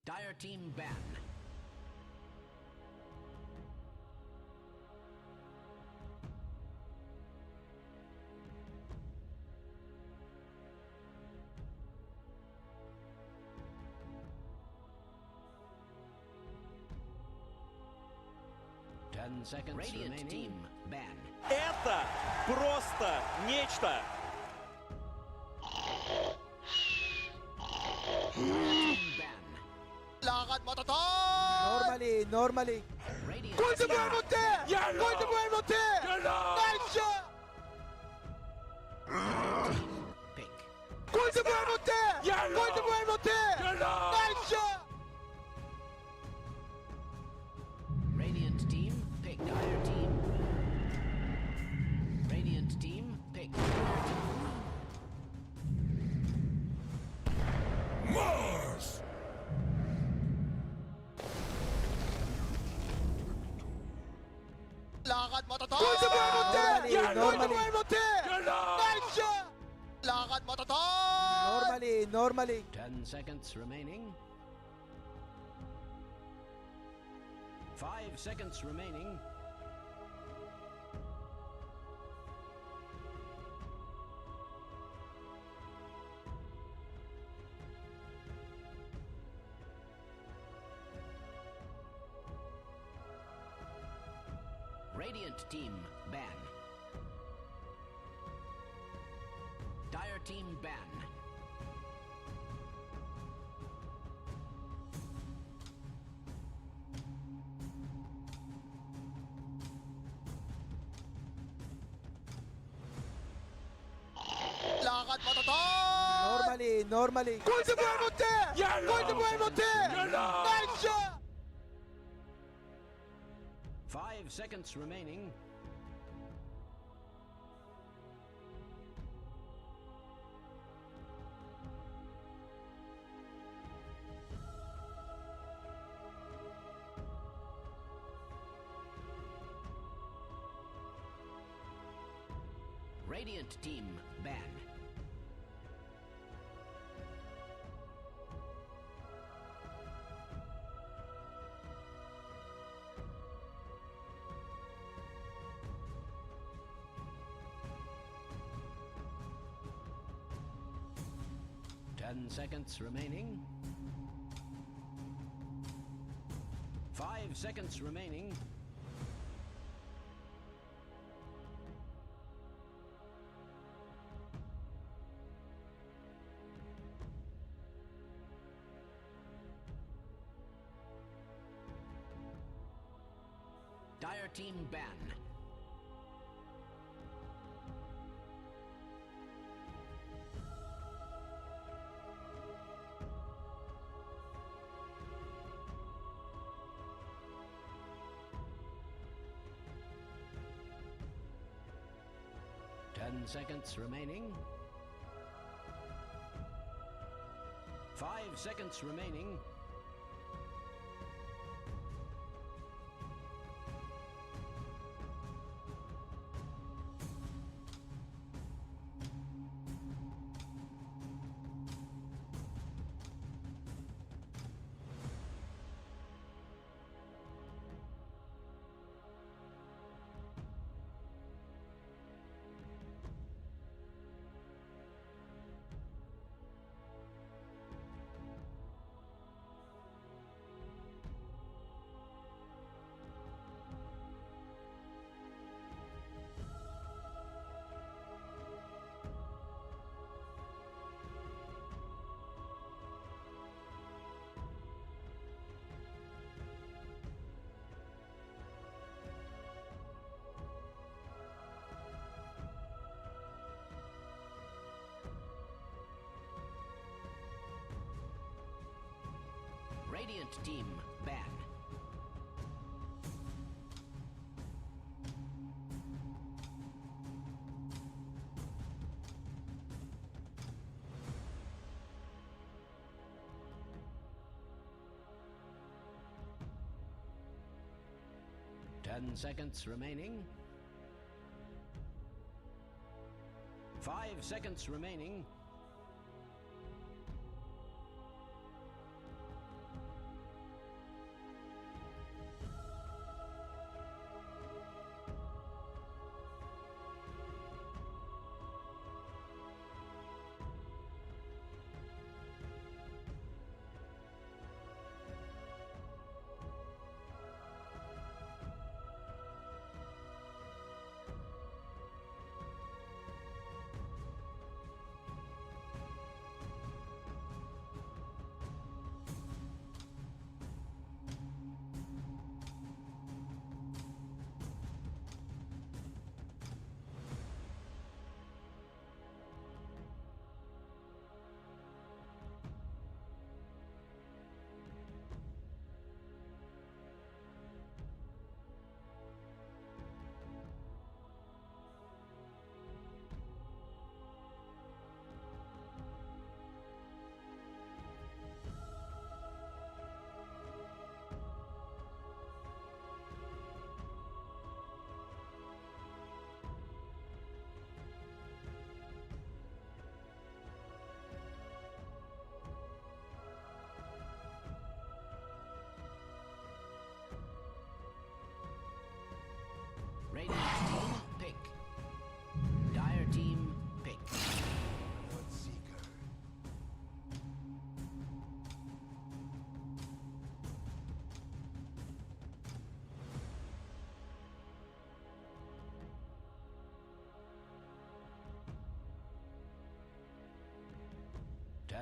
Dire team ban. Seconds Radiant remaining. Team ban. Это просто нечто. Lakad matatak! Normally. Gol de Buenmonte! Gol de Buenmonte! Nice shot! Pick. Gol de Buenmonte! Gol de Buenmonte! Nice shot! Radiant team pick. Dire team. Radiant team pick. Mars! Lakad matatak! Gol de Buenmonte! Gol de Buenmonte! Nice shot! Lakad matatak! Normally. 10 seconds remaining. 5 seconds remaining. Radiant team ban. Dire team ban. Lakad matatak! Normally. Gol de Buenmonte! Gol de Buenmonte! Nice shot! 5 seconds remaining. Radiant team ban. Ten seconds remaining. 5 seconds remaining. Dire team ban. Ten seconds remaining. 5 seconds remaining. Radiant team ban. Ten seconds remaining. 5 seconds remaining.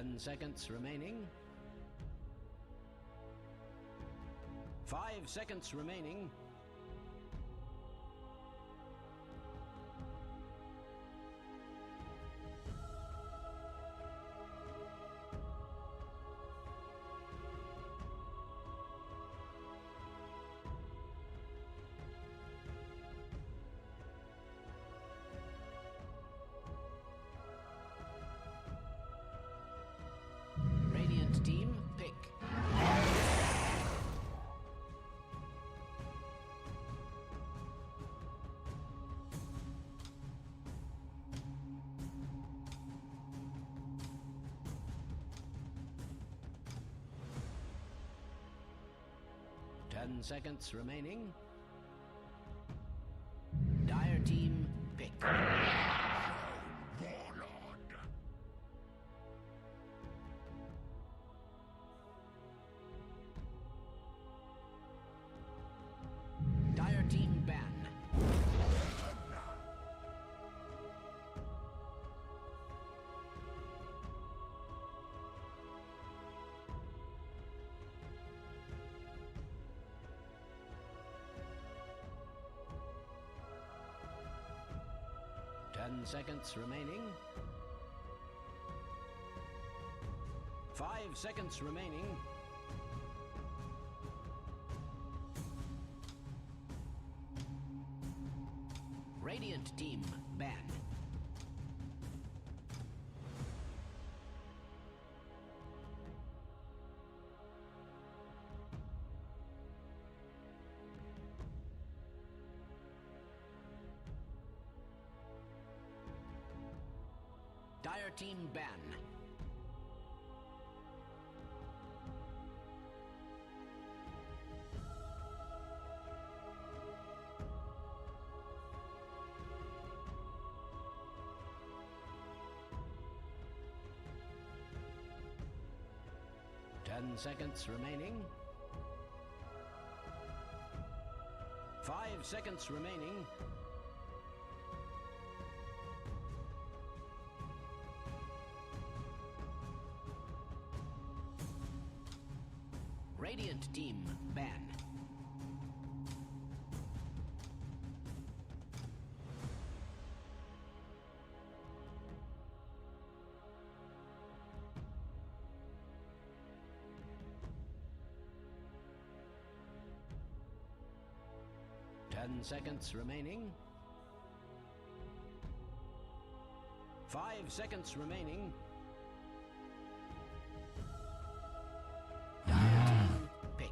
10 seconds remaining. 5 seconds remaining. Radiant team, pick. Ten seconds remaining. Dire team, pick. Dire team ban. Ten seconds remaining. 5 seconds remaining. Radiant team ban. Dire team ban. Ten seconds remaining. 5 seconds remaining. Radiant team ban. Ten seconds remaining. 5 seconds remaining. Pick.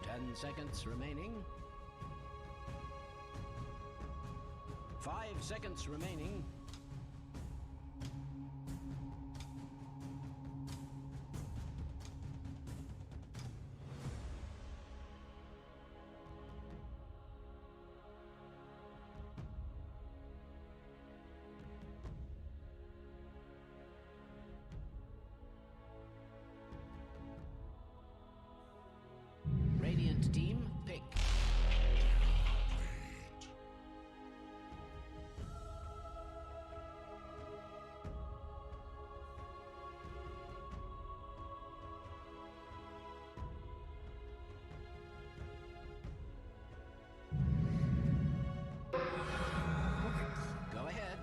Ten seconds remaining. 5 seconds remaining. Radiant team, pick. Go ahead.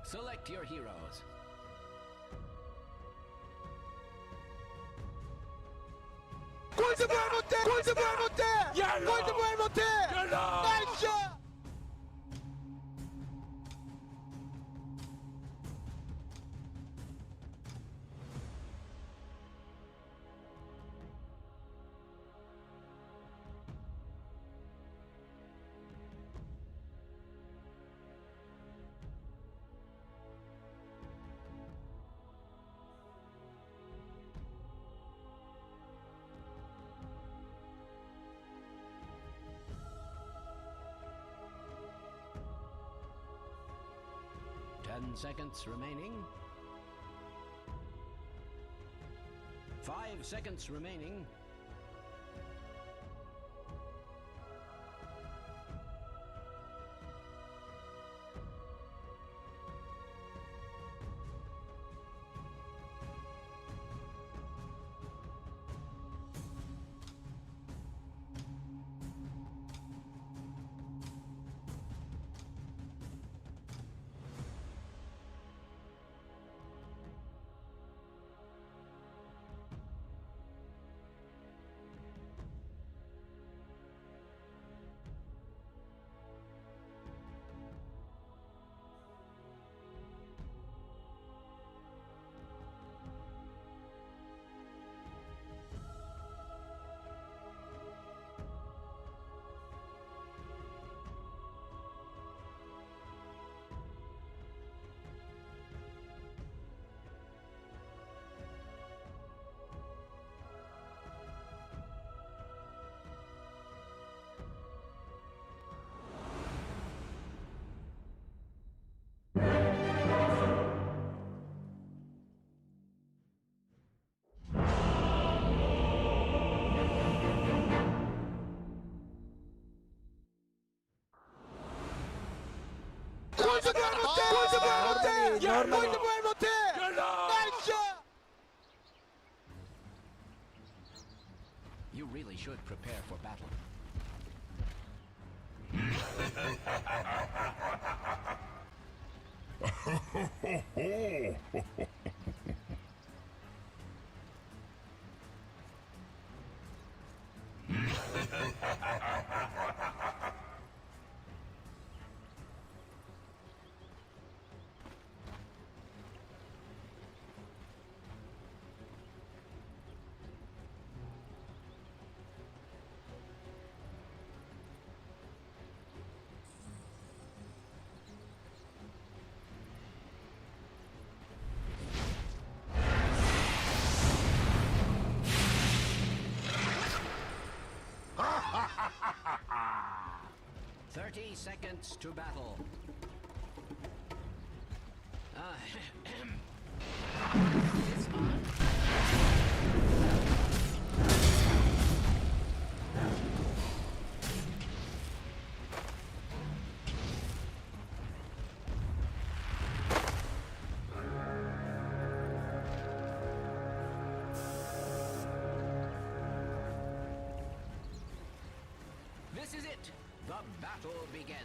Select your heroes. 골드 볼 못해! 골드 볼 못해! 골드 볼 못해! 나이스! Ten seconds remaining. 5 seconds remaining. Normally. You really should prepare for battle. Seconds to battle. It's on. This is it. The battle begins.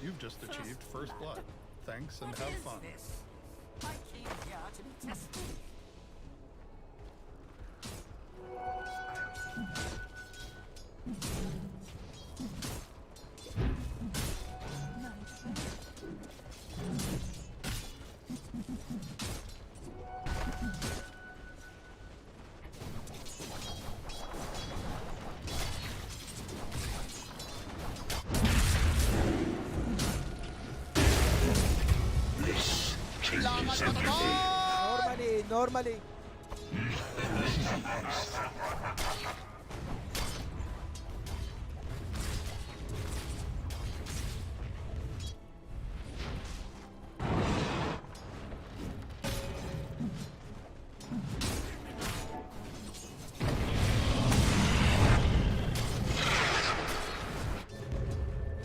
You've just achieved first blood. Thanks and have fun. I came here to be tested. Normally.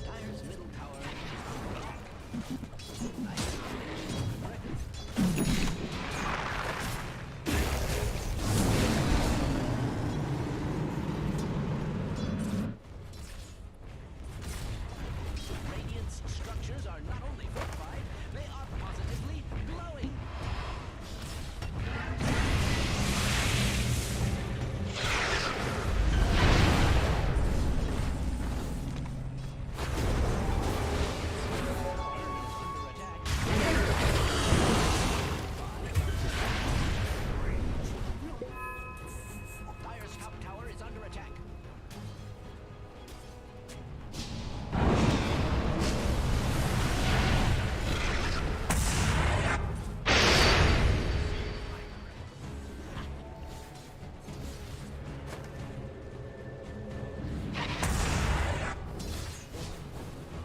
Dire's middle tower Radiant's structures are not only fortified, they are positively glowing. Under attack. Dire's top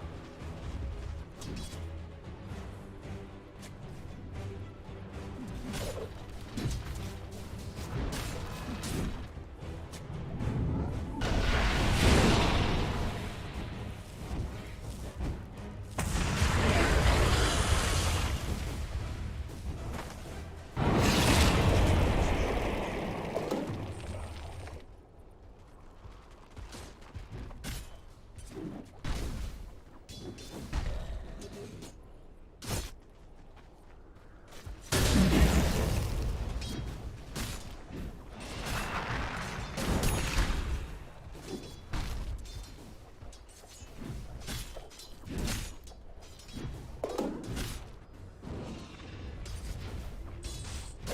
tower is under attack.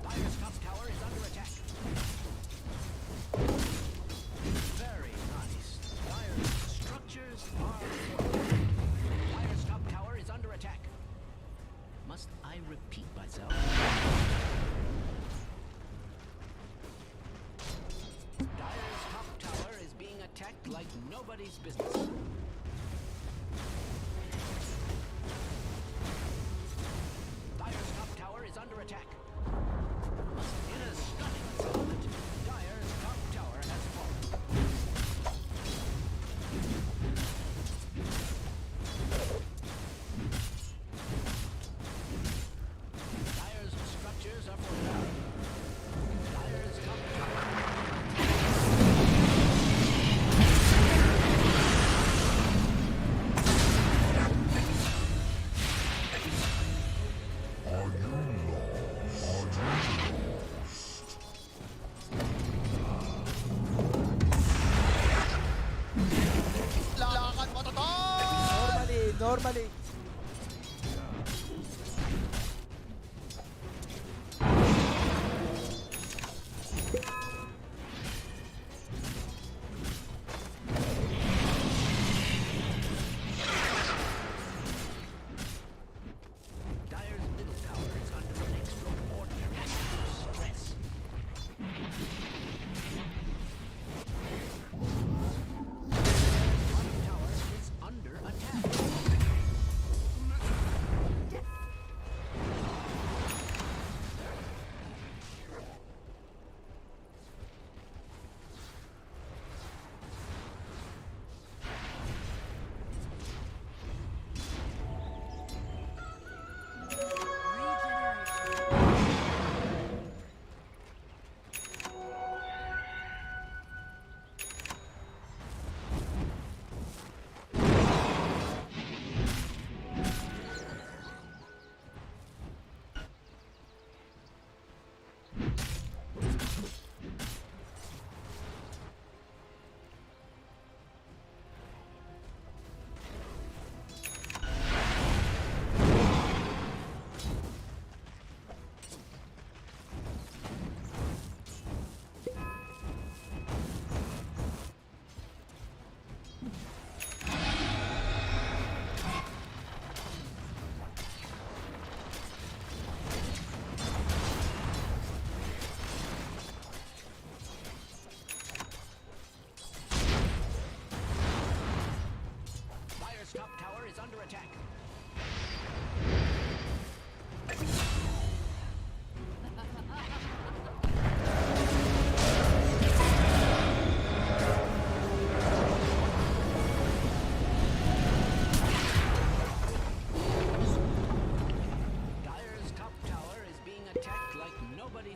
Dire's top tower is under attack. Very nice. Dire's structures are fortified. Dire's top tower is under attack. Must I repeat myself? Dire's top tower is being attacked like nobody's business. Dire's top tower is under attack. In a stunning moment, Dire's top tower has fallen. Dire's structures are fortified. Dire's top tower. Lakad mo to! Normally.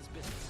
day's business.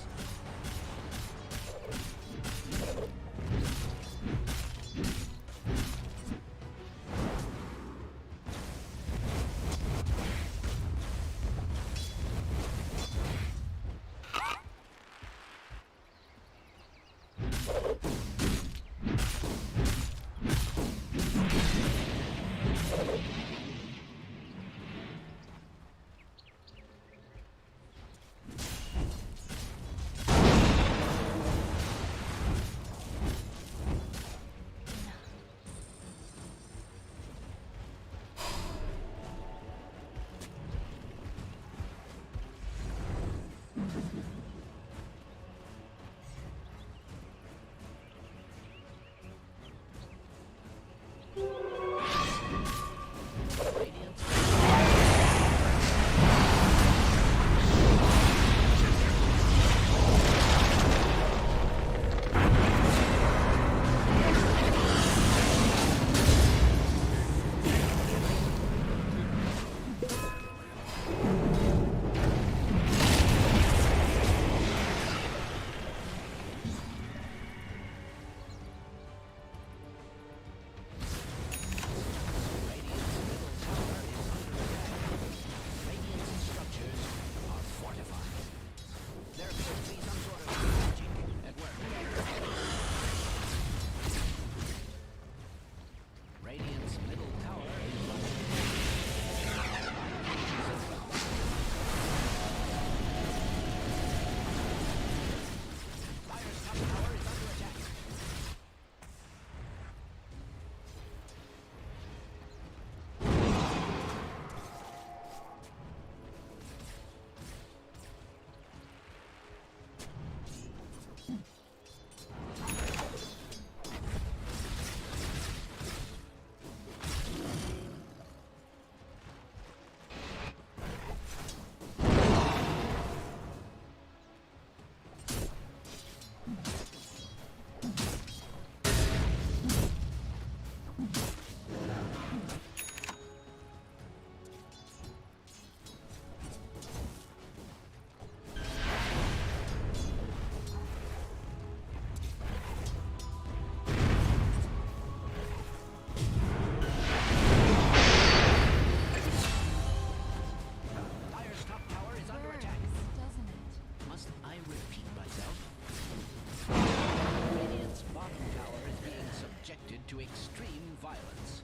To extreme violence.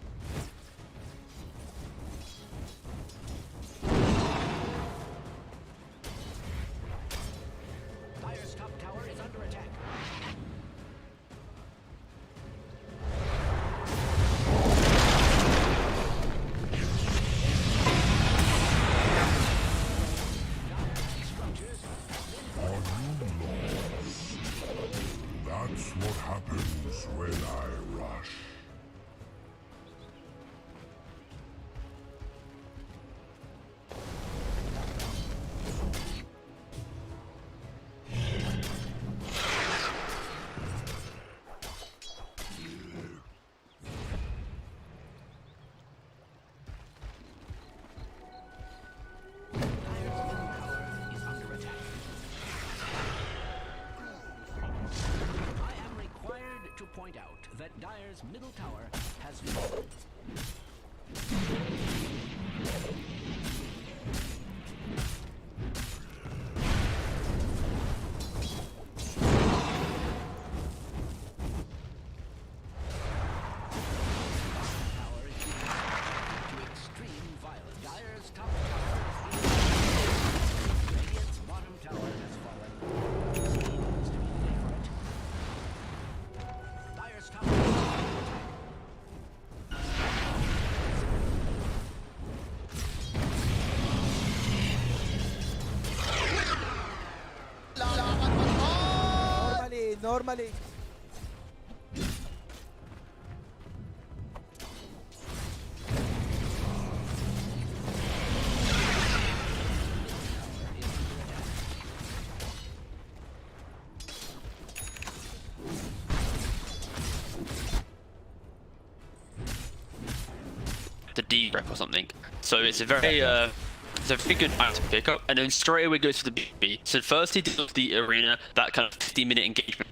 Dire's top tower is under attack. That's what happens when I rush. To point out that Dire's middle tower has fallen. Tower is being subjected to extreme violence. Dire's top tower is being Radiant's bottom tower has fallen. Speed needs to be paid for it. Dire's top tower is under attack. Normally. The D grip or something. So it's a very It's a very good item to pick up, and then straight away goes for the BKB. So first he deals with the arena, that kind of 50-minute engagement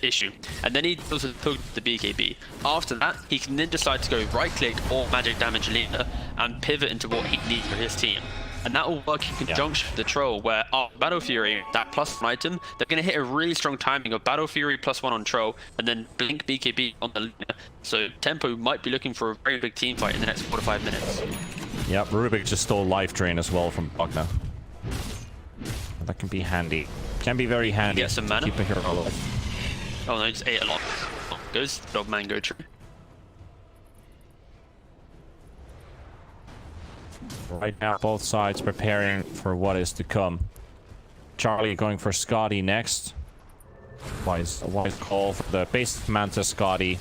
issue, and then he deals with the BKB. After that, he can then decide to go right-click or magic damage leader and pivot into what he needs for his team. And that will work in conjunction with the Troll, where after Battle Fury, that +1 item, they're going to hit a really strong timing of Battle Fury +1 on Troll, and then Blink BKB on the leader. So Tempo might be looking for a very big team fight in the next 4 to 5 minutes. Yep, Rubik just stole Life Drain as well from Bogna. That can be handy. Can be very handy. Get some mana. Keep a hero alive. Oh no, he just ate a lot. Goes Dog Mango Tree. Right now, both sides preparing for what is to come. Charlie going for Scotty next. Wise call for the base Manta Scotty,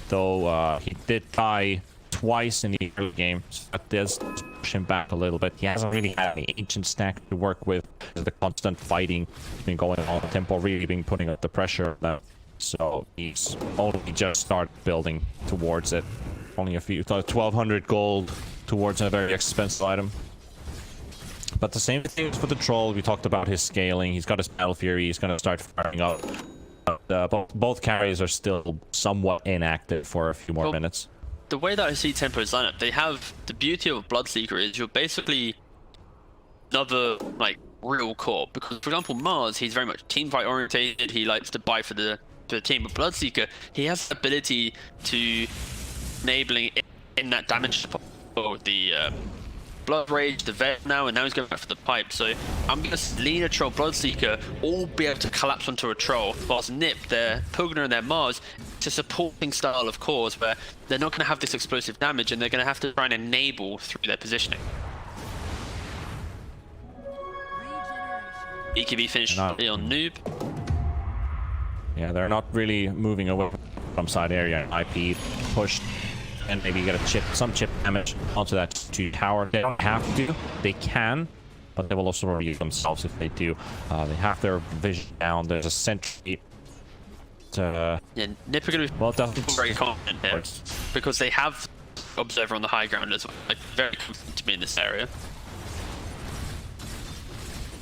though he did die twice in the early game, so that does push him back a little bit. He hasn't really had any ancient stack to work with. The constant fighting has been going on. Tempo really been putting up the pressure on them. So he's only just started building towards it. Only a few, 1,200 gold towards a very expensive item. But the same thing for the Troll. We talked about his scaling. He's got his Battle Fury. He's going to start firing up. Both carries are still somewhat inactive for a few more minutes. The way that I see Tempo's lineup, they have the beauty of Bloodseeker is you're basically another like real core. Because for example, Mars, he's very much team fight orientated. He likes to buy for the team. But Bloodseeker, he has the ability to enabling in that damage for the Blood Rage, the Veil now, and now he's going back for the Pipe. So I'm going to lean a Troll Bloodseeker, all be able to collapse onto a Troll, whilst Nip, their Pugner and their Mars, it's a supporting style of cores where they're not going to have this explosive damage and they're going to have to try and enable through their positioning. EKB finished on Noob. Yeah, they're not really moving away from side area. IP pushed, and maybe get a chip, some chip damage onto that 2 tower. They don't have to. They can, but they will also review themselves if they do. They have their vision down. There's a sentry. Yeah, Nip are going to be very confident here because they have Observer on the high ground as well. Like, very confident to be in this area.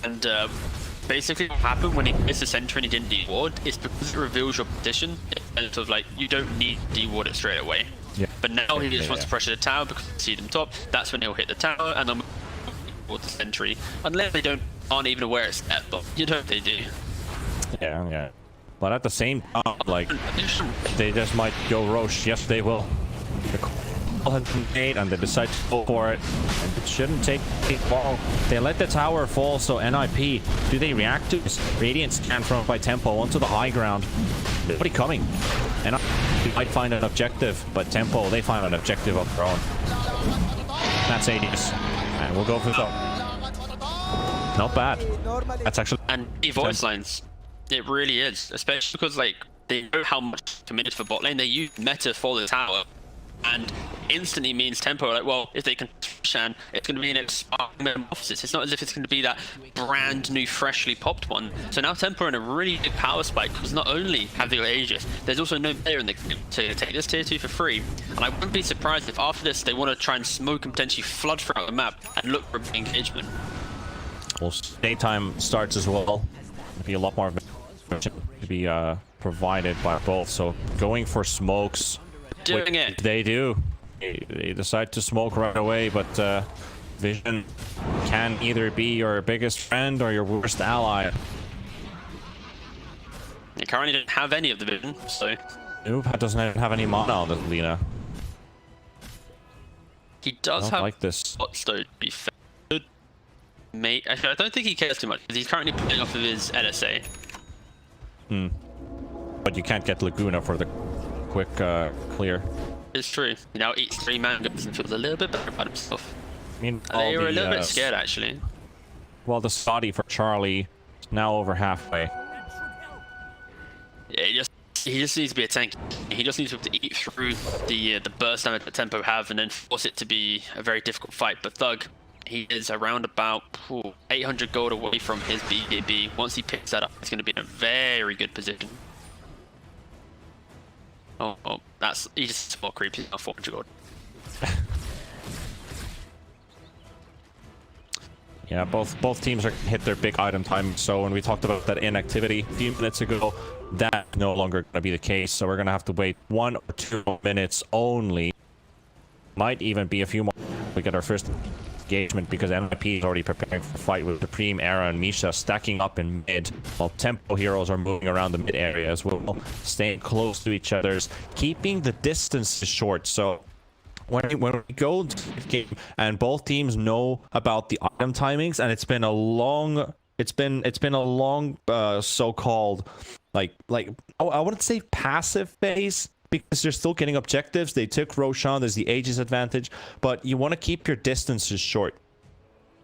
And basically what happened when he missed the center and he didn't de-ward is because it reveals your position. And sort of like, you don't need to de-ward it straight away. Yeah. But now he just wants to pressure the tower because you see them top. That's when he'll hit the tower and then towards the sentry. Unless they aren't even aware it's there, but you know they do. Yeah. But at the same time, like, they just might go Roche. Yes, they will. The call has been made and they decide to go for it. And it shouldn't take long. They let the tower fall, so NIP, do they react to this? Radiant scan from by Tempo onto the high ground. Nobody coming. And NIP might find an objective, but Tempo, they find an objective of their own. That's Aegis. And we'll go for the... Not bad. That's actually... And the voice lines. It really is, especially because like they know how much committed for bot lane. They use meta for the tower, and instantly means Tempo like, well, if they can Shan, it's going to be an expiring Metamorphosis. It's not as if it's going to be that brand new, freshly popped one. So now Tempo are in a really big power spike because not only have they got Aegis, there's also no player in the game to take this tier 2 for free. And I wouldn't be surprised if after this they want to try and smoke and potentially flood throughout the map and look for engagement. Well, daytime starts as well. There'll be a lot more to be provided by both, so going for smokes. Doing it. They do. They decide to smoke right away, but Vision can either be your biggest friend or your worst ally. He currently didn't have any of the Vision, so... Nope, doesn't even have any mana on the Lina. He does have like this spots though, to be fair. Mate, actually, I don't think he cares too much because he's currently playing off of his LSA. But you can't get Laguna for the quick clear. It's true. He now eats 3 mangoes and feels a little bit better about himself. I mean, They were a little bit scared actually. Well, the Scotty for Charlie is now over halfway. Yeah, he just needs to be a tank. He just needs to be able to eat through the burst damage that Tempo have and then force it to be a very difficult fight. But Thug, he is around about 800 gold away from his BKB. Once he picks that up, he's going to be in a very good position. Oh, he's just more creepy. He's not 400 gold. Yeah, both teams are hit their big item time. So when we talked about that inactivity a few minutes ago, that's no longer going to be the case. So we're going to have to wait 1 or 2 minutes only. Might even be a few more. We get our first engagement because NIP is already preparing for a fight with Supreme, Era, and Misha stacking up in mid, while Tempo heroes are moving around the mid area as well, staying close to each other's, keeping the distance short. So when we go to the game and both teams know about the item timings, and it's been a long so-called like I wouldn't say passive phase, because they're still getting objectives. They took Roshan, there's the Aegis advantage, but you want to keep your distances short.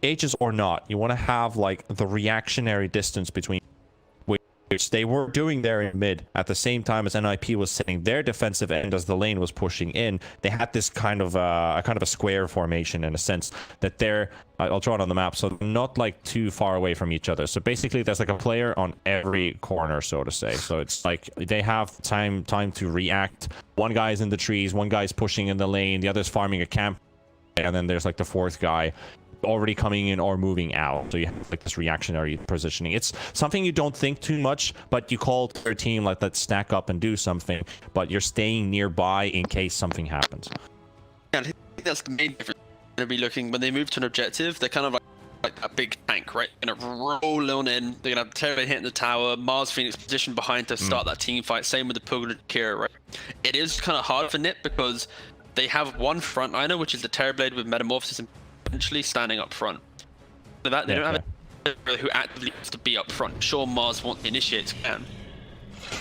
Aegis or not, you want to have like the reactionary distance between, which they were doing there in mid at the same time as NIP was setting their defensive end as the lane was pushing in. They had this kind of a square formation in a sense that they're, I'll draw it on the map, so not like too far away from each other. So basically there's like a player on every corner, so to say. So it's like they have time to react. One guy's in the trees, one guy's pushing in the lane, the other's farming a camp, and then there's like the fourth guy already coming in or moving out. So you have like this reactionary positioning. It's something you don't think too much, but you call to your team like, let's stack up and do something, but you're staying nearby in case something happens. Yeah, I think that's the main difference. They'll be looking, when they move to an objective, they're kind of like a big tank, right? They're gonna roll on in, they're gonna have Terror hitting the tower, Mars Phoenix positioned behind to start that team fight. Same with the Pugil and Kira, right? It is kind of hard for NIP because they have one frontliner, which is the Terrorblade with Metamorphosis and potentially standing up front. So that they don't have a Terror who actively wants to be up front. Sure, Mars wants to initiate scan.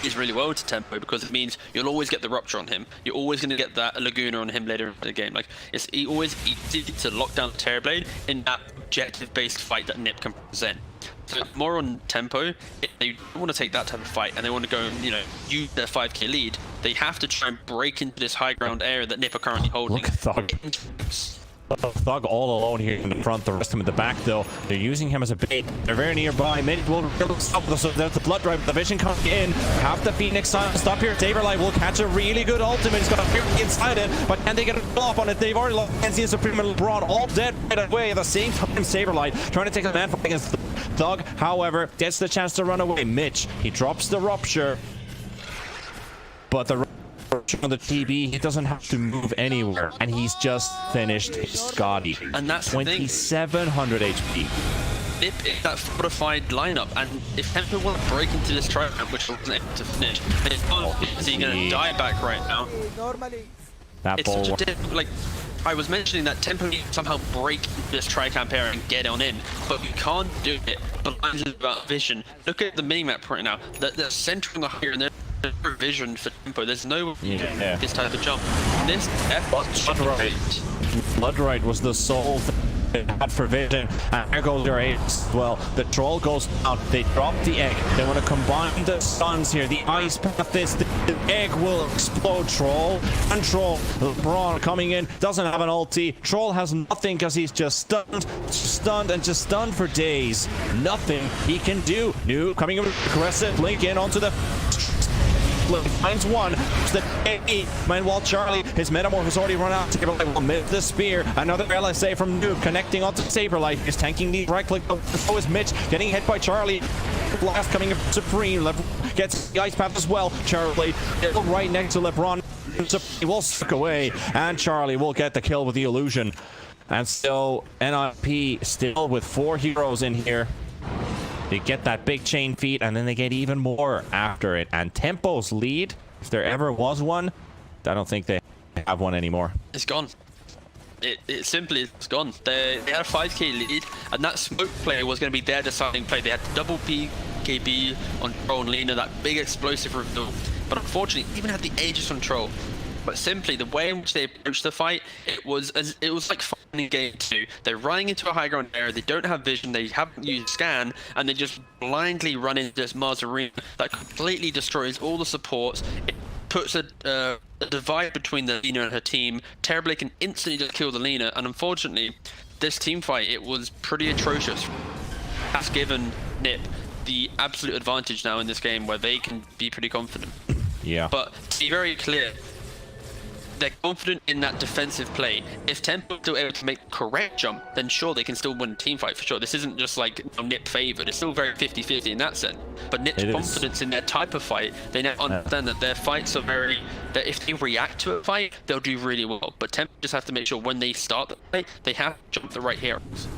Is really well to Tempo because it means you'll always get the Rupture on him. You're always going to get that Laguna on him later in the game. Like, it's always easy to lock down the Terrorblade in that objective-based fight that NIP can present. So more on Tempo, if they want to take that type of fight and they want to go, you know, use their 5k lead, they have to try and break into this high ground area that NIP are currently holding. Look at Thug. Thug all alone here in the front, the rest of them in the back though. They're using him as a bait. They're very nearby. Mid will stop. So there's the blood drive, the vision coming in. Half the Phoenix stop here. Saberlight will catch a really good ultimate. He's got a Fury inside it, but can they get a flop on it? They've already lost Nancy and Supreme and LeBron all dead right away. At the same time, Saberlight trying to take a man fight against Thug, however, gets the chance to run away. Mitch, he drops the Rupture, but the on the TB, he doesn't have to move anywhere, and he's just finished his Scotty. And that's 2700 HP. NIP is that fortified lineup, and if Tempo want to break into this tri-camp, which wasn't able to finish, is he going to die back right now? That It's ball such a like I was mentioning that Tempo needs to somehow break into this tri-camp area and get on in, but we can't do it blinded about vision. Look at the minimap right now. They're centering the higher and there's no vision for Tempo. There's no this type of jump. This Bloodright was the sole thing they had for vision, and there goes their ace as well. The troll goes out, they drop the egg, they want to combine the stuns here. The ice path is, the egg will explode. Troll and Troll. LeBron coming in, doesn't have an ulti. Troll has nothing because he's just stunned for days. Nothing he can do. New coming in with aggressive blink in onto the finds one. The meanwhile, Charlie, his Metamorph has already run out. Saberlight will miss the spear. Another LSA from Noob connecting onto Saberlight. He's tanking the right click. So is Mitch getting hit by Charlie. Blast coming in Supreme. Gets the ice path as well. Charlie right next to LeBron. He will stick away, and Charlie will get the kill with the illusion. And still, NIP still with 4 heroes in here. They get that big chain feat, and then they get even more after it. And Tempo's lead, if there ever was one, I don't think they have one anymore. It's gone. It simply is gone. They had a 5k lead, and that smoke play was going to be their deciding play. They had double PKB on Troll and Lina, that big explosive reveal. But unfortunately, even had the Aegis on Troll. But simply the way in which they approached the fight, it was like fighting game 2. They're running into a high ground area, they don't have vision, they haven't used scan, and they just blindly run into this Mars arena that completely destroys all the supports. It puts a divide between the Lina and her team. Terrorblade can instantly just kill the Lina, and unfortunately, this team fight, it was pretty atrocious. That's given NIP the absolute advantage now in this game where they can be pretty confident. Yeah. But to be very clear, they're confident in that defensive play. If Tempo is still able to make the correct jump, then sure, they can still win a team fight for sure. This isn't just like Nip favored. It's still very 50-50 in that sense. But Nip's confidence in their type of fight, they now understand that their fights are very, that if they react to a fight, they'll do really well. But Tempo just have to make sure when they start the fight, they have to jump the right heroes.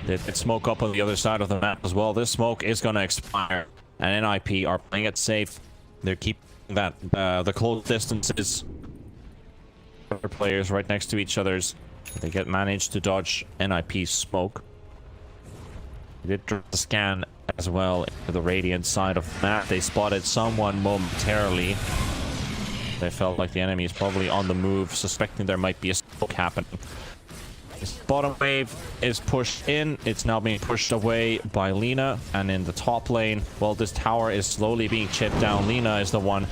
They did smoke up on the other side of the map as well. This smoke is going to expire. And NIP are playing it safe. They're keeping that the close distances. Other players right next to each other's. They get managed to dodge NIP's smoke. They did drop the scan as well into the radiant side of the map. They spotted someone momentarily. They felt like the enemy is probably on the move, suspecting there might be a smoke happening. This bottom wave is pushed in. It's now being pushed away by Lina. And in the top lane, well, this tower is slowly being chipped down. Lina is the one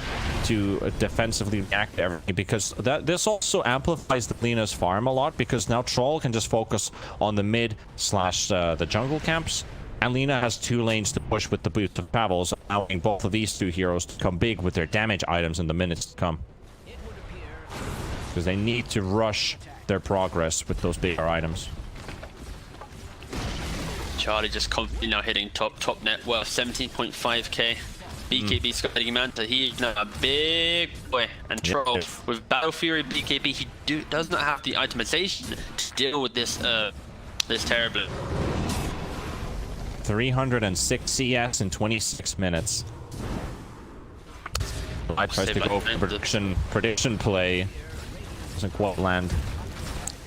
to defensively react to everything, because this also amplifies the Lina's farm a lot, because now Troll can just focus on the mid slash the jungle camps. And Lina has 2 lanes to push with the boost of Pavels, allowing both of these 2 heroes to come big with their damage items in the minutes to come. Because they need to rush their progress with those bigger items. Charlie just confidently now hitting top net worth 17.5k. BKB Scotty Manta, he's now a big boy. And Troll with Battle Fury BKB, he does not have the itemization to deal with this this terribly. 306 CS in 26 minutes. I tries to go for prediction play. Doesn't quite land.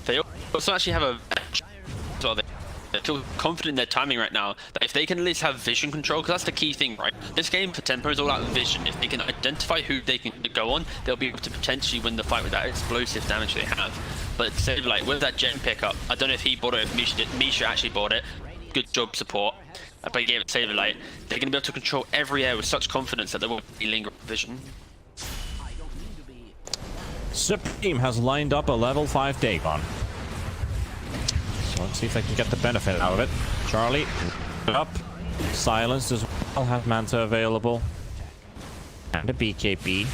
They also actually have a... So they feel confident in their timing right now, that if they can at least have vision control, because that's the key thing, right? This game for Tempo is all about vision. If they can identify who they can go on, they'll be able to potentially win the fight with that explosive damage they have. But say, like, with that gen pickup, I don't know if he bought it, if Misha did. Misha actually bought it. Good job, support. But he gave it Saber Light. They're going to be able to control every air with such confidence that there won't be lingering vision. Supreme has lined up a level 5 Dagon. So let's see if they can get the benefit out of it. Charlie up. Silenced as well. Have Manta available. And a BKB.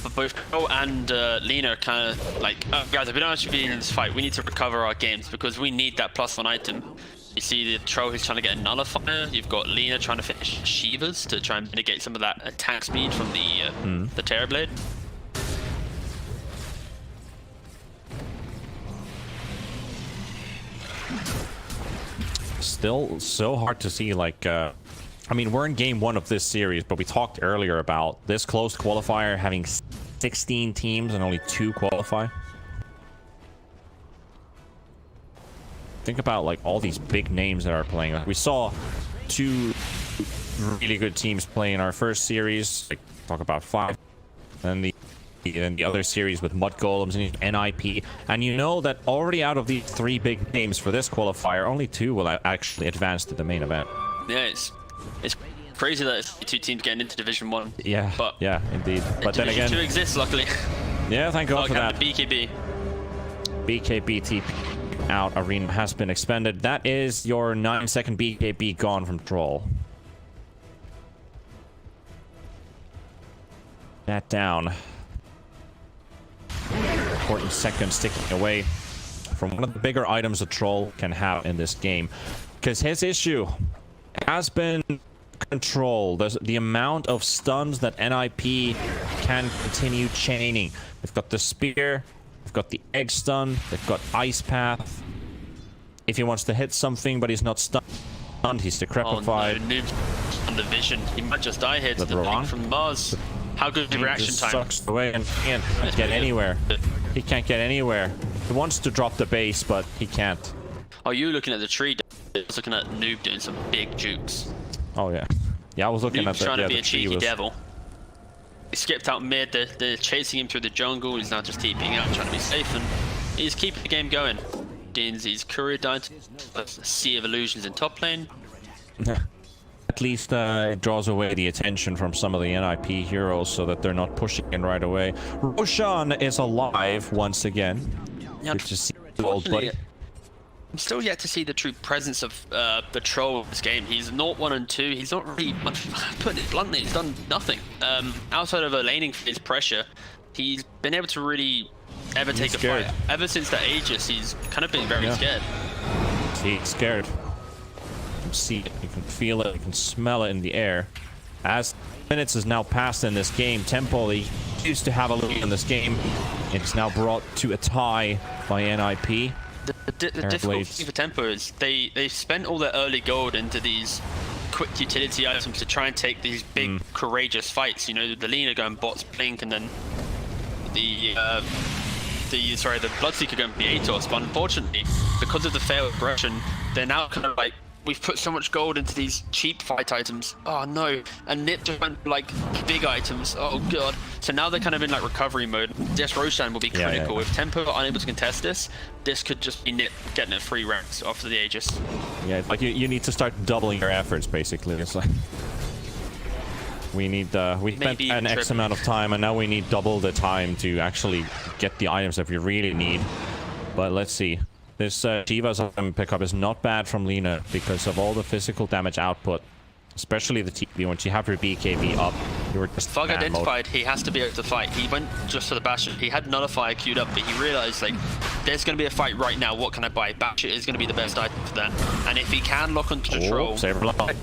But both Crow and Lina are kind of like, guys, if we don't actually be in this fight, we need to recover our games because we need that +1 item. You see the Troll who's trying to get a nullifier. You've got Lina trying to finish Shivas to try and mitigate some of that attack speed from the Terrorblade. Still so hard to see, like, I mean, we're in game 1 of this series, but we talked earlier about this closed qualifier having 16 teams and only 2 qualify. Think about, like, all these big names that are playing. Like, we saw 2 really good teams play in our first series. Like, talk about 5. And the other series with Mud Golems and NIP. And you know that already out of these 3 big names for this qualifier, only 2 will actually advance to the main event. Yeah, it's crazy that it's 2 teams getting into Division 1. Yeah, but yeah, indeed. But then again, 2 exists, luckily. Yeah, thank God for that. BKB. BKB TP out. Arena has been expended. That is your 9-second BKB gone from Troll. That down. Important seconds ticking away from one of the bigger items a Troll can have in this game. Because his issue has been control. There's the amount of stuns that NIP can continue chaining. They've got the spear, they've got the egg stun, they've got ice path. If he wants to hit something but he's not stunned, he's decrepified. Oh no, Noob on the vision. He might just die here to the link from Mars. How good the reaction time? Sucks away and can't get anywhere. He can't get anywhere. He wants to drop the base, but he can't. Oh, you were looking at the tree. I was looking at Noob doing some big jukes. Oh yeah, yeah. I was looking Noob's at trying to be a tree cheeky devil. He skipped out mid. They're chasing him through the jungle. He's now just TPing out, trying to be safe, and he's keeping the game going. Dinsy's courier died. A sea of illusions in top lane. At least it draws away the attention from some of the NIP heroes so that they're not pushing in right away. Roshan is alive once again. Yeah, good to see the old buddy. I'm still yet to see the true presence of the Troll in this game. He's not 1 and 2. He's not really much, putting it bluntly, he's done nothing. Outside of a laning phase pressure, he's been able to really ever take a scared. fight. Ever since the Aegis, he's kind of been very scared. He's scared. You can see it, you can feel it, you can smell it in the air. As minutes is now passed in this game, Tempo, they used to have a lead in this game. It's now brought to a tie by NIP. The difficult thing for Tempo is they spent all their early gold into these quick utility items to try and take these big courageous fights. You know, the Lina going bots blink, and then the Bloodseeker going Beatos. But unfortunately, because of the failed aggression, they're now kind of like, we've put so much gold into these cheap fight items. Oh no. And Nip just went for like big items. Oh god. So now they're kind of in like recovery mode. This Roshan will be critical. If Tempo are unable to contest this could just be Nip getting it 3 ranks off of the Aegis. Yeah, like you need to start doubling your efforts basically. It's like we spent an X amount of time, and now we need double the time to actually get the items that we really need. But let's see. This Shiva's item pickup is not bad from Lina because of all the physical damage output, especially the TP. Once you have your BKB up, you were just Fug identified he has to be able to fight. He went just for the Bastion. He had Nullifier queued up, but he realized like there's going to be a fight right now. What can I buy? Bastion is going to be the best item for that. And if he can lock onto Control, Saberlight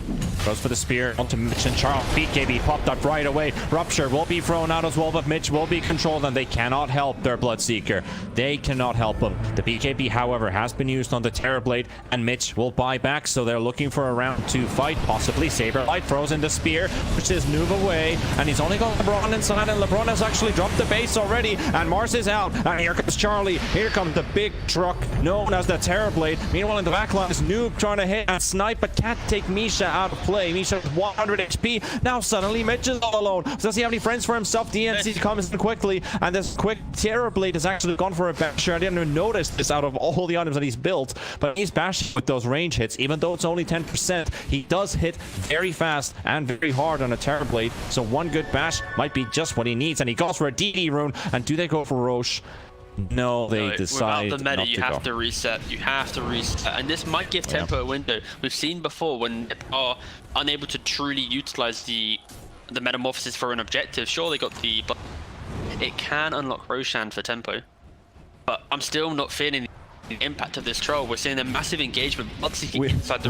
goes for the spear onto Mitch and Charles. BKB popped up right away. Rupture will be thrown out as well, but Mitch will be controlled, and they cannot help their Bloodseeker. They cannot help him. The BKB, however, has been used on the Terrorblade, and Mitch will buy back, so they're looking for a round 2 fight, possibly. Saberlight throws in the spear, which is move away, and he's only got LeBron inside, and LeBron has actually dropped the base already, and Mars is out, and here comes Charlie. Here comes the big truck known as the Terrorblade. Meanwhile, in the backline is Noob trying to hit and snipe, but can't take Misha out of play. Misha with 100 HP. Now suddenly Mitch is all alone. Does he have any friends for himself? DNC comes in quickly, and this quick Terrorblade has actually gone for a basher. I didn't even notice this out of all the items that he's built, but he's bashing with those range hits. Even though it's only 10%, he does hit very fast and very hard on a Terrorblade, so one good bash might be just what he needs, and he goes for a DD rune. And do they go for Roche? No, they decide without the meta, not you to have go. to reset. You have to reset, and this might give Tempo a window. We've seen before when they are unable to truly utilize the metamorphosis for an objective. Sure, they got the, but it can unlock Roshan for Tempo. But I'm still not feeling the impact of this troll. We're seeing a massive engagement. Inside the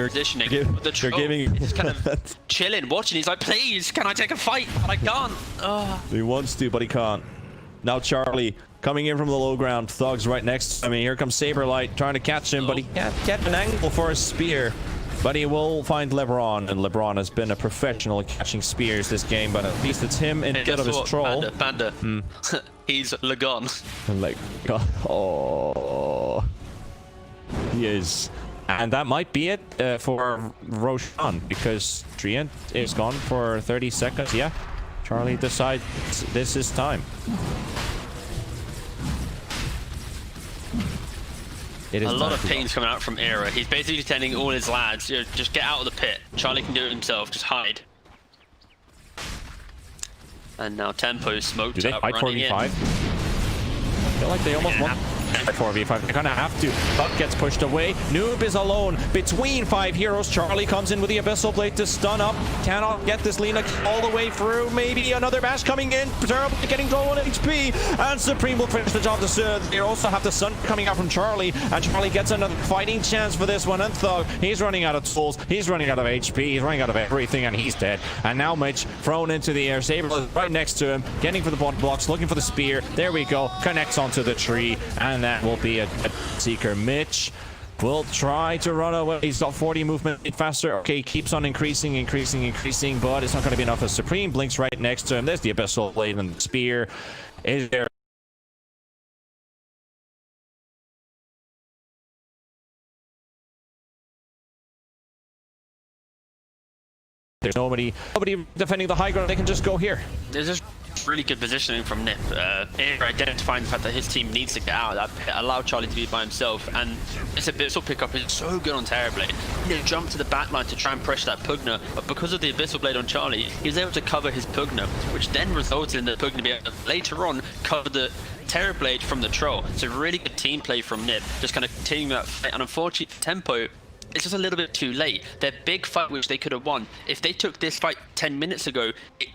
positioning. The troll is kind of chilling, watching. He's like, please, can I take a fight? But I can't. He wants to, but he can't. Now Charlie coming in from the low ground. Thug's right next to him. Here comes Saberlight trying to catch him, but he can't get an angle for a spear. But he will find LeBron, and LeBron has been a professional at catching spears this game, but at least it's him instead of his troll. Panda. He's Lagon. Like, oh, he is. And that might be it for Roshan, because Trient is gone for 30 seconds. Yeah, Charlie decides this is time. It is a lot of pings coming out from Era. He's basically telling all his lads, you know, just get out of the pit. Charlie can do it himself, just hide. And now Tempo smoked. Do they fight 4v5? I feel like they almost want 4v5. They kind of have to. Buck gets pushed away. Noob is alone between 5 heroes. Charlie comes in with the Abyssal Blade to stun up. Cannot get this Lina all the way through. Maybe another bash coming in. Terrible getting low on HP. And Supreme will finish the job. They also have the Sun coming out from Charlie. And Charlie gets another fighting chance for this one. And Thug, he's running out of tools. He's running out of HP. He's running out of everything. And he's dead. And now Mitch thrown into the air. Saber is right next to him. Getting for the bot blocks. Looking for the spear. There we go. Connects onto the tree. And that will be a seeker. Mitch will try to run away. He's got 40 movement faster. Okay, keeps on increasing, but it's not going to be enough. As Supreme blinks right next to him. There's the Abyssal Blade and the spear. Is there? There's nobody defending the high ground. They can just go here. There's just really good positioning from Nip. Identifying the fact that his team needs to get out of that pit, allow Charlie to be by himself, and this Abyssal pickup is so good on Terrorblade. He jumped to the back line to try and pressure that Pugna, but because of the Abyssal Blade on Charlie, he was able to cover his Pugna, which then resulted in the Pugna being able to later on cover the Terrorblade from the troll. So really good team play from Nip, just kind of continuing that fight, and unfortunately Tempo, it's just a little bit too late. Their big fight, which they could have won, if they took this fight 10 minutes ago,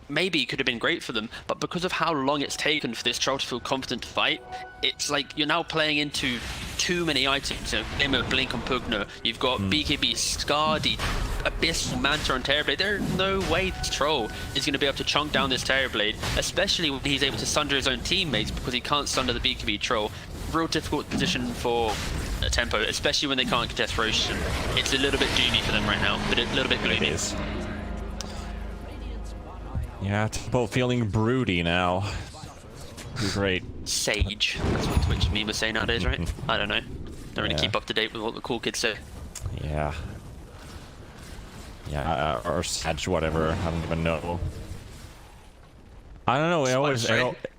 maybe it could have been great for them. But because of how long it's taken for this Troll to feel confident to fight, it's like you're now playing into too many items. You know, Glimmer, Blink, and Pugno. You've got BKB, Skadi, Abyssal, Manta, and Terrorblade. There's no way this Troll is going to be able to chunk down this Terrorblade, especially when he's able to sunder his own teammates because he can't sunder the BKB Troll. Real difficult position for Tempo, especially when they can't contest Roshan. It's a little bit doomy for them right now, but a little bit gloomy. It is. Yeah, Tempo feeling broody now. Great. Sage. That's what Twitch meme was saying nowadays, right? I don't know. Don't really keep up to date with what the cool kids say. Yeah. Yeah, or Sage, whatever. I don't even know. I don't know.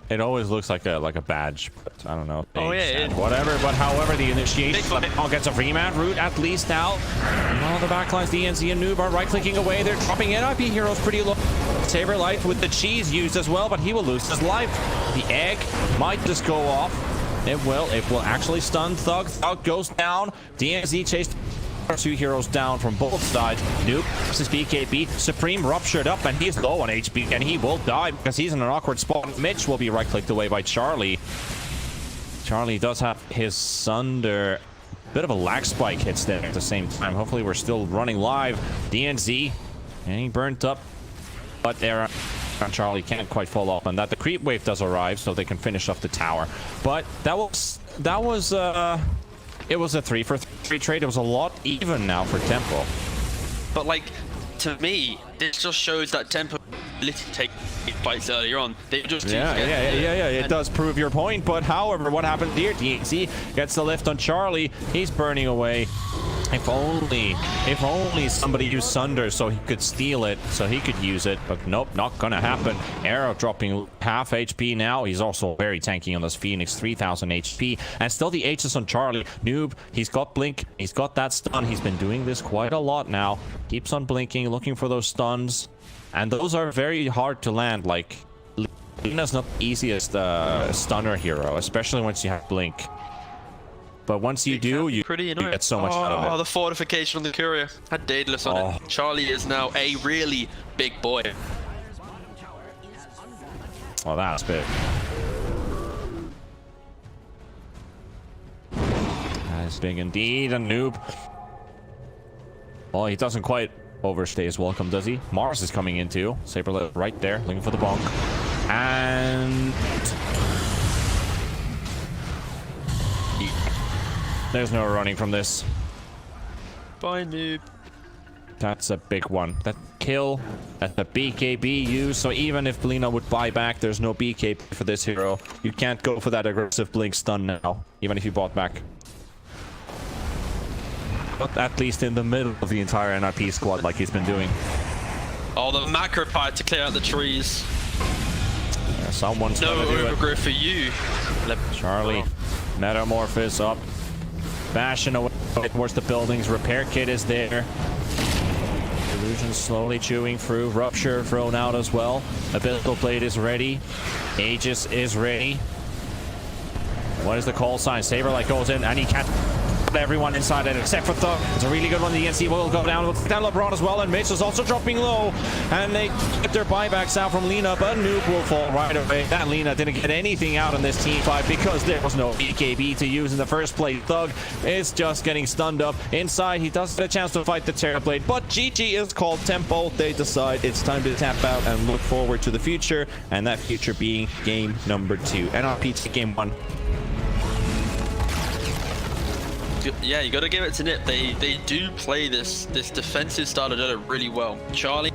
It always looks like a badge, but I don't know. Oh yeah, whatever. But however, the initiation gets a rematch route at least now. All the backlines, DNZ and Noob are right-clicking away. They're dropping in. IP Heroes pretty low. Saberlight with the cheese used as well, but he will lose his life. The egg might just go off. It will. It will actually stun Thug. Thug goes down. DNZ chased. 2 heroes down from both sides. Noob versus BKB. Supreme ruptured up and he's low on HP and he will die because he's in an awkward spot. Mitch will be right-clicked away by Charlie. Charlie does have his Sunder. Bit of a lag spike hits there at the same time. Hopefully we're still running live. DNZ getting burnt up, but there Charlie can't quite fall off on that. The creep wave does arrive so they can finish off the tower, but that was it was a 3-for-3 trade. It was a lot even now for Tempo. But like, to me, this just shows that Tempo literally take fights earlier on. They just yeah. It does prove your point. But however, what happened here? DNC gets the lift on Charlie. He's burning away. If only somebody used Sunder so he could steal it, so he could use it. But nope, not gonna happen. Arrow dropping half HP now. He's also very tanky on this Phoenix, 3,000 HP. And still the H's on Charlie. Noob, he's got Blink. He's got that stun. He's been doing this quite a lot now. Keeps on blinking, looking for those stuns. And those are very hard to land. Like, Lina's not the easiest stunner hero, especially once you have Blink. But once you do, you get so much out of it. Oh, the fortification on the Courier. Had Daedalus on it. Charlie is now a really big boy. Oh, that's big. That is big indeed. A Noob. Well, he doesn't quite overstay his welcome, does he? Mars is coming in too. Saberlet right there, looking for the bonk. And there's no running from this. Bye, Noob. That's a big one. That kill at the BKB use. So even if Lina would buy back, there's no BKB for this hero. You can't go for that aggressive Blink stun now, even if you bought back. But at least in the middle of the entire NRP squad, like he's been doing. Oh, the macro pipe to clear out the trees. Yeah, someone's no gonna do it. overgrowth for you. Charlie, Metamorphosis up. Bashing away towards the buildings. Repair kit is there. Illusion slowly chewing through. Rupture thrown out as well. Abyssal Blade is ready. Aegis is ready. What is the call sign? Saberlight goes in and he can't. Everyone inside it except for Thug. It's a really good one. The NC will go down. Look down LeBron as well, and Mitch is also dropping low. And they get their buybacks out from Lina, but Noob will fall right away. That Lina didn't get anything out in this team fight because there was no BKB to use in the first place. Thug is just getting stunned up. Inside, he does get a chance to fight the Terrorblade, but GG is called. Tempo. They decide it's time to tap out and look forward to the future, and that future being game number 2. NRP to game 1. Yeah, you got to give it to Nip. They do play this defensive style of Dota really well. Charlie.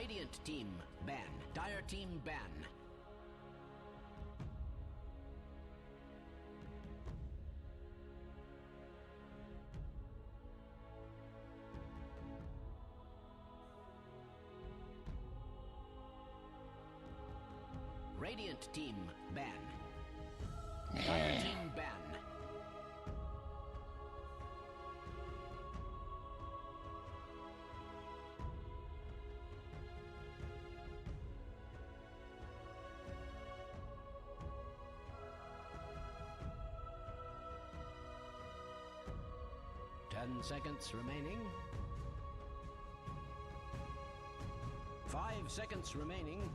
Radiant team ban. Dire team ban. Radiant team ban. Dire team ban. Ten seconds remaining. 5 seconds remaining.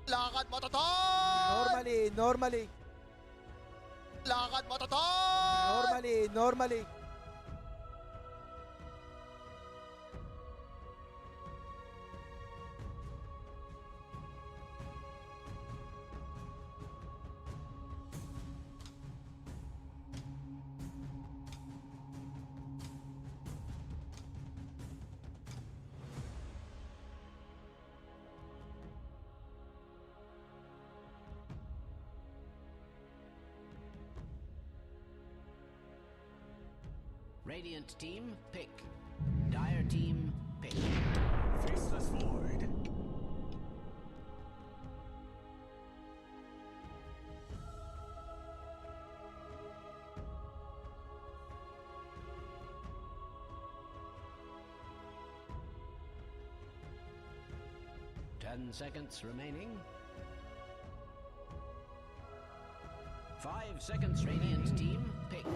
Lakad matatag! Normally. Lakad matatag! Normally. 'Radiant team, pick. Dire team, pick. Faceless Void. Ten seconds remaining. 5 seconds. Radiant team, pick.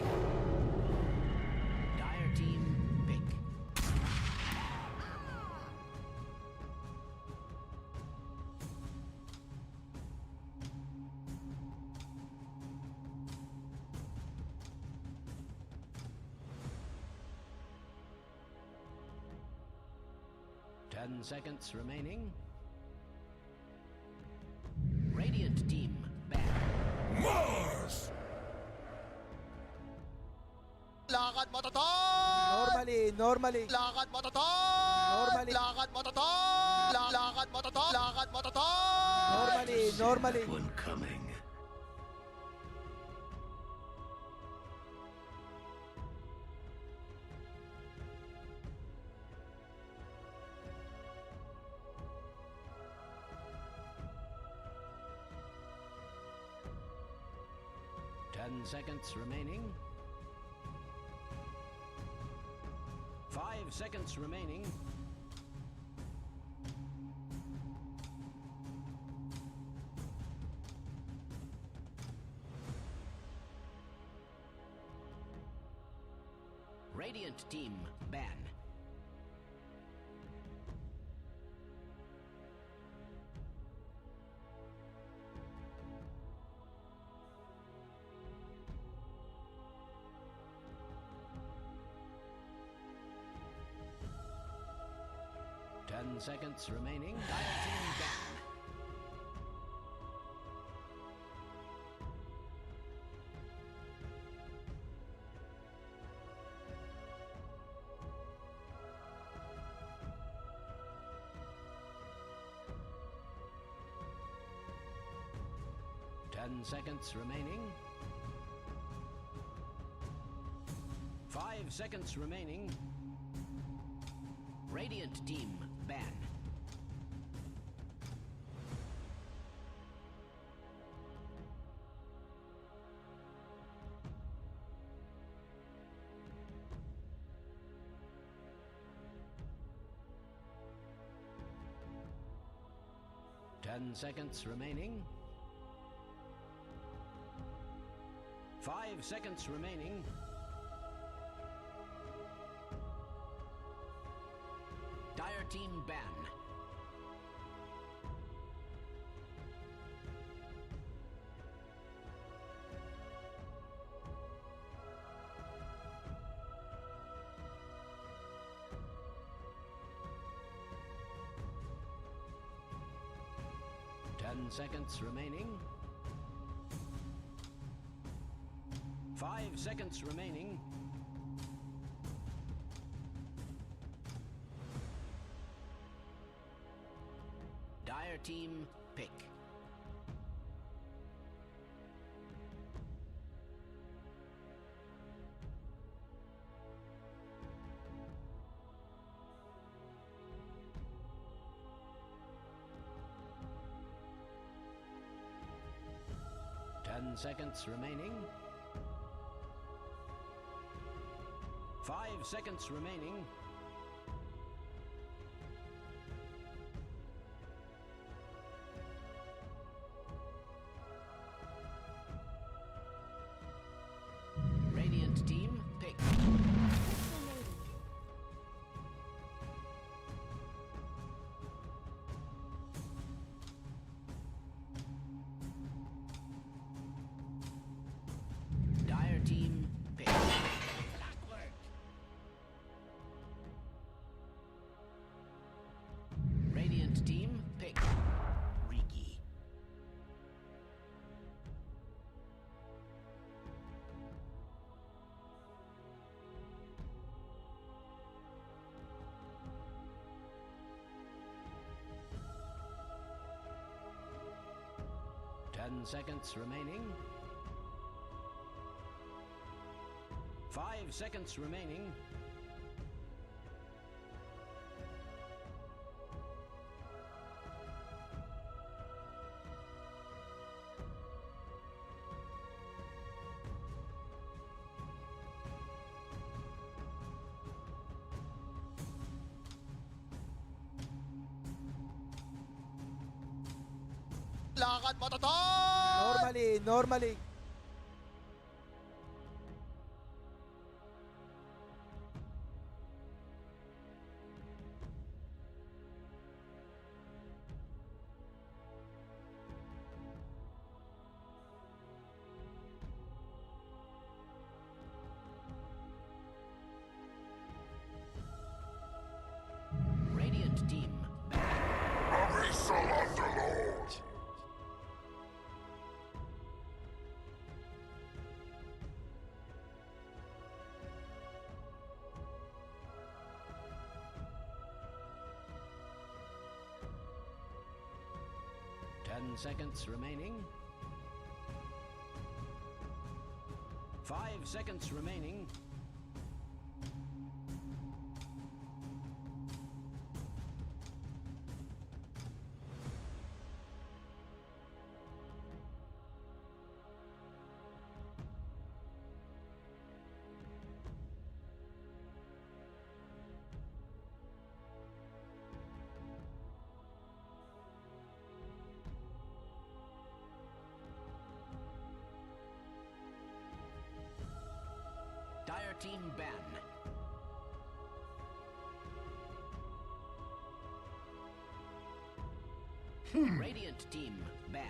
Dire team, pick. 10 seconds remaining. Radiant team, back. Mars! Lakad matatag! Normally. Lakad matatag! Normally. Lakad matatag! Lakad matatag! Lakad matatag! Normally. One coming. Ten seconds remaining. 5 seconds remaining. Radiant team, ban. Ten seconds remaining. Dire team ban. Ten seconds remaining. 5 seconds remaining. Radiant team, ban. Ten seconds remaining. 5 seconds remaining. Dire team ban. Ten seconds remaining. 5 seconds remaining. Dire team pick. Ten seconds remaining. 5 seconds remaining. Radiant team pick. Dire team pick. Radiant team pick. Riki. Ten seconds remaining. 5 seconds remaining. Lakad Matatot! Normally. Radiant team back. Abyssal Underlord! 10 seconds remaining. 5 seconds remaining. Dire team ban. Radiant team ban.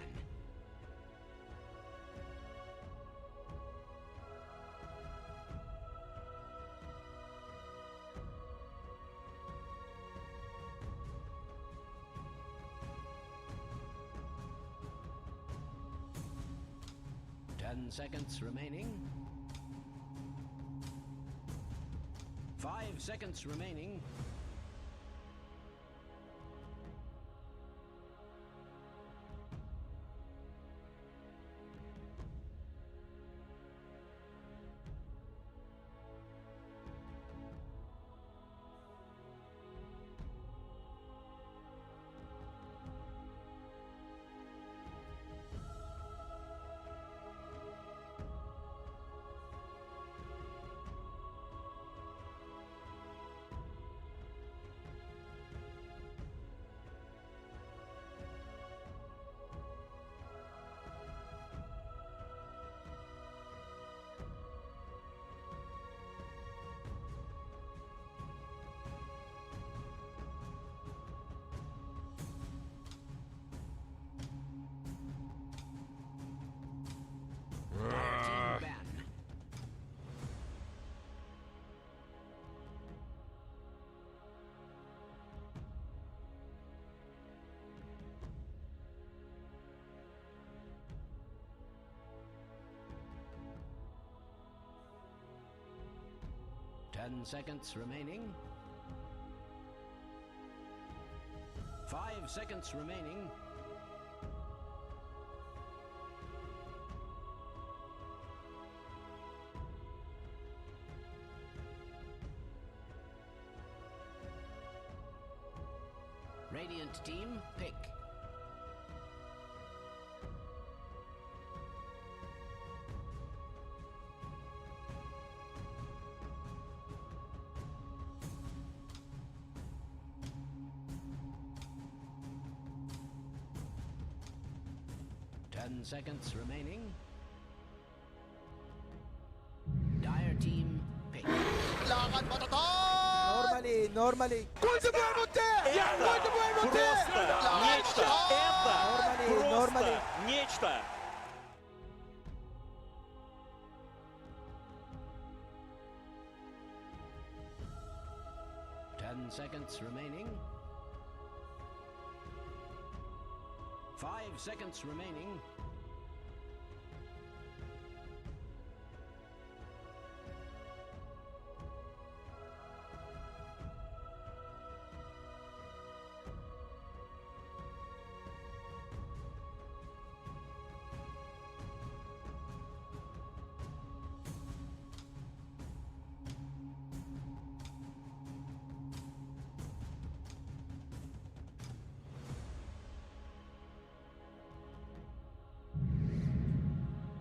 Ten seconds remaining. 5 seconds remaining. 10 seconds remaining. 5 seconds remaining. Radiant team, pick. Ten seconds remaining. Dire team, pick. Lakad matatak! Normally. Культивуем ульти! Это Культивуем ульти! просто нечто! Это Нормали. просто нечто! Ten seconds remaining. 5 seconds remaining.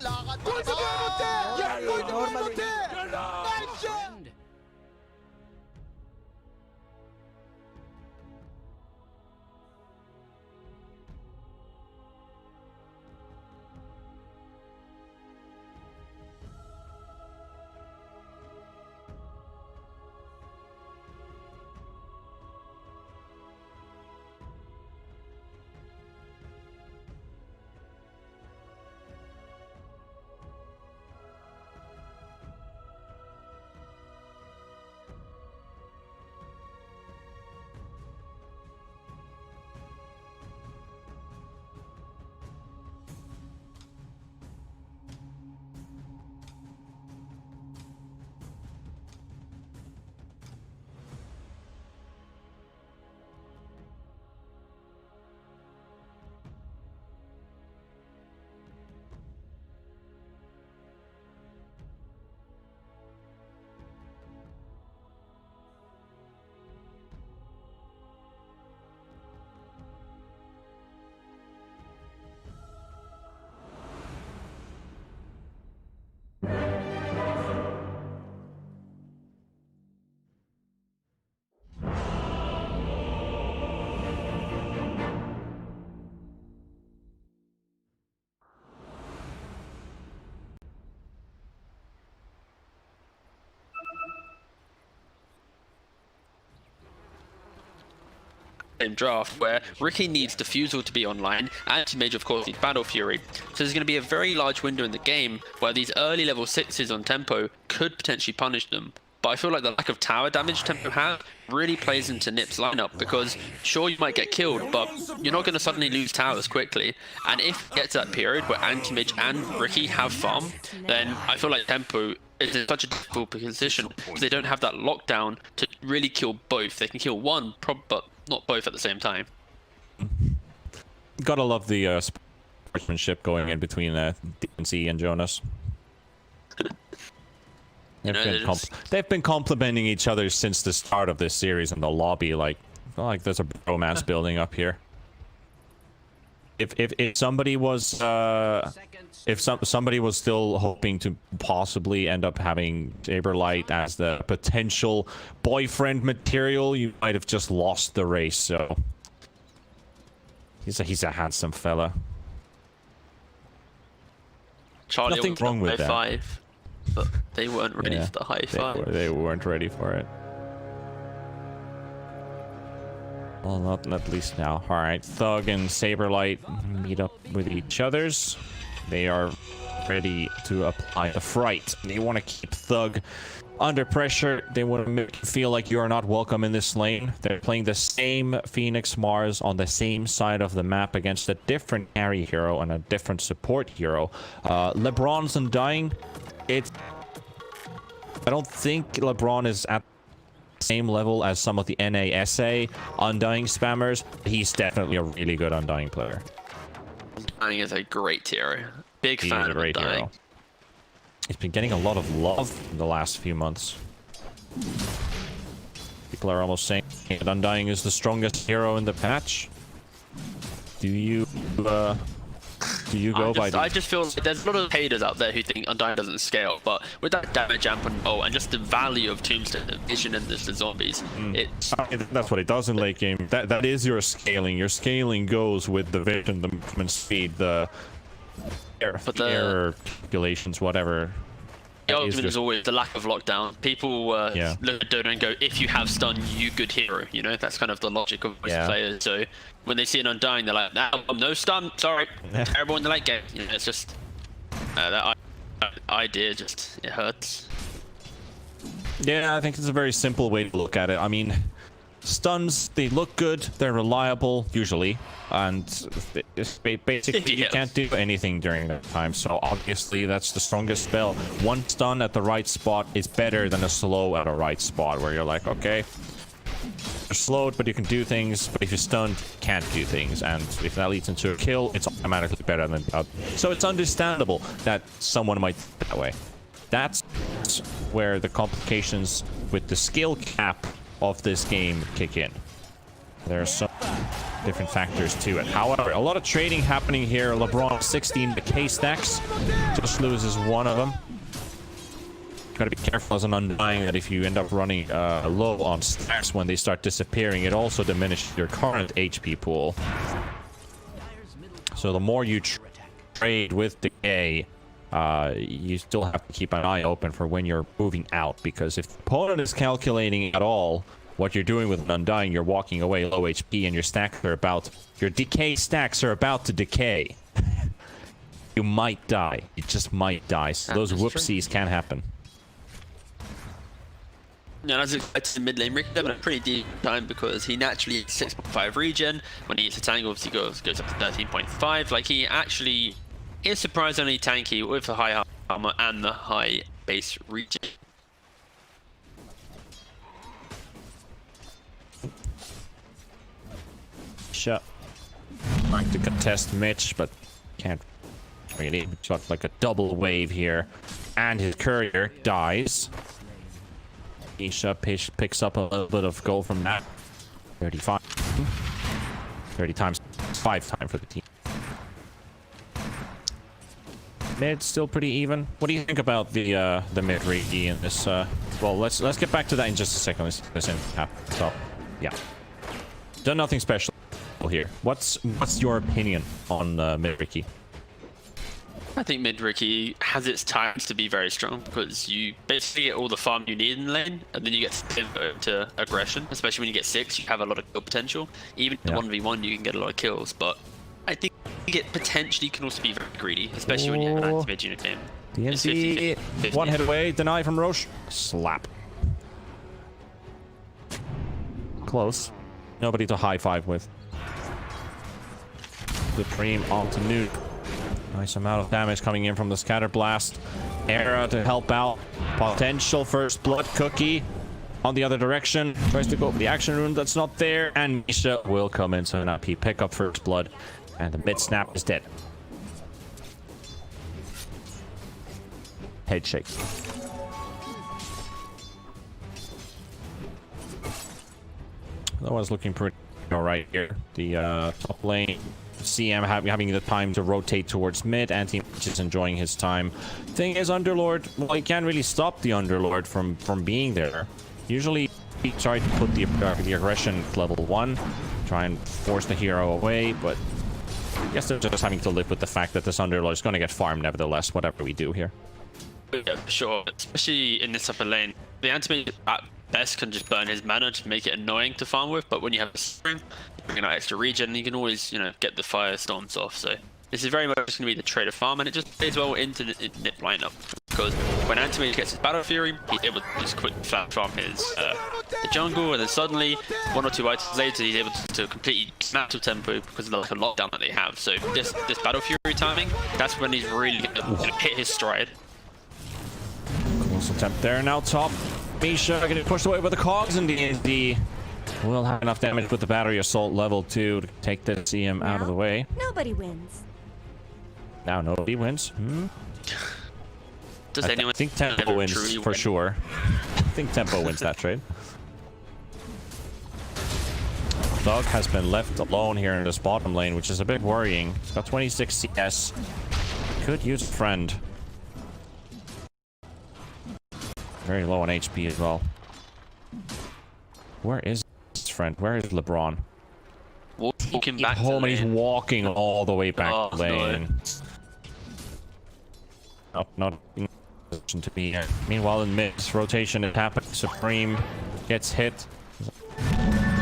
Lakad matatak! Normally. Nice shot! End. Same draft where Ricky needs Diffusal to be online, Anti-Mage of course needs Battle Fury. So there's going to be a very large window in the game where these early level 6s on Tempo could potentially punish them. But I feel like the lack of tower damage Tempo has really plays into Nip's lineup, because sure you might get killed, but you're not going to suddenly lose towers quickly. And if it gets to that period where Anti-Mage and Ricky have farm, then I feel like Tempo is in such a difficult position because they don't have that lockdown to really kill both. They can kill one, but not both at the same time. Gotta love the sportsmanship going in between DNC and Jonas. They've been complimenting each other since the start of this series in the lobby. Like, I feel like there's a bromance building up here. If somebody was somebody was still hoping to possibly end up having Saberlight as the potential boyfriend material, you might have just lost the race. So he's a handsome fella. Charlie Nothing wrong with that. High five, but they weren't ready for the high five. They weren't ready for it. Well, not least now. All right, Thug and Saberlight meet up with each others. They are ready to apply the fright. They want to keep Thug under pressure. They want to make you feel like you are not welcome in this lane. They're playing the same Phoenix Mars on the same side of the map against a different carry hero and a different support hero. LeBron's Undying. I don't think LeBron is at the same level as some of the NASA Undying spammers. He's definitely a really good Undying player. Undying is a great hero. Big He's fan a of great Undying. hero. He's been getting a lot of love in the last few months. People are almost saying that Undying is the strongest hero in the patch. Do you go by the... I just feel like there's a lot of haters out there who think Undying doesn't scale, but with that damage amp and ult and just the value of Tombstone, the vision and the zombies, it's... That's what it does in late game. That is your scaling. Your scaling goes with the vision, the movement speed, the error calculations, whatever. The argument is always the lack of lockdown. People look at Dota and go, if you have stun, you good hero. You know, that's kind of the logic of most players. So when they see an Undying, they're like, nah, no stun, sorry. Terrible in the late game. You know, it's just that idea just, it hurts. Yeah, I think it's a very simple way to look at it. I mean, stuns, they look good, they're reliable, usually, and basically you can't do anything during that time, so obviously that's the strongest spell. One stun at the right spot is better than a slow at a right spot, where you're like, okay, you're slowed, but you can do things, but if you're stunned, you can't do things, and if that leads into a kill, it's automatically better than that. So it's understandable that someone might think that way. That's where the complications with the skill cap of this game kick in. There are some different factors to it. However, a lot of trading happening here. LeBron 16 decay stacks, just loses one of them. Gotta be careful as an Undying that if you end up running low on stacks when they start disappearing, it also diminishes your current HP pool. So the more you trade with decay, you still have to keep an eye open for when you're moving out, because if the opponent is calculating at all what you're doing with an Undying, you're walking away low HP and your stacks are your decay stacks are about to decay. You might die. You just might die. So those whoopsies can happen. Yeah, as it's in mid lane, Ricky having a pretty deep time because he naturally 6.5 regen. When he hits a tank, obviously goes up to 13.5. Like, he actually is surprisingly tanky with the high armor and the high base regen. Shut. Trying to contest Mitch, but can't really. Got like a double wave here, and his courier dies. Isha picks up a little bit of gold from that. 35. 30 times 5 time for the team. Mid still pretty even. What do you think about the mid Rigi in this? Well, let's get back to that in just a second. Listen. So, yeah, done nothing special here. What's your opinion on mid Rigi? I think mid Ricky has its times to be very strong because you basically get all the farm you need in the lane, and then you get to aggression. Especially when you get 6, you have a lot of kill potential. Even in 1v1, you can get a lot of kills. But I think it potentially can also be very greedy, especially when you have an anti-mid unit game. DNC, one hit away, deny from Roche. Slap. Close. Nobody to high five with. Supreme onto Nuke. Nice amount of damage coming in from the scatter blast. Era to help out. Potential first blood cookie on the other direction. Tries to go for the action rune that's not there. And Misha will come in, so now P pick up first blood. And the mid snap is dead. Head shake. That was looking pretty alright here. The top lane. CM having the time to rotate towards mid, and team is enjoying his time. Thing is, Underlord, well, he can't really stop the Underlord from being there. Usually he tried to put the aggression level 1, try and force the hero away, but I guess they're just having to live with the fact that this Underlord is going to get farmed nevertheless, whatever we do here. Yeah, for sure. Especially in this upper lane. The anti-mage at best can just burn his mana to make it annoying to farm with, but when you have a stream, bringing out extra regen, you can always, you know, get the firestorms off. So this is very much going to be the trader farm, and it just plays well into the Nip lineup because when Antimage gets his Battle Fury, he's able to just quickly flat farm his the jungle, and then suddenly 1 or 2 items later, he's able to completely snap to tempo because of the like a lockdown that they have. So this Battle Fury timing, that's when he's really going to hit his stride. Also attempt there now top. Misha getting pushed away with the cogs, and DND will have enough damage with the battery assault level 2 to take the CM out of the way. Nobody wins. Now nobody wins. Does anyone I think Tempo wins for sure. I think Tempo wins that trade. Doug has been left alone here in this bottom lane, which is a bit worrying. He's got 26 CS. Could use a friend. Very low on HP as well. Where is his friend? Where is LeBron? Walking back to home, the and he's lane. walking all the way back to no. lane. Not in position to be here. Meanwhile, in mid, rotation is happening. Supreme gets hit.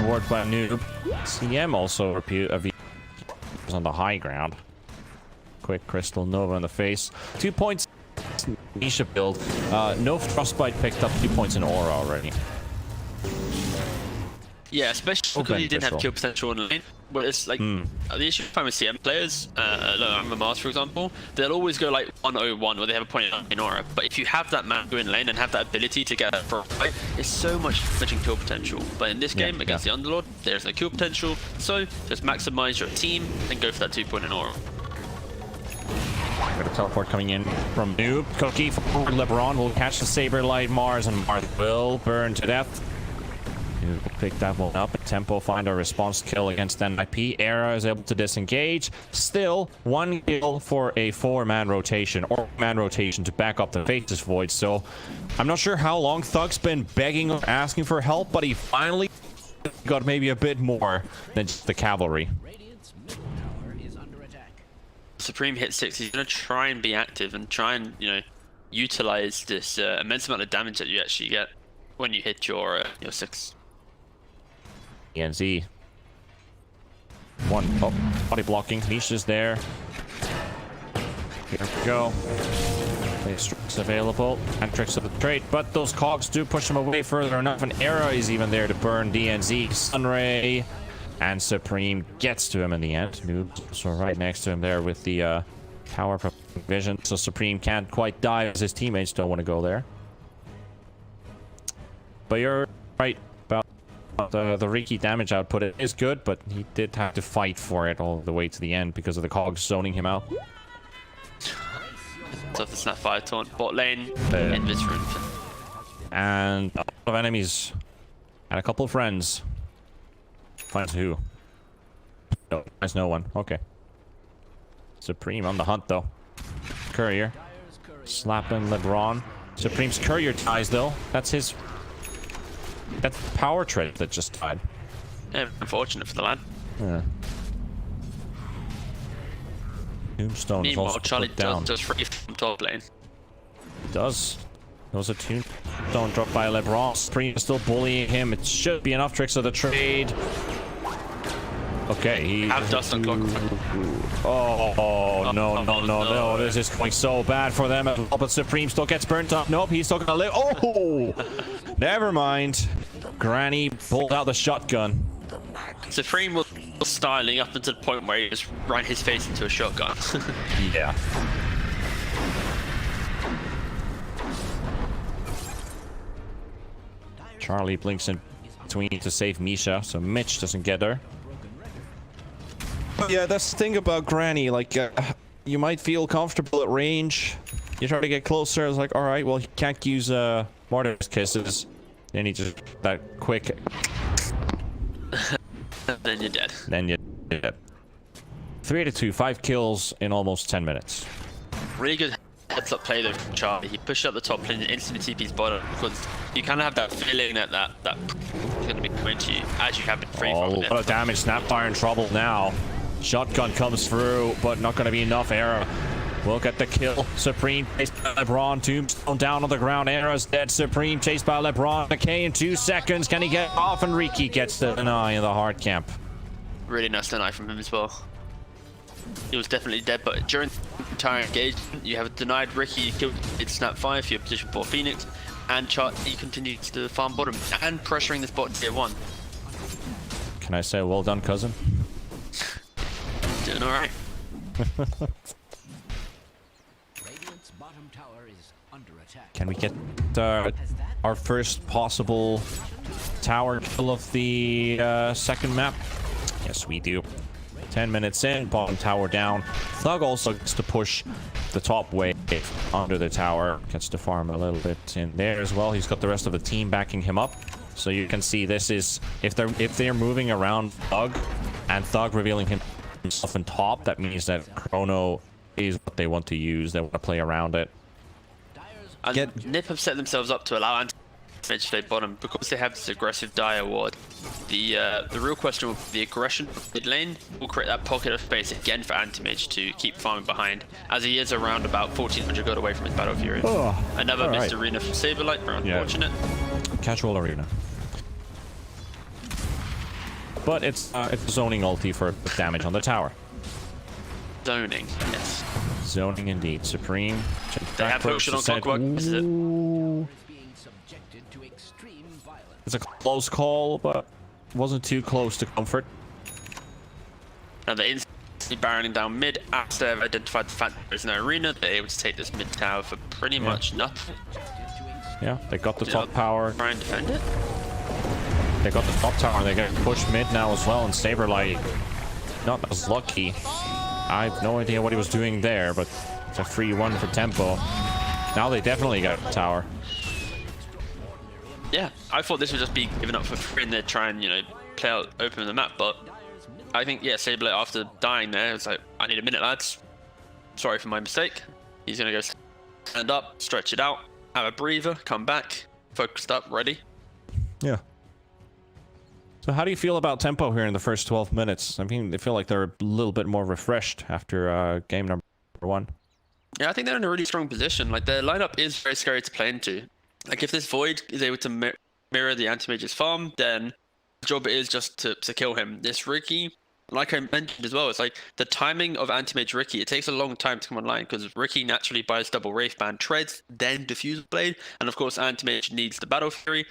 Ward by Noob. CM also was on the high ground. Quick Crystal Nova in the face. 2 points. Nisha build. No Frostbite picked up 2 points in Aura already. Yeah, especially because he didn't have kill potential on the lane. But it's like the issue I find with CM players, like Mars for example, they'll always go like 101 where they have a point in Aura. But if you have that man in lane and have that ability to get for a fight, it's so much kill potential. But in this game against the Underlord, there's no kill potential. So just maximize your team and go for that 2 point in Aura. Got a teleport coming in from Noob. Cookie for LeBron will catch the Saberlight Mars, and Mars will burn to death. Noob will pick that one up. Tempo find a response kill against NIP. Era is able to disengage. Still, 1 kill for a 4-man rotation, or man rotation to back up the Faceless Void. So, I'm not sure how long Thug's been begging or asking for help, but he finally got maybe a bit more than just the cavalry. Radiant's middle tower is under attack. Supreme hit 6, he's going to try and be active and try and, you know, utilize this immense amount of damage that you actually get when you hit your 6. ENZ. Oh, body blocking. Nisha's there. Here we go. Place tricks available. And tricks of the trade, but those cogs do push him away further enough. An Era is even there to burn DNZ. Sunray and Supreme gets to him in the end. Noob, so right next to him there with the tower vision. So Supreme can't quite die as his teammates don't want to go there. But you're right about the Riki damage output. It is good, but he did have to fight for it all the way to the end because of the cogs zoning him out. So if the Snap Fire taunt bot lane, in this room. And a lot of enemies. And a couple of friends. Finds who? No, finds no one. Okay. Supreme on the hunt though. Courier. Slapping LeBron. Supreme's Courier dies though. That's his... That's the power trade that just died. Yeah, unfortunate for the lad. Yeah. Tombstone is Meanwhile, also Charlie put down. does free from top lane. Does. There was a tombstone dropped by LeBron. Supreme is still bullying him. It should be enough tricks of the trade. Okay, he... Have dust on clock. No. This is going so bad for them. But Supreme still gets burnt up. Nope, he's still gonna live. Oh! Never mind. Granny pulled out the shotgun. Supreme was styling up until the point where he just ran his face into a shotgun. Yeah. Charlie blinks in between to save Misha, so Mitch doesn't get her. Yeah, that's the thing about Granny. Like, you might feel comfortable at range. You try to get closer. It's like, all right, well, he can't use Martyr's Kisses. Then he just that quick. Then you're dead. Then you're dead. 3-2, 5 kills in almost 10 minutes. Really good heads up play though from Charlie. He pushed up the top lane and instantly TP's bottom because you kind of have that feeling that that is going to be coming to you as you have been free from it. A lot of damage. Snapfire in trouble now. Shotgun comes through, but not going to be enough. Era will get the kill. Supreme chased by LeBron. Tombstone down on the ground. Era's dead. Supreme chased by LeBron. McKay in 2 seconds. Can he get off? And Riki gets the deny in the hard camp. Really nice deny from him as well. He was definitely dead, but during the entire engagement, you have denied Riki, you killed it snap 5 for your position for Phoenix, and he continued to farm bottom and pressuring this bot tier 1. Can I say well done, cousin? Doing alright. Radiant's bottom tower is under attack. Can we get our first possible tower kill of the second map? Yes, we do. 10 minutes in, bottom tower down. Thug also gets to push the top wave under the tower. Gets to farm a little bit in there as well. He's got the rest of the team backing him up. So you can see this is, if they're moving around Thug, and Thug revealing himself in top, that means that Chrono is what they want to use. They want to play around it. And Nip have set themselves up to allow Anti-Mage to stay bottom because they have this aggressive Dire ward. The real question will be the aggression of mid lane will create that pocket of space again for Anti-Mage to keep farming behind, as he is around about 1400 gold away from his Battle Fury. Oh, another missed arena from Saberlight, very unfortunate. Casual arena. But it's zoning ulti for damage on the tower. Zoning, yes. Zoning indeed. Supreme. They have potion on Clockwork. This is it. It's a close call, but wasn't too close to comfort. Now they're instantly barreling down mid after they've identified the fact that there's no arena. They're able to take this mid tower for pretty much nothing. Yeah, they got the top power. Try and defend it. They got the top tower. They're getting pushed mid now as well, and Saberlight not as lucky. I have no idea what he was doing there, but it's a free one for Tempo. Now they definitely got the tower. Yeah, I thought this would just be given up for free and they'd try and, you know, play out open the map, but I think, yeah, Saberlight after dying there, it's like, I need a minute, lads. Sorry for my mistake. He's gonna go stand up, stretch it out, have a breather, come back, focused up, ready. Yeah. So how do you feel about Tempo here in the first 12 minutes? I mean, they feel like they're a little bit more refreshed after game number 1. Yeah, I think they're in a really strong position. Like, their lineup is very scary to play into. Like, if this Void is able to mirror the Anti-Mage's farm, then the job is just to kill him. This Riki, like I mentioned as well, it's like the timing of Anti-Mage Riki, it takes a long time to come online because Riki naturally buys double Wraithband treads, then Diffuse Blade, and of course Anti-Mage needs the Battle Fury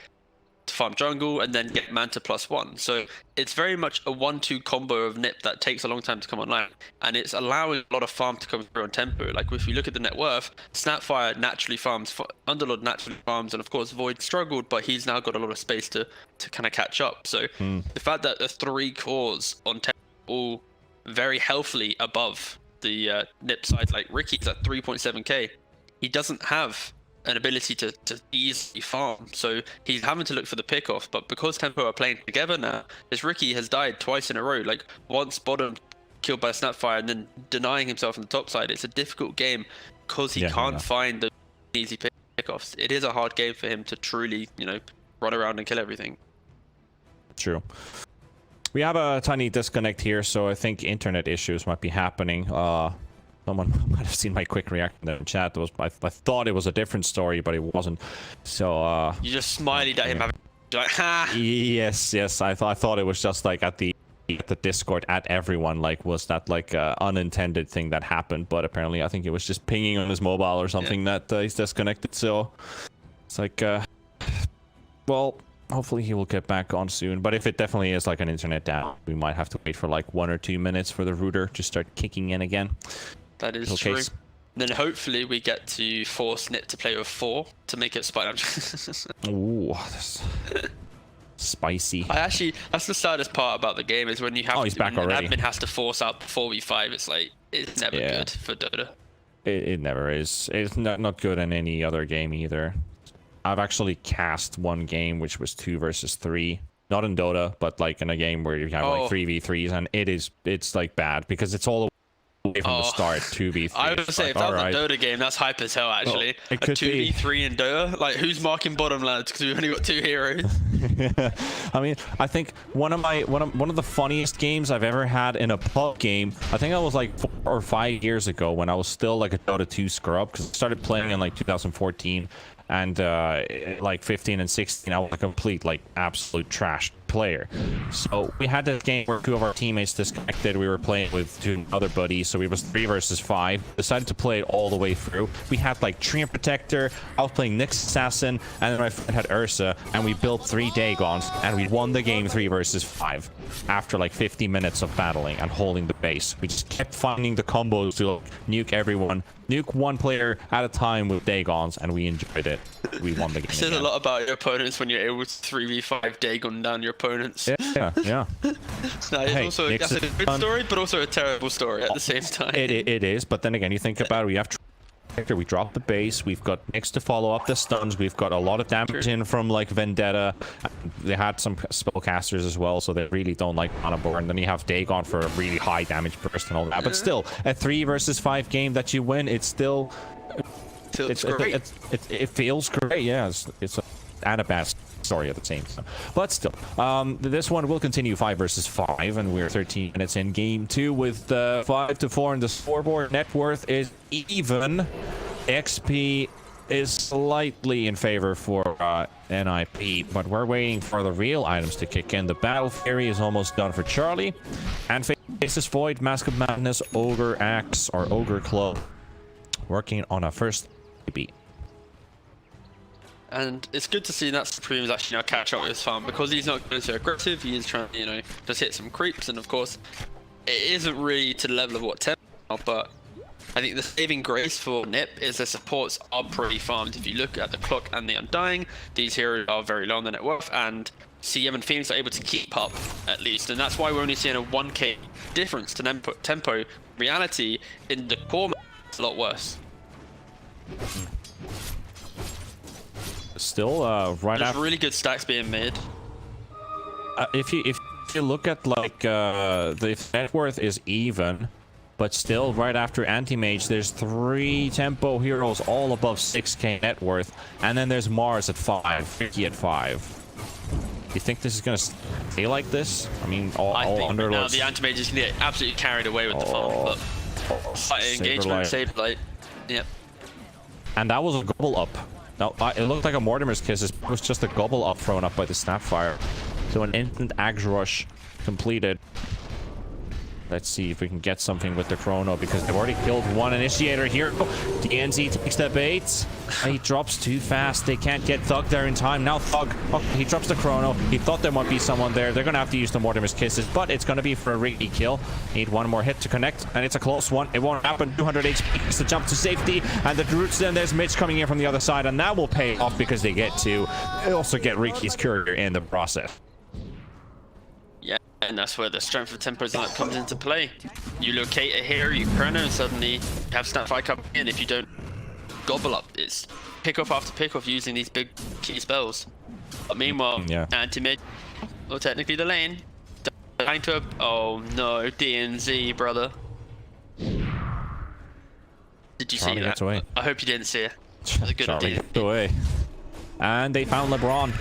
to farm jungle and then get Manta +1. So it's very much a 1-2 combo of Nip that takes a long time to come online, and it's allowing a lot of farm to come through on Tempo. Like, if you look at the net worth, Snapfire naturally farms, Underlord naturally farms, and of course Void struggled, but he's now got a lot of space to kind of catch up. So the fact that the 3 cores on Tempo all very healthily above the Nip side, like Ricky's at 3.7k, he doesn't have an ability to easily farm, so he's having to look for the pick-off. But because Tempo are playing together now, this Riki has died twice in a row, like once bottom killed by Snapfire and then denying himself on the top side. It's a difficult game because he can't find the easy pick-offs. It is a hard game for him to truly, you know, run around and kill everything. True. We have a tiny disconnect here, so I think internet issues might be happening. Someone might have seen my quick reaction in chat. I thought it was a different story, but it wasn't. So you just smiled at him, having like, ha. Yes. I thought it was just like at the Discord at everyone. Like, was that like a unintended thing that happened? But apparently, I think it was just pinging on his mobile or something that he's disconnected. So it's like, well, hopefully he will get back on soon. But if it definitely is like an internet down, we might have to wait for like 1 or 2 minutes for the router to start kicking in again. That is true. Then hopefully we get to force Nip to play with 4 to make it spider. Ooh, that's spicy. That's the saddest part about the game, is when you have he's back when already. an admin has to force out 4v5. It's like, it's never good for Dota. It never is. It's not good in any other game either. I've actually cast one game which was 2 versus 3. Not in Dota, but like in a game where you have like 3v3s, and it's like bad because it's all away from the start. 2v3. I would say, if that was a Dota game, that's hype as hell, actually. Well, it could 2v3 in Dota? Like, who's marking bottom, lads? Because we've only got 2 heroes. I mean, I think one of the funniest games I've ever had in a pub game, I think that was like 4 or 5 years ago when I was still like a Dota 2 scrub, because I started playing in like 2014. And like 15 and 16, I was a complete, like, absolute trash player. So we had this game where 2 of our teammates disconnected. We were playing with 2 other buddies, so it was 3 versus 5. Decided to play it all the way through. We had like Treant Protector, I was playing Nyx Assassin, and then my friend had Ursa, and we built 3 Dagons, and we won the game 3 versus 5 after like 50 minutes of battling and holding the base. We just kept finding the combos to like, nuke everyone, nuke one player at a time with Dagons, and we enjoyed it. We won the game. It says a lot about your opponents when you're able to 3v5 Dagon down your opponents. Yeah. No, Hey, it's also, that's a good story, but also a terrible story at the same time. It is, but then again, you think about it, we have we dropped the base, we've got Nyx to follow up the stuns, we've got a lot of damage in from like Vendetta. They had some spellcasters as well, so they really don't like mana burn. Then you have Dagon for a really high damage burst and all that. But still, a 3 versus 5 game that you win, it's still Great. it feels great. Yeah, it's and a bad story at the same time. But still, this one will continue 5 versus 5, and we're 13 minutes in game 2 with 5-4 in the scoreboard. Net worth is even. XP is slightly in favor for NIP, but we're waiting for the real items to kick in. The Battle Fury is almost done for Charlie, and Faceless Void, Mask of Madness, Ogre Axe, or Ogre Club, working on a first beat. And it's good to see that Supreme is actually now catch up with his farm, because he's not going so aggressive. He is trying to, just hit some creeps, and of course, it isn't really to the level of what 10 are, but I think the saving grace for Nip is the supports are pretty farmed. If you look at the Clock and the Undying, these heroes are very low on the net worth, and CM and Phoenix are able to keep up, at least, and that's why we're only seeing a 1k difference to tempo. Reality, in the core, it's a lot worse. Still, right There's after really good stacks being made. if you look at like the net worth is even, but still right after Anti-Mage there's 3 tempo heroes all above 6k net worth, and then there's Mars at 5, Ricky at 5. You think this is gonna stay like this? I mean, all Underlords. Now the Anti-Mage is gonna get absolutely carried away with the farm, but engagement, Saberlight. Yep. And that was a gobble up. Now, it looked like a Mortimer's Kiss. It was just a gobble up thrown up by the Snapfire. So an instant Axe Rush completed. Let's see if we can get something with the Chrono, because they've already killed one Initiator here. Oh, DNZ takes the bait. He drops too fast. They can't get Thug there in time. Now Thug, he drops the Chrono. He thought there might be someone there. They're going to have to use the Mortimer's Kisses, but it's going to be for a Ricky kill. Need one more hit to connect, and it's a close one. It won't happen. 200 HP. It's the jump to safety, and the Roots, then there's Mitch coming in from the other side, and that will pay off because they get to also get Ricky's courier in the process. And that's where the strength of tempo zone comes into play. You locate a hero, you chrono, and suddenly you have Snapfire coming in. If you don't gobble up, it's pick off after pick off using these big key spells. But meanwhile, Anti-Mage, well, technically the lane, dying to a, oh no, DNZ, brother. Did you see that? Away. I hope you didn't see it. It was a good Charlie idea. gets away. And they found LeBron.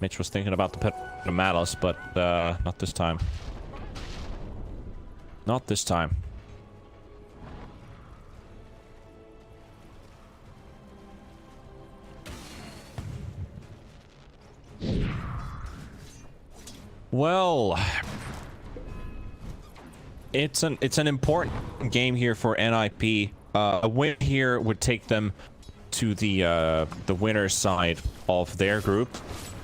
Mitch was thinking about the pet Malice, but not this time. Not this time. Well, it's an important game here for NIP. A win here would take them to the winner's side of their group.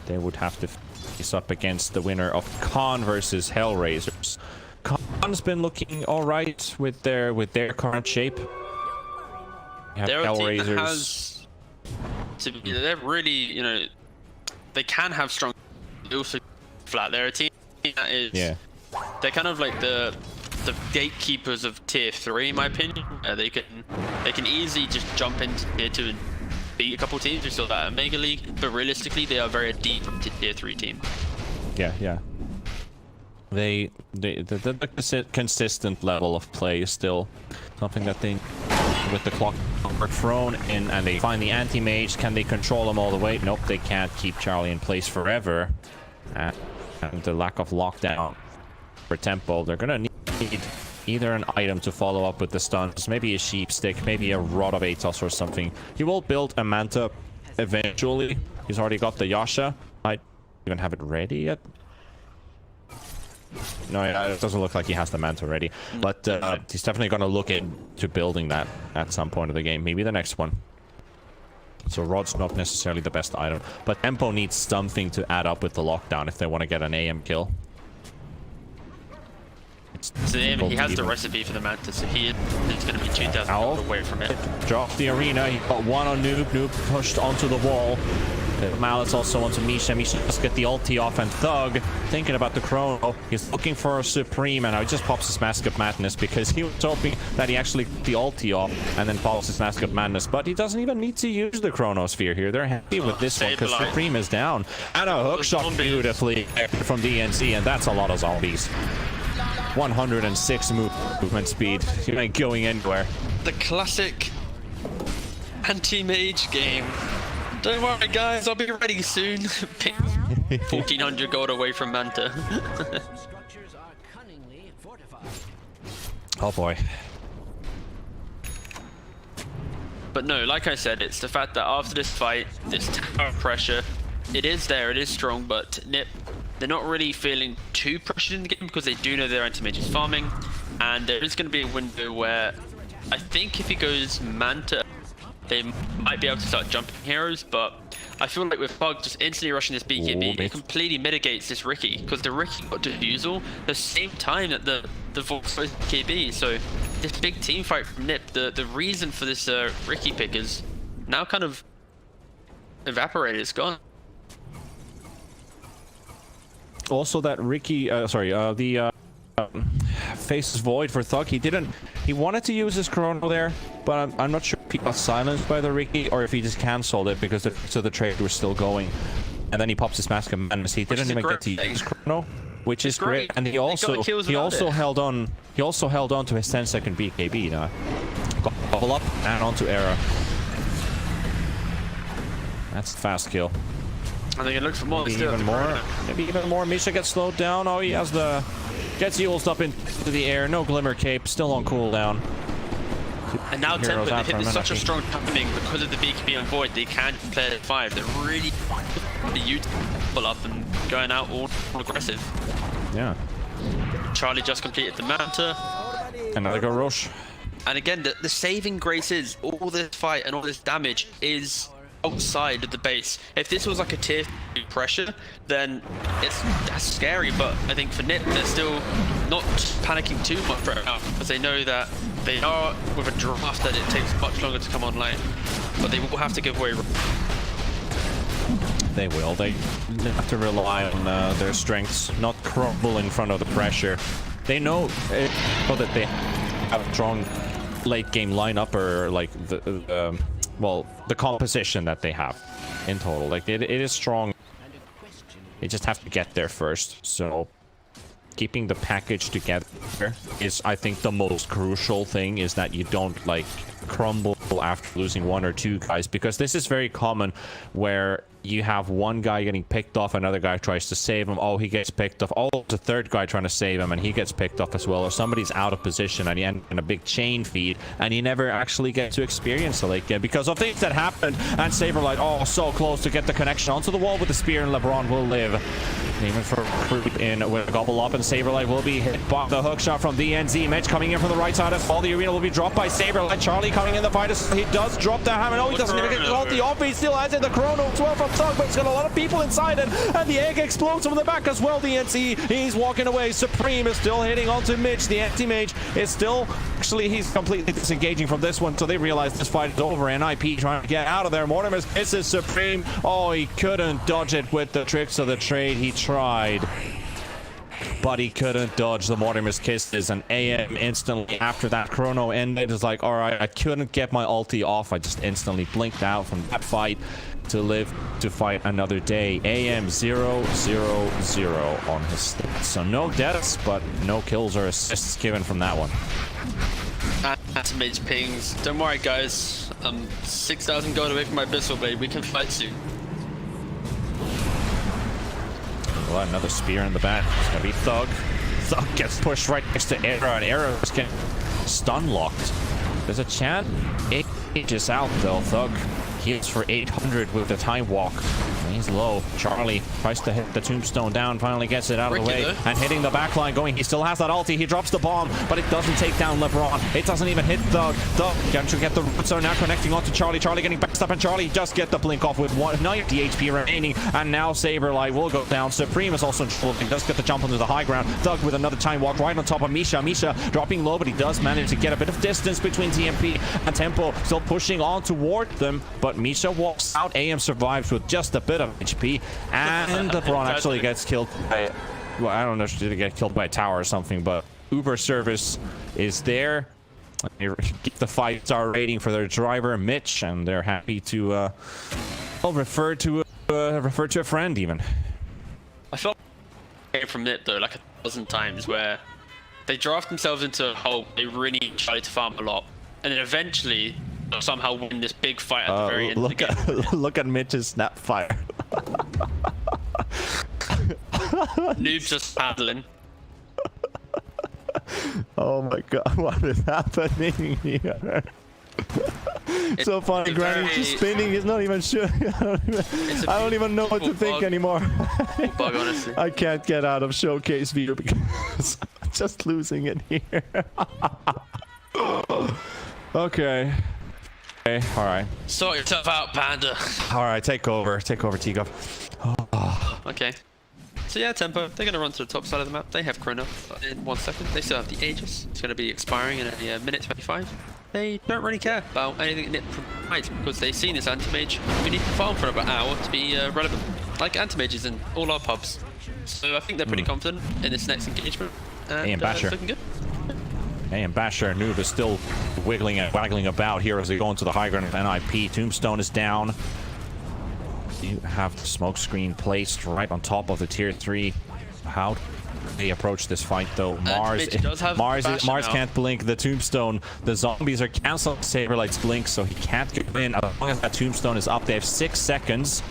They would have to face up against the winner of Khan versus Hellraisers. Khan's been looking all right with their current shape. You have Hellraisers. They're really, they can have strong. Also flat. They're a team that is. Yeah. They're kind of like the gatekeepers of tier 3, in my opinion. They can easily just jump into tier 2 and beat a couple teams. We saw that at Mega League, but realistically, they are very deep tier 3 team. Yeah. The consistent level of play is still something that they, with the Clockwork thrown in, and they find the Anti-Mage. Can they control them all the way? Nope, they can't keep Charlie in place forever. And the lack of lockdown for tempo, they're gonna need either an item to follow up with the stuns, maybe a sheep stick, maybe a Rod of Atos or something. He will build a Manta eventually. He's already got the Yasha. Might even have it ready yet. No, it doesn't look like he has the Manta ready. But he's definitely going to look into building that at some point of the game. Maybe the next one. So Rod's not necessarily the best item. But Tempo needs something to add up with the lockdown if they want to get an AM kill. So he has the recipe for the Manta, so he is going to be 2,000 away from it. Dropped the arena. He got one on Noob. Noob pushed onto the wall. Malice also onto Misha. Misha just get the ulti off, and Thug thinking about the chrono. He's looking for a Supreme, and now he just pops his Mask of Madness because he was hoping that he actually got the ulti off and then pops his Mask of Madness. But he doesn't even need to use the Chronosphere here. They're happy with this one because Supreme is down. And a hook shot beautifully from DNC, and that's a lot of zombies. 106 movement speed. He ain't going anywhere. The classic anti-mage game. Don't worry, guys, I'll be ready soon. 1,400 gold away from Manta. Structures are cunningly fortified. Oh boy. But no, like I said, it's the fact that after this fight, this tower pressure, it is there, it is strong, but NIP, they're not really feeling too pressured in the game because they do know their anti-mage is farming, and there is going to be a window where I think if he goes Manta, they might be able to start jumping heroes, but I feel like with Bug just instantly rushing this BKB, it completely mitigates this Riki, because the Riki got defusal the same time that the Vox BKB, so this big team fight from NIP, the reason for this Riki pick is now kind of evaporated, it's gone. Also that Riki, Faces Void for Thug. He wanted to use his chrono there, but I'm not sure if he got silenced by the Riki or if he just cancelled it because the trade was still going. And then he pops his Mask of Madness. He didn't even get to use chrono, which is great. And he also held on to his 10-second BKB now. Got bubble up and onto Era. That's a fast kill. I think it looks for more. Maybe even more. Misha gets slowed down. Oh, he has the... Gets Yules up into the air. No Glimmer Cape. Still on cooldown. And now Tempo, they hit this such a strong timing because of the BKB and Void. They can't play at 5. They're really pull up and going out all aggressive. Yeah. Charlie just completed the Manta. Another go Roche. And again, the saving grace is all this fight and all this damage is outside of the base. If this was like a tier 2 pressure, then that's scary, but I think for NIP, they're still not panicking too much right now because they know that they are with a draft that it takes much longer to come online, but they will have to give away. They will. They have to rely on their strengths, not crumble in front of the pressure. They know that they have a strong late game lineup, or like the composition that they have in total. Like it is strong. They just have to get there first. So keeping the package together is, I think, the most crucial thing, is that you don't like crumble after losing 1 or 2 guys, because this is very common where you have one guy getting picked off, another guy tries to save him, oh, he gets picked off, oh, the third guy trying to save him and he gets picked off as well, or somebody's out of position and you end in a big chain feed and you never actually get to experience the late game because of things that happened. And Saberlight, oh, so close to get the connection onto the wall with the spear, and LeBron will live. Even for creep in with a gobble up, and Saberlight will be hit by the hook shot from the NZ. Mitch coming in from the right side as all the arena will be dropped by Saberlight. Charlie coming in the fight as he does drop the hammer. No, he doesn't even get the ulti off. He still has it. The chrono as well from Thug, but it's got a lot of people inside it, and the egg explodes from the back as well. The NC, he's walking away. Supreme is still hitting onto Mitch. The anti-mage is still, actually, he's completely disengaging from this one, so they realize this fight is over. And IP trying to get out of there. Mortimer's kisses Supreme. Oh, he couldn't dodge it with the tricks of the trade. He tried, but he couldn't dodge the Mortimer's kisses, and AM instantly after that chrono ended is like, all right, I couldn't get my ulti off. I just instantly blinked out from that fight to live to fight another day. AM 0-0-0 on his stats. So no deaths, but no kills or assists given from that one. Anti-mage pings. Don't worry, guys. I'm 6,000 gold away from my Abyssal Blade. We can fight soon. Well, another spear in the back. It's gonna be Thug. Thug gets pushed right next to Era, and Era is getting stun locked. There's a chance. 8 is out though. Thug heals for 800 with the time walk. He He's low. Charlie tries to hit the tombstone down, finally gets it out of the way, and hitting the backline going. He still has that ulti. He drops the bomb, but it doesn't take down LeBron. It doesn't even hit Thug. Thug can get the roots are now connecting onto Charlie. Charlie getting backed up, and Charlie just get the blink off with 90 HP remaining, and now Saberlight will go down. Supreme is also in trouble. He does get the jump onto the high ground. Thug with another time walk right on top of Misha. Misha dropping low, but he does manage to get a bit of distance between TMP and Tempo. Still pushing on toward them, but Misha walks out. AM survives with just a bit of HP, and LeBron actually gets killed by, well, I don't know if he get killed by a tower or something, but Uber service is there. They keep the 5-star rating for their driver Mitch, and they're happy to refer to a friend even. I felt from it though like 1,000 times where they draft themselves into a hole. They really try to farm a lot, and then eventually they'll somehow win this big fight at the very end of the game. Look at Mitch's snap fire. Noob's just paddling. Oh my god, what is happening here? So funny, Granny just spinning. He's not even sure. I don't even know what to think anymore. Bug, honestly. I can't get out of showcase view because I'm just losing it here. Okay. Okay, alright. Sort yourself out, Panda. Alright, take over. Take over, T-Gov. Okay. So yeah, Tempo, they're going to run to the top side of the map. They have Chrono in 1 second. They still have the Aegis. It's going to be expiring in a minute 25. They don't really care about anything Nip provides because they've seen this anti-mage. We need to farm for about an hour to be relevant, like anti-mages in all our pubs. So I think they're pretty confident in this next engagement. And Basher. it's looking good. Hey, and Basher Noob is still wiggling and waggling about here as they go into the high ground of NIP. Tombstone is down. You have the smoke screen placed right on top of the tier 3. How do they approach this fight though? Mars can't blink the tombstone. The zombies are canceling Saberlight's blink, so he can't get in as long as that tombstone is up. They have 6 seconds.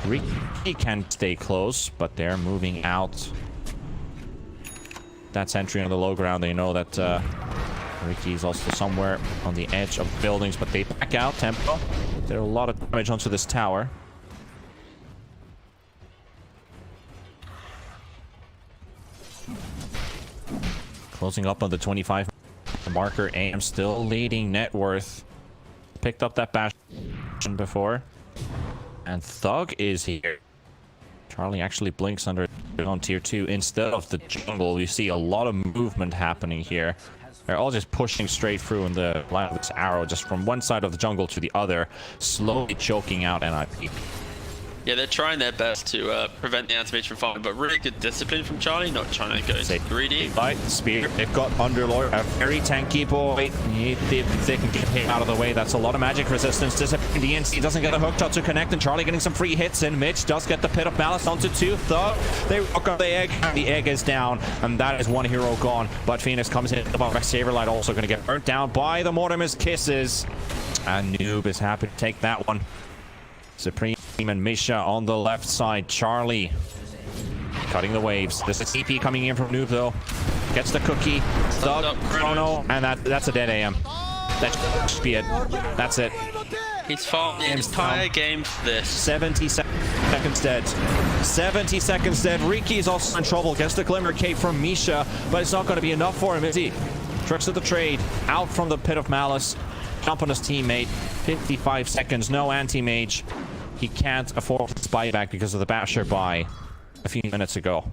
Ricky can stay close, but they're moving out. That's entry on the low ground. They know that Ricky's also somewhere on the edge of buildings, but they back out. Tempo. There's a lot of damage onto this tower. Closing up on the 25 marker. AM still leading net worth. Picked up that bash before. And Thug is here. Charlie actually blinks under on tier 2 instead of the jungle. You see a lot of movement happening here. They're all just pushing straight through in the line of this arrow, just from one side of the jungle to the other, slowly choking out NIP. Yeah, they're trying their best to prevent the anti-mage from farming, but really good discipline from Charlie, not trying to go greedy. Light spear. They've got Underlord, a very tanky boy. They can get him out of the way. That's a lot of magic resistance. Disappearing. DNC doesn't get a hook shot to connect, and Charlie getting some free hits in. Mitch does get the Pit of Malice onto 2. Thug. They rock up the egg. The egg is down, and that is one hero gone. But Phoenix comes in. The Saberlight also going to get burnt down by the Mortimer's kisses. And Noob is happy to take that one. Supreme and Misha on the left side. Charlie cutting the waves. This is CP coming in from Noob though. Gets the cookie. Thug, Chrono, and that's a dead AM. That should be it. That's it. He's fought the entire game for this. 70 seconds dead. 70 seconds dead. Ricky's also in trouble. Gets the Glimmer Cape from Misha, but it's not going to be enough for him, is he? Tricks of the trade. Out from the Pit of Malice. Jump on his teammate. 55 seconds. No anti-mage. He can't afford his buyback because of the Basher buy a few minutes ago.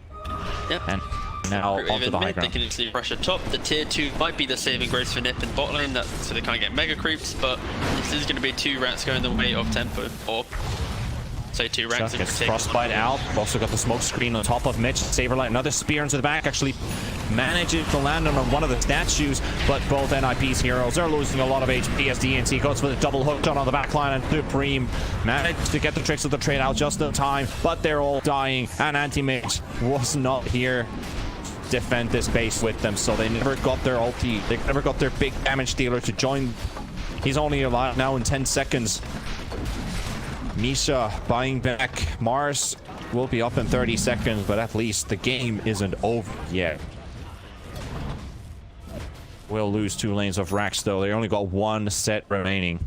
Yep. And now onto the high ground. They can easily rush at top. The tier 2 might be the saving grace for Nip in bot lane, so they can't get mega creeps, but this is going to be 2 rats going the way of Tempo, or say 2 rats. Gets Frostbite out. Also got the smoke screen on top of Mitch. Saberlight, another spear into the back, actually manages to land on one of the statues, but both NIP's heroes are losing a lot of HP as DNC goes for the double hook shot on the backline, and Supreme managed to get the tricks of the trade out just in time, but they're all dying, and Anti-Mage was not here to defend this base with them, so they never got their ulti, they never got their big damage dealer to join. He's only alive now in 10 seconds. Misha buying back. Mars will be up in 30 seconds, but at least the game isn't over yet. We'll lose 2 lanes of racks though. They only got 1 set remaining.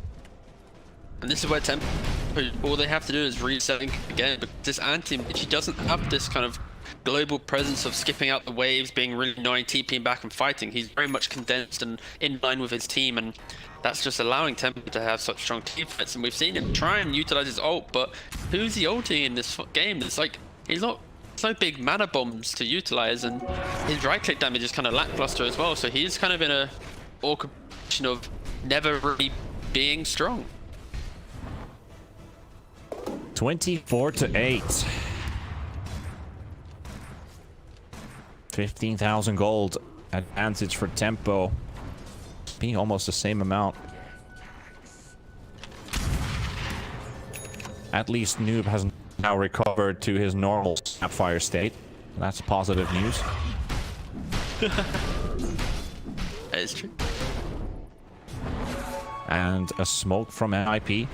And this is where Tempo tempo, all they have to do is reset again. But this anti-mage, he doesn't have this kind of global presence of skipping out the waves, being really annoying, TPing back and fighting. He's very much condensed and in line with his team, and that's just allowing Tempo to have such strong team fights. And we've seen him try and utilize his ult, but who's he ulting in this game? It's like, he's not so big mana bombs to utilize, and his right click damage is kind of lackluster as well, so he's kind of in a awkward position of never really being strong. 24-8. 15,000 gold advantage for Tempo. Being almost the same amount. At least Noob has now recovered to his normal Snapfire state. That's positive news. That is true. And a smoke from NIP.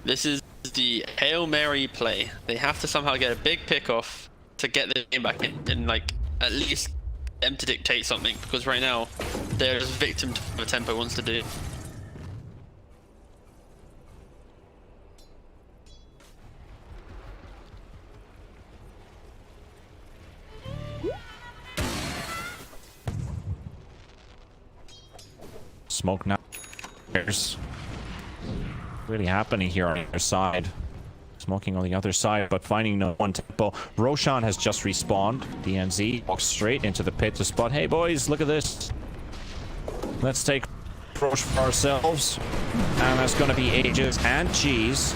This is the Hail Mary play. They have to somehow get a big pick off to get the game back in, and like at least them to dictate something, because right now they're just victim to what Tempo wants to do. Smoke now. There's really happening here on their side. Smoking on the other side, but finding no one. Tempo. Roshan has just respawned. DNZ walks straight into the pit to spot. Hey boys, look at this. Let's take approach for ourselves. And that's going to be ages and cheese.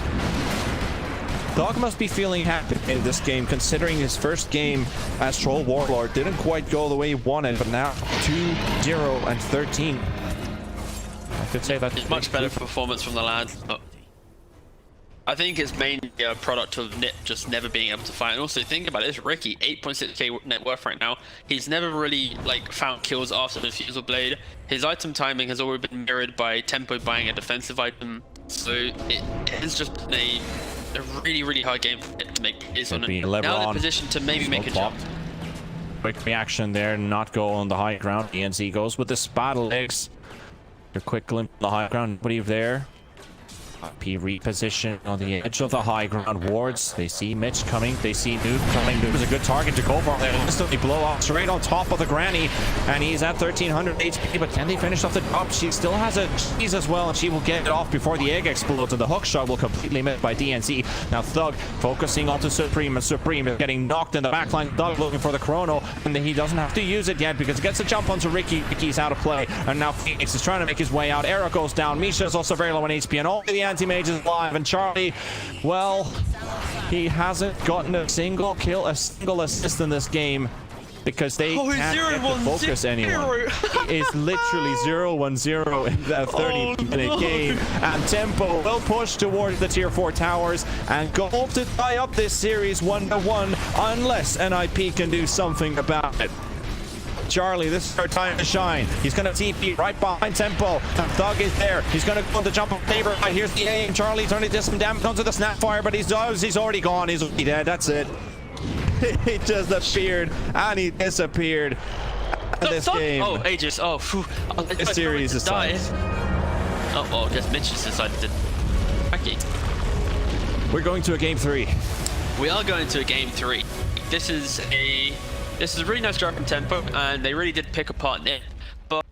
Dog must be feeling happy in this game, considering his first game as Troll Warlord didn't quite go the way he wanted, but now 2-0 and 13. I could say that's much better performance from the lads, but I think it's mainly a product of Nip just never being able to fight. And also think about it, it's Ricky, 8.6k net worth right now. He's never really like found kills after the Fusel Blade. His item timing has always been mirrored by Tempo buying a defensive item. So it has just been a really, really hard game for Nip to make his on. Now in a position to maybe make a jump. Quick reaction there, not go on the high ground. ENZ goes with the Spattle legs. A quick glimpse on the high ground, nobody there. P reposition on the edge of the high ground wards. They see Mitch coming. They see Noob coming. Noob is a good target to go for. They instantly blow off straight on top of the granny. And he's at 1300 HP. But can they finish off the drop? She still has a cheese as well. And she will get it off before the egg explodes. And the hook shot will completely missed by DNC. Now Thug focusing onto Supreme. And Supreme is getting knocked in the backline. Thug looking for the chrono. And he doesn't have to use it yet because he gets a jump onto Ricky. Ricky's out of play. And now Phoenix is trying to make his way out. Era goes down. Misha is also very low in HP. And all the anti-mage is alive, and Charlie, well, he hasn't gotten a single kill, a single assist in this game because they can't get to focus anyone. He is literally 0-1-0 in that 30-minute game, and Tempo will push towards the tier 4 towers and go to tie up this series 1-1 unless NIP can do something about it. Charlie, this is our time to shine. He's going to TP right behind Tempo. Thug is there. He's going to go to jump up favor. Here's the aim. Charlie trying to do some damage onto the Snapfire, but he's already gone. He's already dead. That's it. He just appeared and he disappeared. This game. Oh, Aegis. Oh, phew. This series is die. Oh, well, I guess Mitch has decided to. Okay. We're going to a game 3. We are going to a game 3. This is a really nice drop in Tempo, and they really did pick apart Nip. But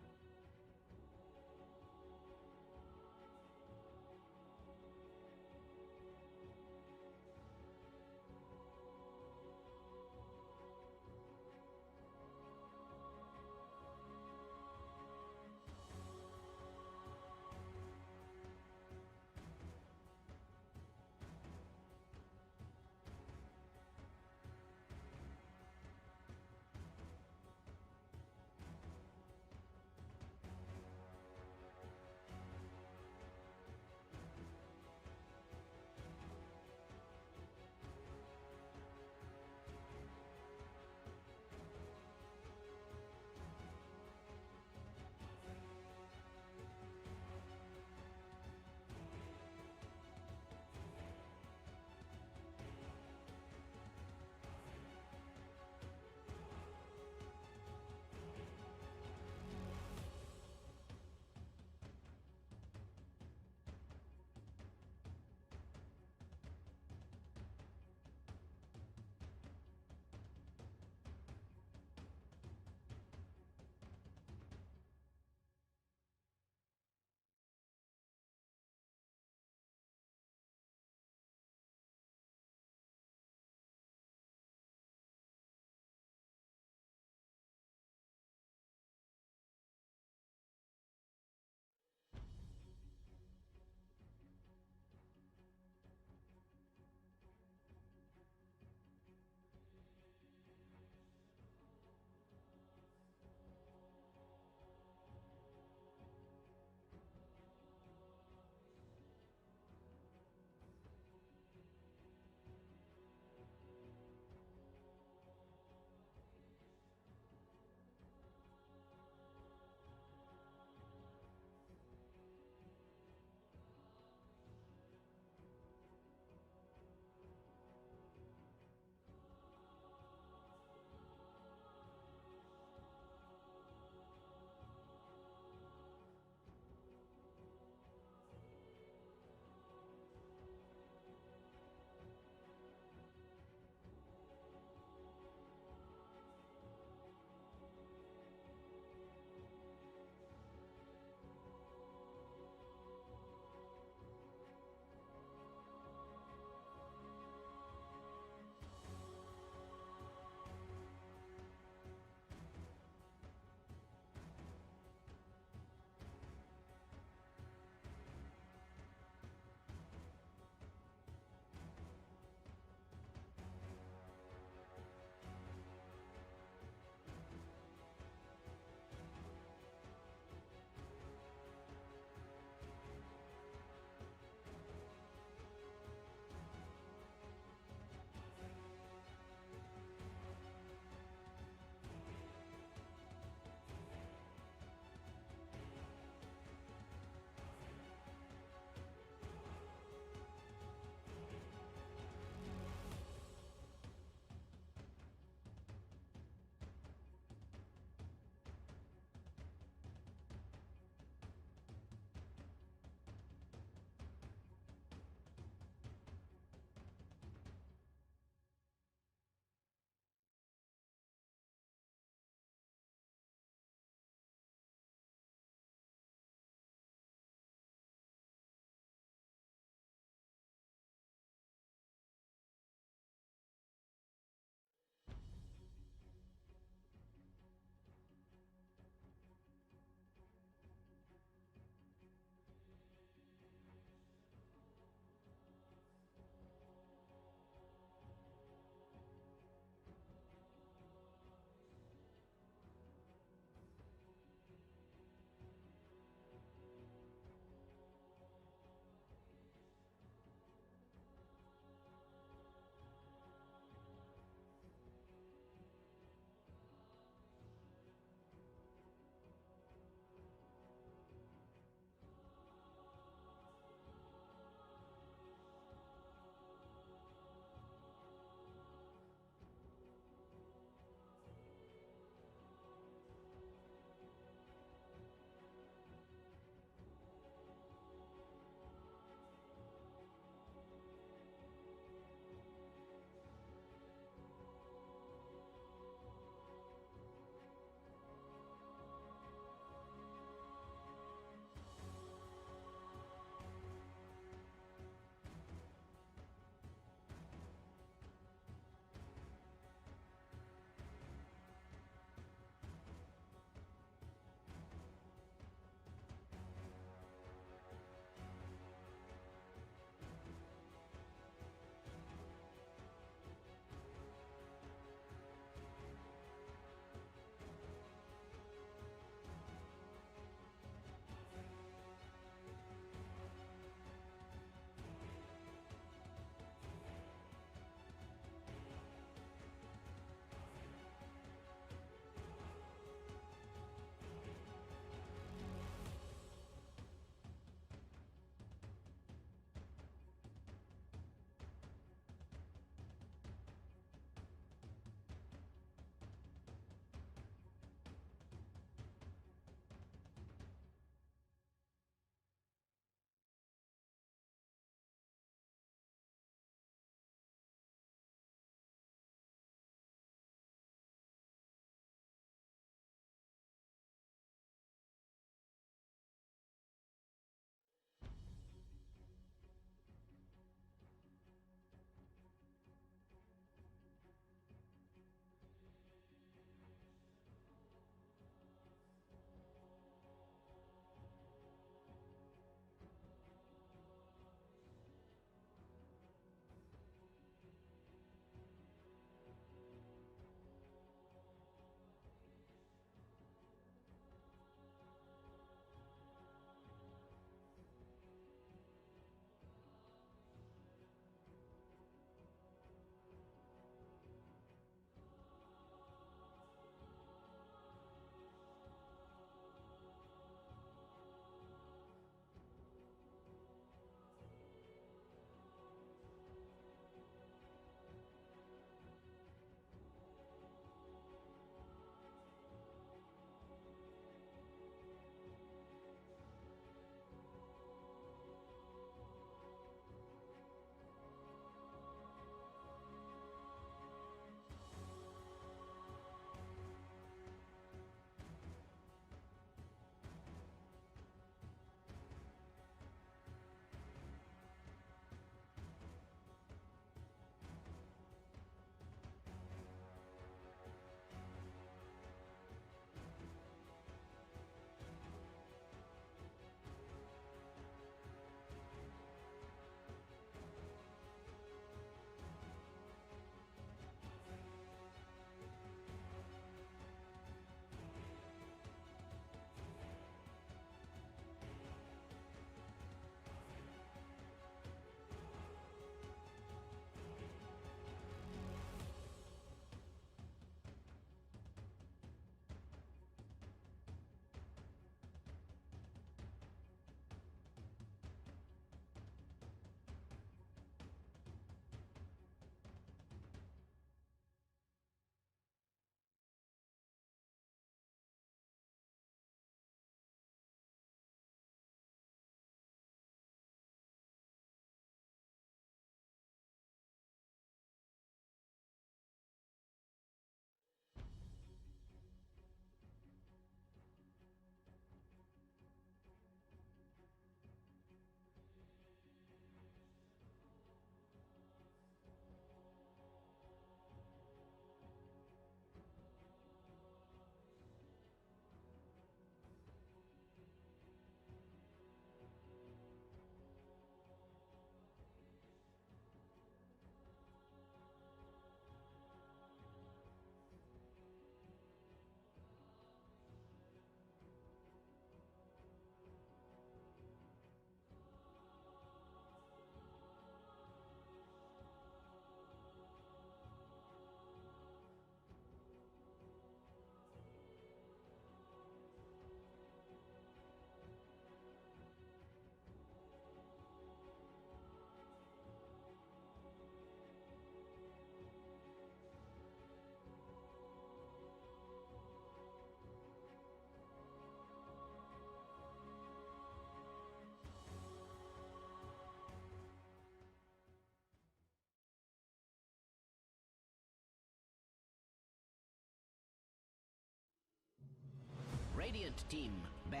Radiant team ban.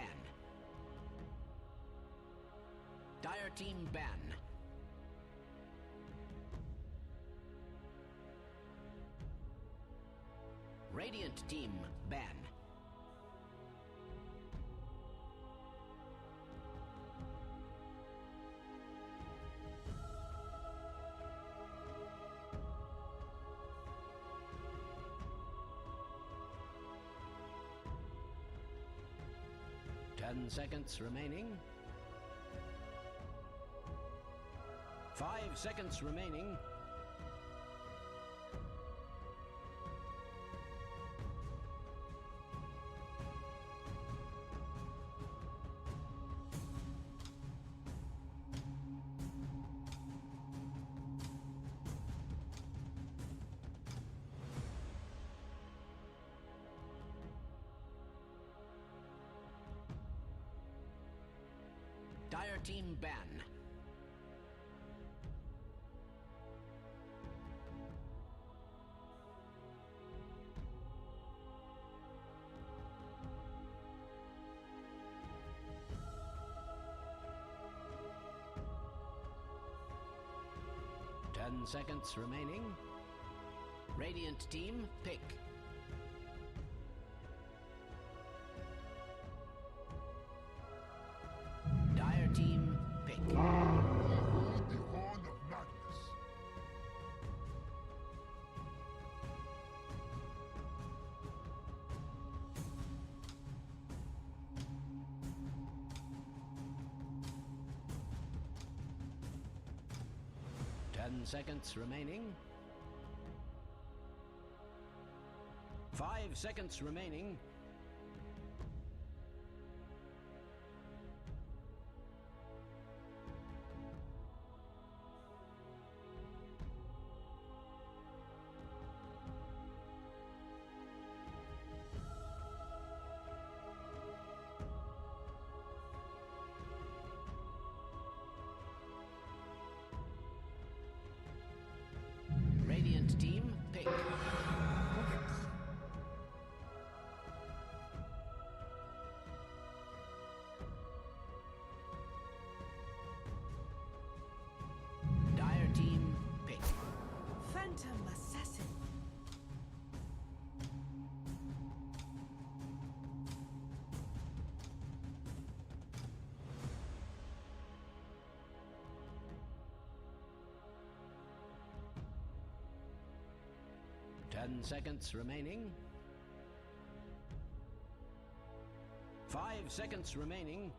Dire team ban. Radiant team ban. Ten seconds remaining. 5 seconds remaining. Dire team ban. Ten seconds remaining. Radiant team pick. Dire team pick. The horn of madness. 10 seconds remaining. 5 seconds remaining. Radiant team pick. Dire team pick. Phantom Assassin. Ten seconds remaining. 5 seconds remaining.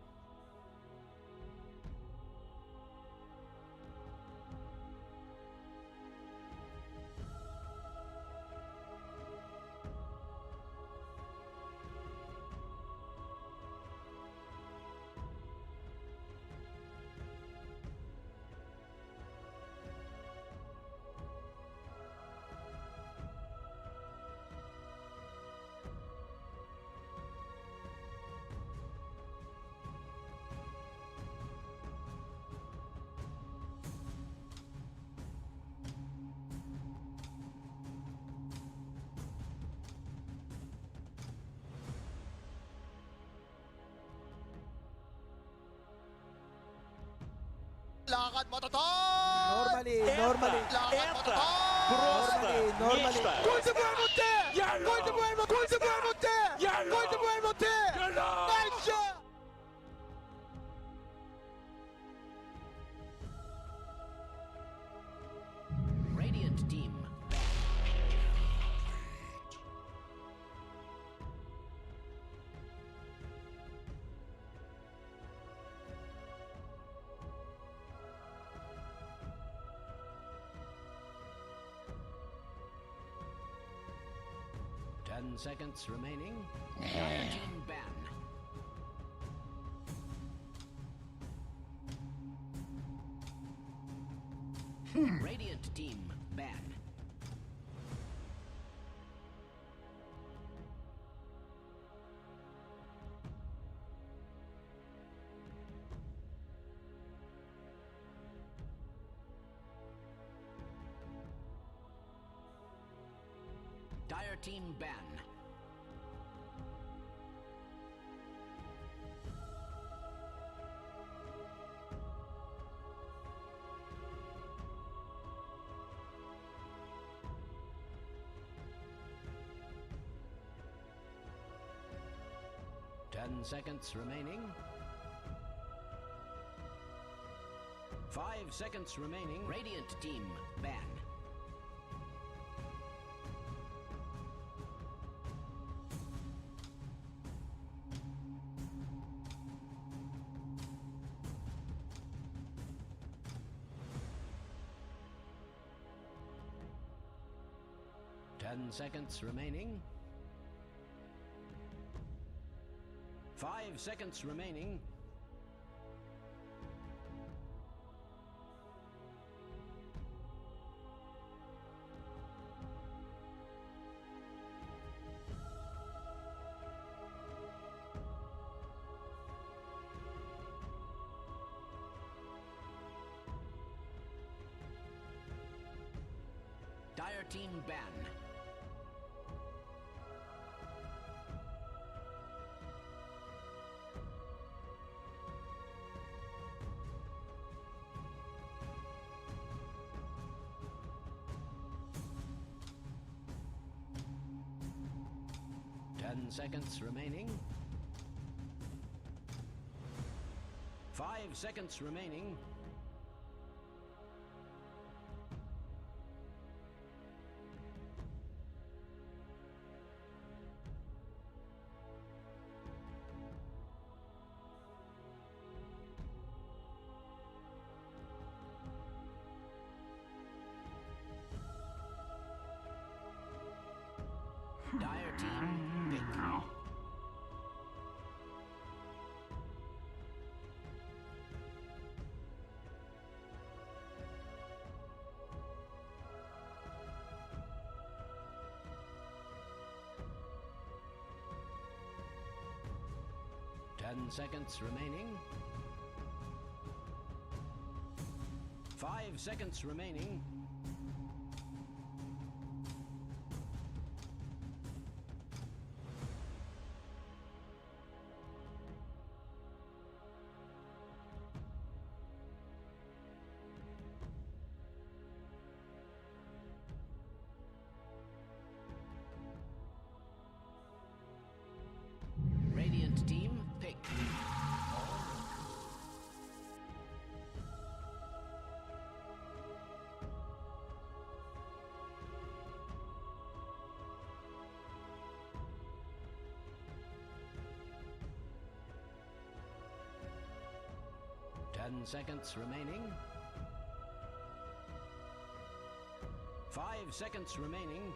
Lakad mo, Totoo! Normally. Lakad mo, Totoo! Просто нечто. Gol de Buenmonte! Gol de Buenmonte! Gol de Buenmonte! Gol de Buenmonte! Nice shot! Radiant team. Ten seconds remaining. Dire team ban. Radiant team ban. Dire team ban. 10 seconds remaining. 5 seconds remaining. Radiant team ban. Ten seconds remaining. 5 seconds remaining. Dire team ban. Ten seconds remaining. 5 seconds remaining. Dire team pick. 10 seconds remaining. 5 seconds remaining. Radiant team pick. Ten seconds remaining. 5 seconds remaining.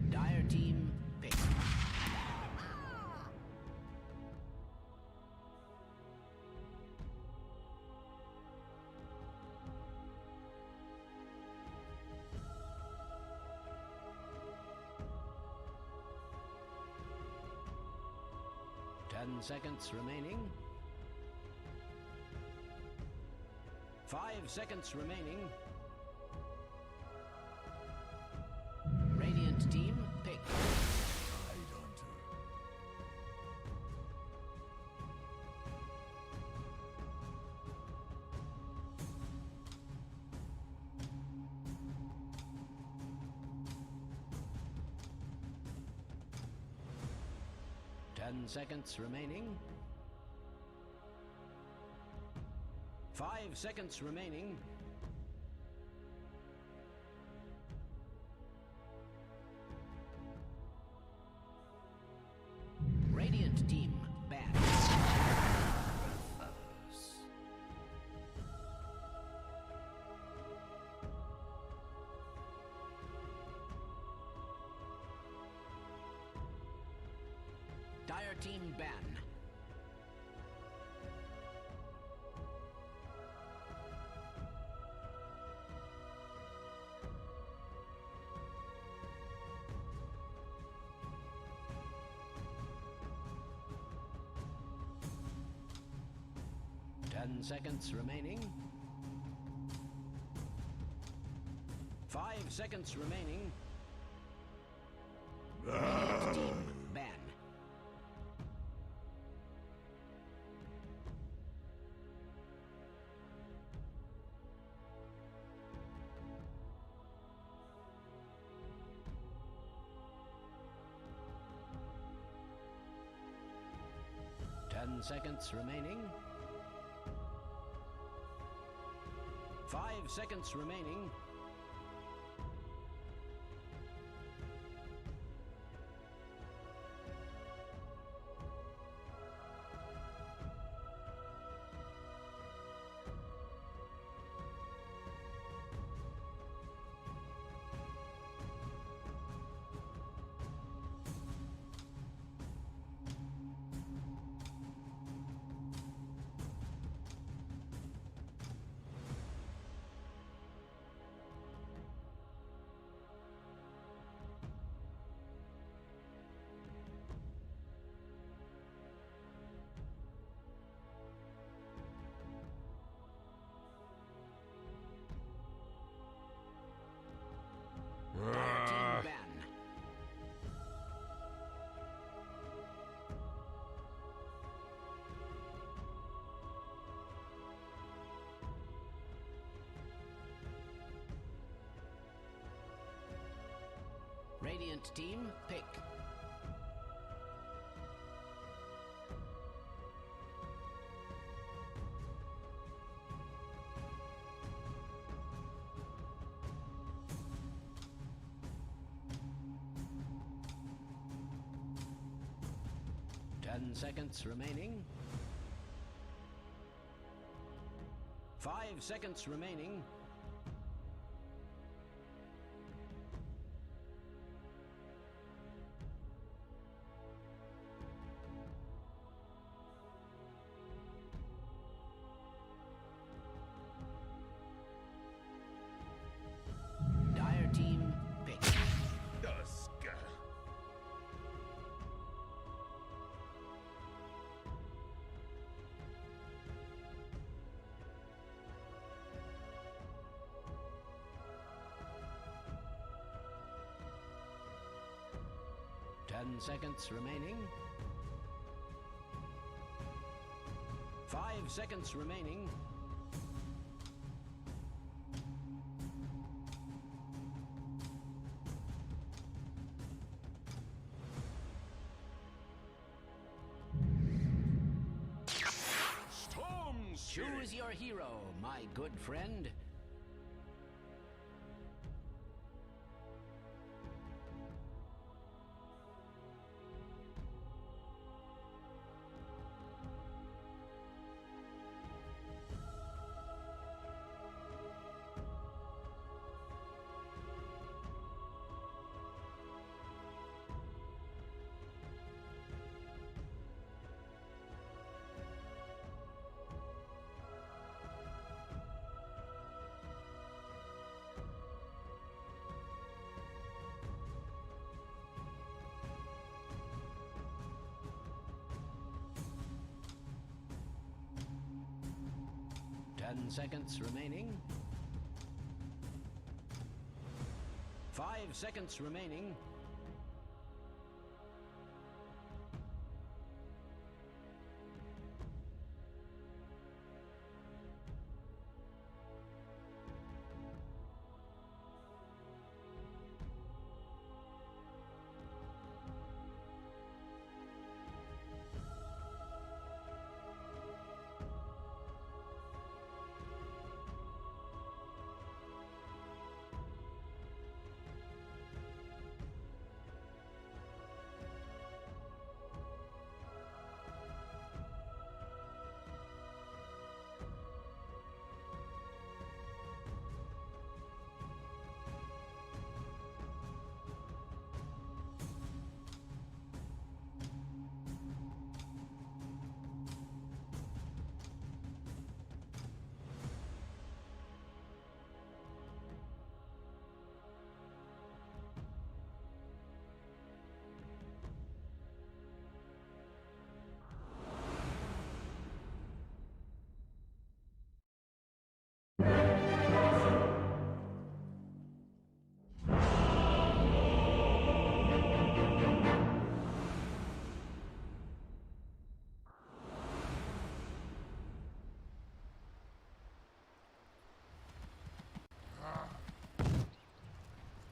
Dire team pick. Ten seconds remaining. 5 seconds remaining. Radiant team pick. Ten seconds remaining. 5 seconds remaining. Radiant team back. Dire team ban. Ten seconds remaining. 5 5 seconds remaining. Radiant team ban. Ten seconds remaining. 5 seconds remaining. Team ban. Radiant team pick. Ten seconds remaining. 5 seconds remaining. Dire team pick. Dusk. 10 seconds remaining. 5 seconds remaining. Choose your hero, my good friend. Ten seconds remaining. 5 seconds remaining.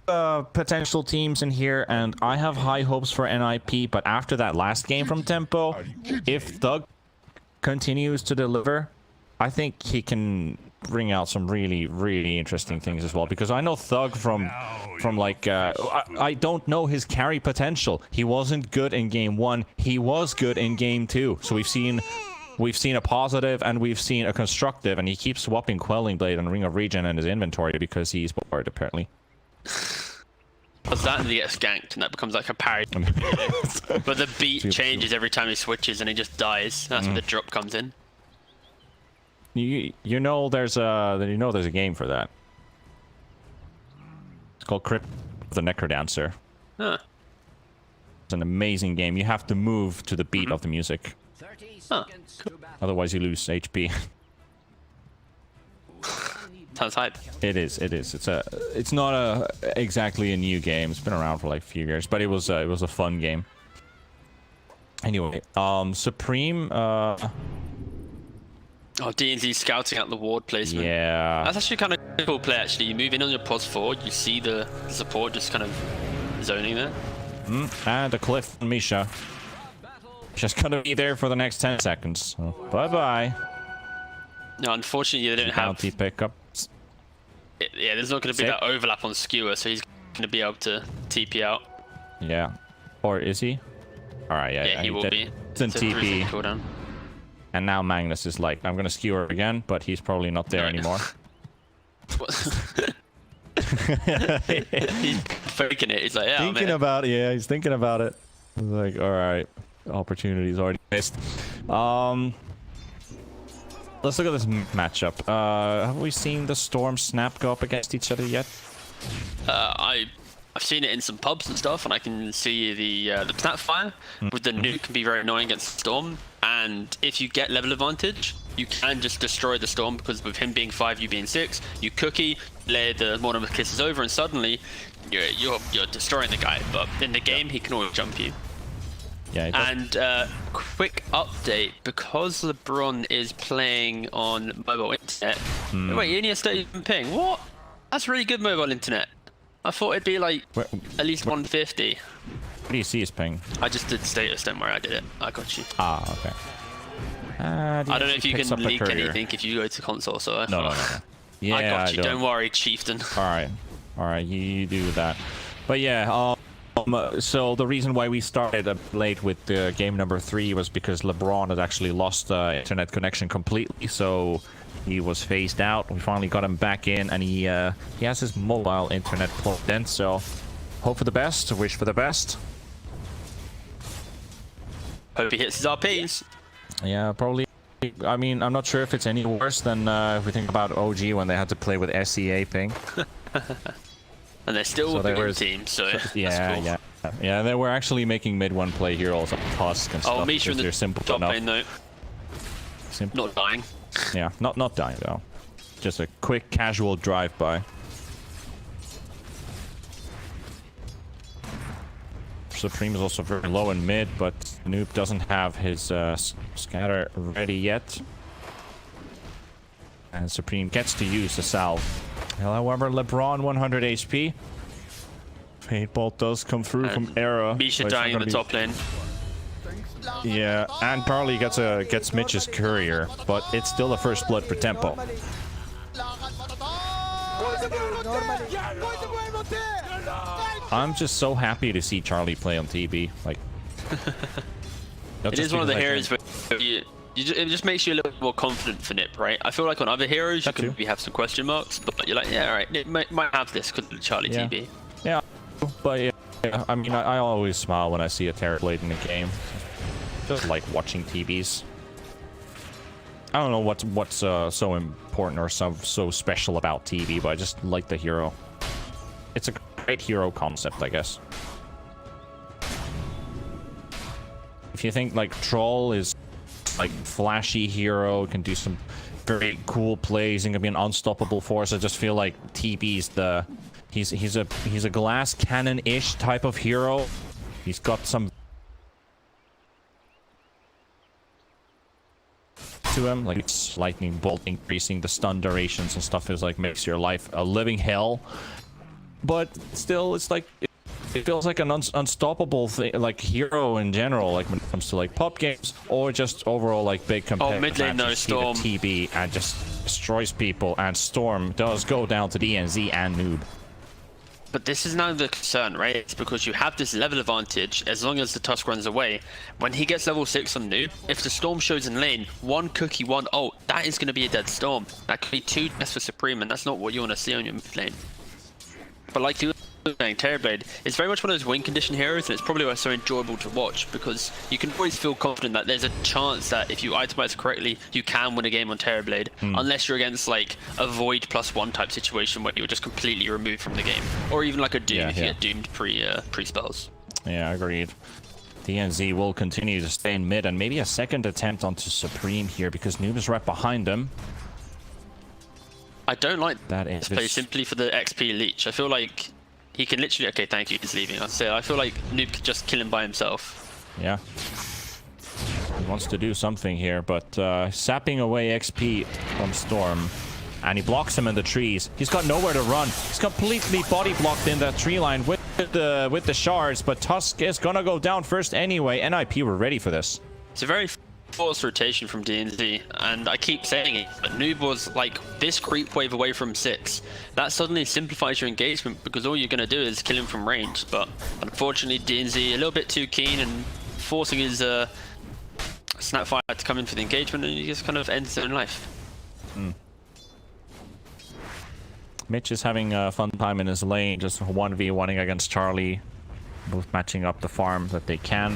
potential teams in here, and I have high hopes for NIP, but after that last game from Tempo, if Thug continues to deliver, I think he can bring out some really, really interesting things as well. Because I know Thug from like, I don't know his carry potential. He wasn't good in game 1. He was good in game 2. So we've seen a positive and we've seen a constructive, and he keeps swapping Quelling Blade and Ring of Regen in his inventory because he's bored, apparently. Does that and he gets ganked, and that becomes like a parry. But the beat changes every time he switches, and he just dies. That's where the drop comes in. You know there's a game for that. It's called Crypt of the Necrodancer. Huh. It's an amazing game. You have to move to the beat of the music. 30 seconds to battle. Otherwise you lose HP. Sounds hype. It is. It's not exactly a new game. It's been around for like a few years, but it was a fun game. Anyway, Supreme. Oh, D&Z scouting out the ward placement. Yeah. That's actually kind of a cool play, actually. You move in on your pos forward, you see the support just kind of zoning there. And a cliff on Misha. Just gonna be there for the next 10 seconds. So, bye-bye. No, unfortunately, they don't have... Bounty pickups. Yeah, there's not going to be that overlap on Skewer, so he's going to be able to TP out. Yeah. Or is he? Alright, yeah. Yeah, he will be. It's in TP. Cooldown. And now Magnus is like, I'm gonna skewer again, but he's probably not there anymore. He's faking it. He's like, yeah, Thinking about it. Yeah, he's thinking about it. He's like, all right, opportunity's already missed. Let's look at this matchup. Have we seen the Storm Snap go up against each other yet? I've seen it in some pubs and stuff, and I can see the Snapfire with the nuke can be very annoying against Storm. And if you get level advantage, you can just destroy the Storm, because with him being 5, you being 6, you cookie, lay the Mortimer Kisses over, and suddenly you're destroying the guy. But in the game, he can always jump you. Yeah. And quick update, because LeBron is playing on mobile internet. Wait, he only has 30 ping. What? That's really good mobile internet. I thought it'd be like at least 150. What do you see his ping? I just did status, don't worry, I did it. I got you. Ah, okay. I don't know if you can leak anything if you go to console, so No. Yeah, I got you, don't worry, chieftain. Alright, you do that. But yeah, so the reason why we started late with game number 3 was because LeBron had actually lost internet connection completely, so he was phased out. We finally got him back in, and he has his mobile internet plugged in, so hope for the best, wish for the best. Hope he hits his RPs. Yeah, probably. I mean, I'm not sure if it's any worse than if we think about OG when they had to play with SEA ping. And they're still a good team, so yeah, that's cool. Yeah, they were actually making mid-1 play heroes on Tusk and stuff. Oh, Misha in the top lane, though. Simple. Not dying. Yeah, not dying, though. Just a quick, casual drive-by. Supreme is also very low in mid, but Noob doesn't have his scatter ready yet. And Supreme gets to use the salve. However, LeBron 100 HP. Fate Bolt does come through from Era. Misha dying in the top lane. Yeah, and Parley gets Mitch's courier, but it's still a first blood for Tempo. I'm just so happy to see Charlie play on TB. Like, it is one of the heroes where it just makes you a little more confident for Nip, right? I feel like on other heroes you can maybe have some question marks, but you're like, yeah, all right, Nip might have this because of Charlie TB. Yeah, but yeah, I mean, I always smile when I see a Terrorblade in the game. Just like watching TBs. I don't know what's so important or so special about TB, but I just like the hero. It's a great hero concept, I guess. If you think like Troll is like flashy hero, can do some very cool plays and can be an unstoppable force, I just feel like TB's he's a glass cannon-ish type of hero. He's got some to him, like lightning bolt increasing the stun durations and stuff is like makes your life a living hell. but still, it's like it feels like an unstoppable thing, like hero in general, like when it comes to like pub games or just overall like big competitive mid lane, no, matches. See the Storm. TB and just destroys people, and Storm does go down to DNZ and Noob. But this is now the concern, right? It's because you have this level advantage as long as the Tusk runs away. When he gets level 6 on Noob, if the Storm shows in lane, one cookie, one ult, that is going to be a dead Storm. That could be 2 deaths for Supreme, and that's not what you want to see on your mid lane. But like you were saying, Terrorblade is very much one of those win condition heroes, and it's probably why it's so enjoyable to watch, because you can always feel confident that there's a chance that if you itemize correctly, you can win a game on Terrorblade, unless you're against like a Void +1 type situation where you're just completely removed from the game, or even like a Doom if you get doomed pre-spells. Yeah, agreed. DNZ will continue to stay in mid, and maybe a second attempt onto Supreme here because Noob is right behind him. I don't like That is this play simply for the XP leech. I feel like he can literally... Okay, thank you, he's leaving. I feel like Noob could just kill him by himself. Yeah. He wants to do something here, but sapping away XP from Storm. And he blocks him in the trees. He's got nowhere to run. He's completely body blocked in that tree line with the shards, but Tusk is gonna go down first anyway. NIP were ready for this. It's a very forced rotation from DNZ, and I keep saying it, but Noob was like this creep wave away from 6. That suddenly simplifies your engagement because all you're going to do is kill him from range, but unfortunately DNZ a little bit too keen and forcing his Snapfire to come in for the engagement, and he just kind of ends his own life. Mitch is having a fun time in his lane, just 1v1ing against Charlie. Both matching up the farm that they can.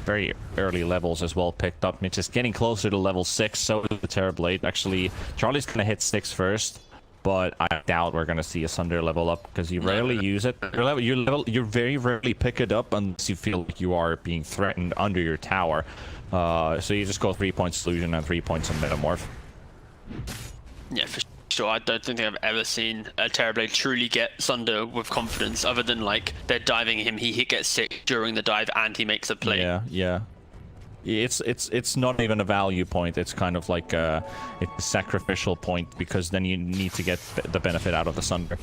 Very early levels as well picked up. Mitch is getting closer to level 6, so is the Terrorblade. Actually, Charlie's gonna hit 6 first, but I doubt we're gonna see a Sunder level up because you rarely use it. You very rarely pick it up unless you feel like you are being threatened under your tower. So you just go 3 points Illusion and 3 points on Metamorph. Yeah, for sure. I don't think I've ever seen a Terrorblade truly get Sunder with confidence, other than like they're diving him, he gets sick during the dive and he makes a play. Yeah. It's not even a value point. It's kind of like it's a sacrificial point because then you need to get the benefit out of the Sunder.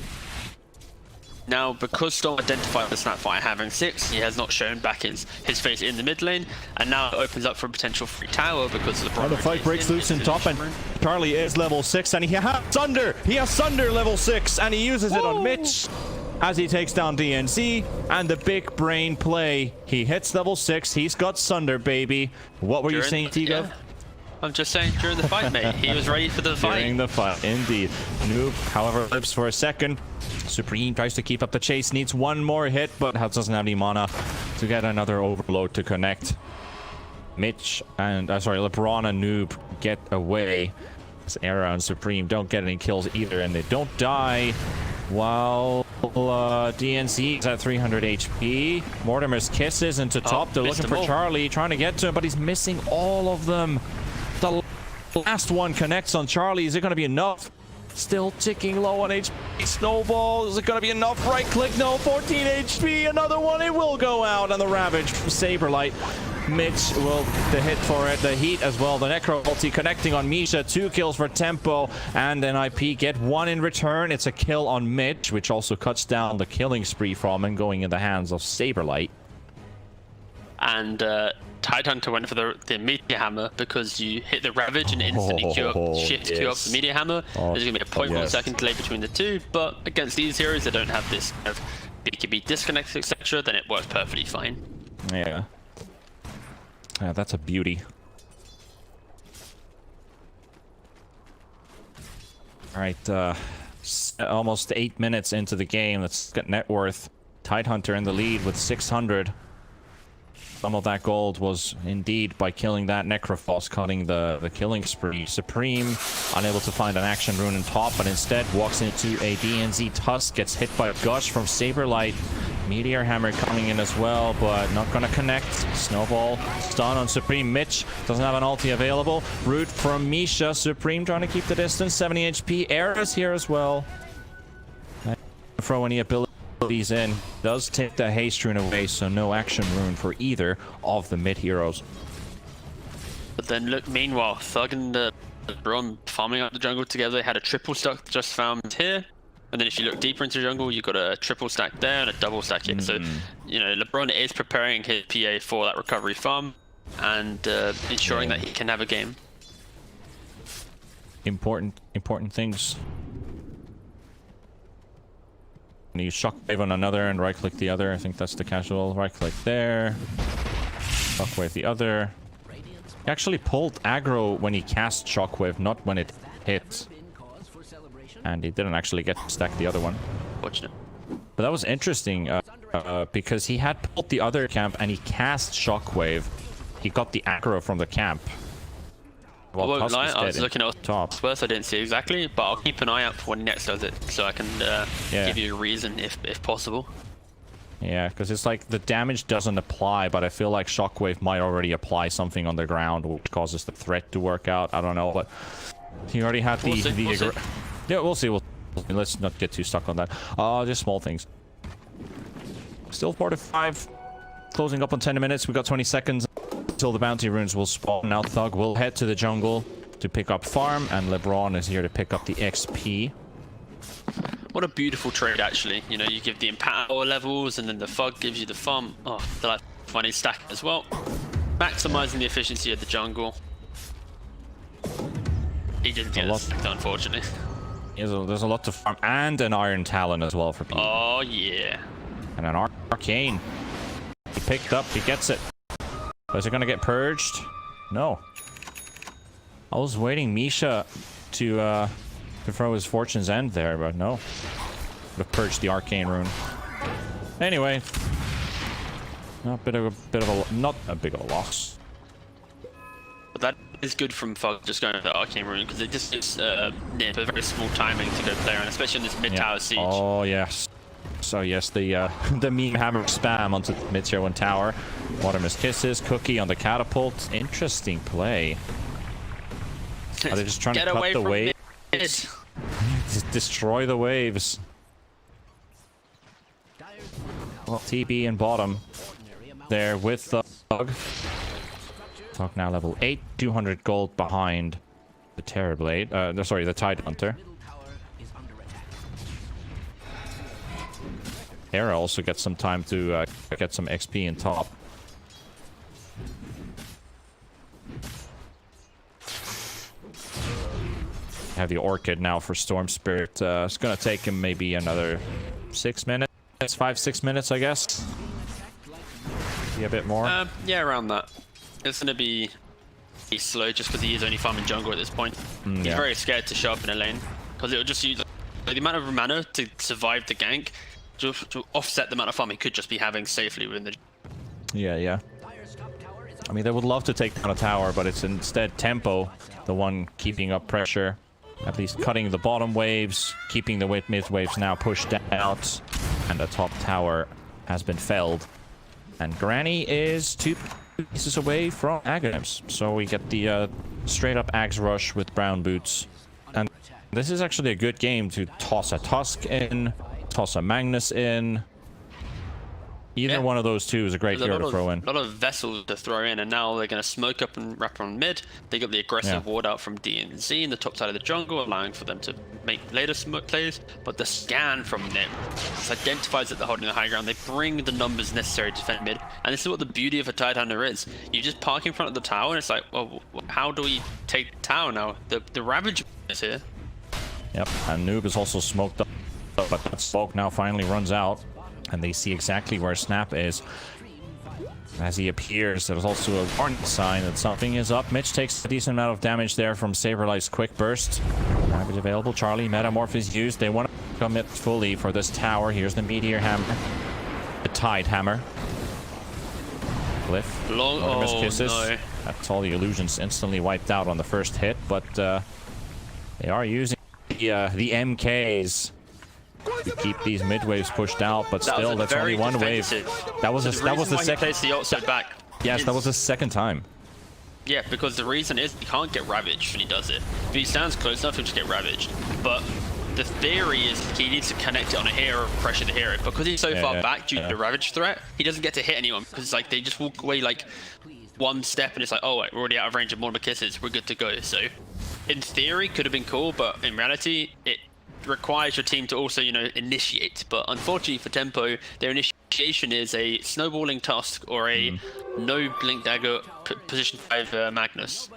Now, because Storm identified the Snapfire having 6, he has not shown back his face in the mid lane, and now it opens up for a potential free tower because of the the fight breaks loose in top, and Charlie is level 6, and he has Sunder! He has Sunder level 6, and he uses it on Mitch as he takes down DNZ, and the big brain play. He hits level 6, he's got Sunder, baby. What were you saying, T-Gov? Yeah. I'm just saying, during the fight, mate. He was ready for the fight. During the fight, indeed. Noob, however, lives for a second. Supreme tries to keep up the chase, needs one more hit, but doesn't have any mana to get another overload to connect. Mitch and, LeBron and Noob get away. This Era and Supreme don't get any kills either, and they don't die. While DNC is at 300 HP. Mortimer's kisses into top. They're looking for Charlie, trying to get to him, but he's missing all of them. The last one connects on Charlie. Is it going to be enough? Still ticking low on HP. Snowball, is it going to be enough? Right click, no, 14 HP. Another one, it will go out on the Ravage from Saberlight. Mitch will the hit for it. The heat as well. The Necro ulti connecting on Misha. 2 kills for Tempo. And NIP get 1 in return. It's a kill on Mitch, which also cuts down the killing spree from him, going in the hands of Saberlight. And Tidehunter went for the Meteor Hammer because you hit the Ravage and instantly shift queue up the Meteor Hammer. There's going to be a 0.1 second delay between the two, but against these heroes that don't have this kind of BKB disconnects, etc., then it works perfectly fine. Yeah. Yeah, that's a beauty. Alright, almost 8 minutes into the game. Let's get net worth. Tidehunter in the lead with 600. Some of that gold was indeed by killing that Necrophos, cutting the killing spree. Supreme, unable to find an action rune in top, but instead walks into a DNZ Tusk, gets hit by a Gush from Saberlight. Meteor Hammer coming in as well, but not gonna connect. Snowball, stun on Supreme. Mitch doesn't have an ulti available. Root from Misha. Supreme trying to keep the distance. 70 HP. Era's here as well. Throw any ability in, does take the haste rune away, so no action rune for either of the mid heroes. But then look, meanwhile, Thug and Bron farming up the jungle together. They had a triple stock just found here. And then if you look deeper into the jungle, you've got a triple stack there and a double stack here. So, you know, LeBron is preparing his PA for that recovery farm and ensuring that he can have a game. Important things. And you shockwave on another and right click the other. I think that's the casual. Right click there. Shockwave the other. He actually pulled aggro when he cast shockwave, not when it hit. And he didn't actually get to stack the other one. Fortunate. But that was interesting because he had pulled the other camp and he cast shockwave. He got the aggro from the camp. I won't Tusk lie, is I was dead in looking at top. Spurs, I didn't see exactly, but I'll keep an eye out for when he next does it, so I can give you a reason if possible. Yeah, because it's like the damage doesn't apply, but I feel like shockwave might already apply something on the ground, which causes the threat to work out. I don't know, but he already had We'll see. Yeah, we'll see. Let's not get too stuck on that. Just small things. Still 4 to 5. Closing up on 10 minutes. We got 20 seconds until the bounty runes will spawn. Now Thug will head to the jungle to pick up farm, and LeBron is here to pick up the XP. What a beautiful trade, actually. You know, you give the empower levels, and then the Thug gives you the farm. Oh, they're like funny stack as well. Maximizing the efficiency of the jungle. He didn't get it, unfortunately. There's a lot to farm, and an Iron Talon as well for people. Oh, yeah. And an Arcane. He picked up, he gets it. Is it gonna get purged? No. I was waiting Misha to throw his Fortune's End there, but no. Would have purged the Arcane rune. Anyway. Not a big of a loss. But that is good from Thug just going to the Arcane rune, because it just gives Nip a very small timing to go play around, especially in this mid-tower siege. Oh, yes. So yes, the meme hammer spam onto the mid-tier 1 tower. Watermiss Kisses, Cookie on the catapult. Interesting play. Are they just trying to cut the waves? Just destroy the waves. Well, TB in bottom. There with the Thug. Thug now level 8, 200 gold behind the Terrorblade. Sorry, the Tide Hunter. Hera also gets some time to get some XP in top. Have the Orchid now for Storm Spirit. It's gonna take him maybe another 6 minutes, 5-6 minutes, I guess. Be a bit more. Yeah, around that. It's gonna be slow just because he is only farming jungle at this point. He's very scared to show up in a lane because it'll just use like, the amount of mana to survive the gank. To offset the amount of farm he could just be having safely within the... Yeah. I mean, they would love to take down a tower, but it's instead Tempo, the one keeping up pressure. At least cutting the bottom waves, keeping the mid waves now pushed out. And the top tower has been felled. And Granny is 2 pieces away from Aghanim's. So we get the straight-up Ags rush with Brown Boots. And this is actually a good game to toss a Tusk in. Toss a Magnus in. Either one of those two is a great hero to throw in. A lot of vessels to throw in, and now they're going to smoke up and wrap on mid. They got the aggressive ward out from D and Z in the top side of the jungle, allowing for them to make later smoke plays. But the scan from Nip identifies that they're holding the high ground. They bring the numbers necessary to defend mid, and this is what the beauty of a Tidehunter is. You just park in front of the tower, and it's like, well, how do we take the tower now? The Ravage is here. Yep, and Noob is also smoked up. But that smoke now finally runs out, and they see exactly where Snap is. As he appears, there's also a warning sign that something is up. Mitch takes a decent amount of damage there from Saberlight's quick burst. Ravage available. Charlie, Metamorph is used. They want to commit fully for this tower. Here's the Meteor Hammer. The Tide Hammer. Cliff. Long Kisses. No. That's all the illusions instantly wiped out on the first hit, but they are using the MKs to keep these mid waves pushed out, but still, that's only one wave. That was the second. The ult set back. Yes, that was the second time. Yeah, because the reason is he can't get ravaged when he does it. If he stands close enough, he'll just get ravaged. But the theory is he needs to connect it on a hero, pressure the hero. Because he's so far back due to the ravage threat, he doesn't get to hit anyone because it's like they just walk away like one step and it's like, oh wait, we're already out of range of Mortimer Kisses, we're good to go. So in theory, could have been cool, but in reality, it requires your team to also, you know, initiate. But unfortunately for Tempo, their initiation is a snowballing Tusk or a no blink dagger position 5 Magnus.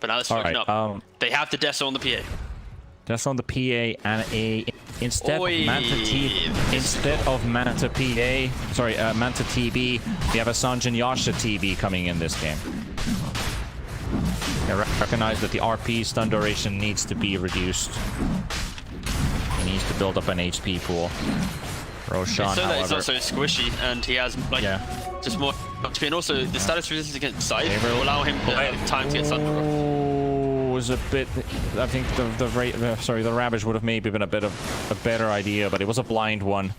But now it's fucking up. They have the Deso on the PA. Deso on the PA and instead of Manta PA, sorry, Manta TB, we have a Sanjin Yasha TB coming in this game. I recognize that the RP stun duration needs to be reduced. He needs to build up an HP pool. Roshan, so however, that he's also squishy, and he has like just more HP, and also the status resistance against Scythe will allow him time to get stun. Was a bit. I think the Ravage would have maybe been a bit of a better idea, but it was a blind one.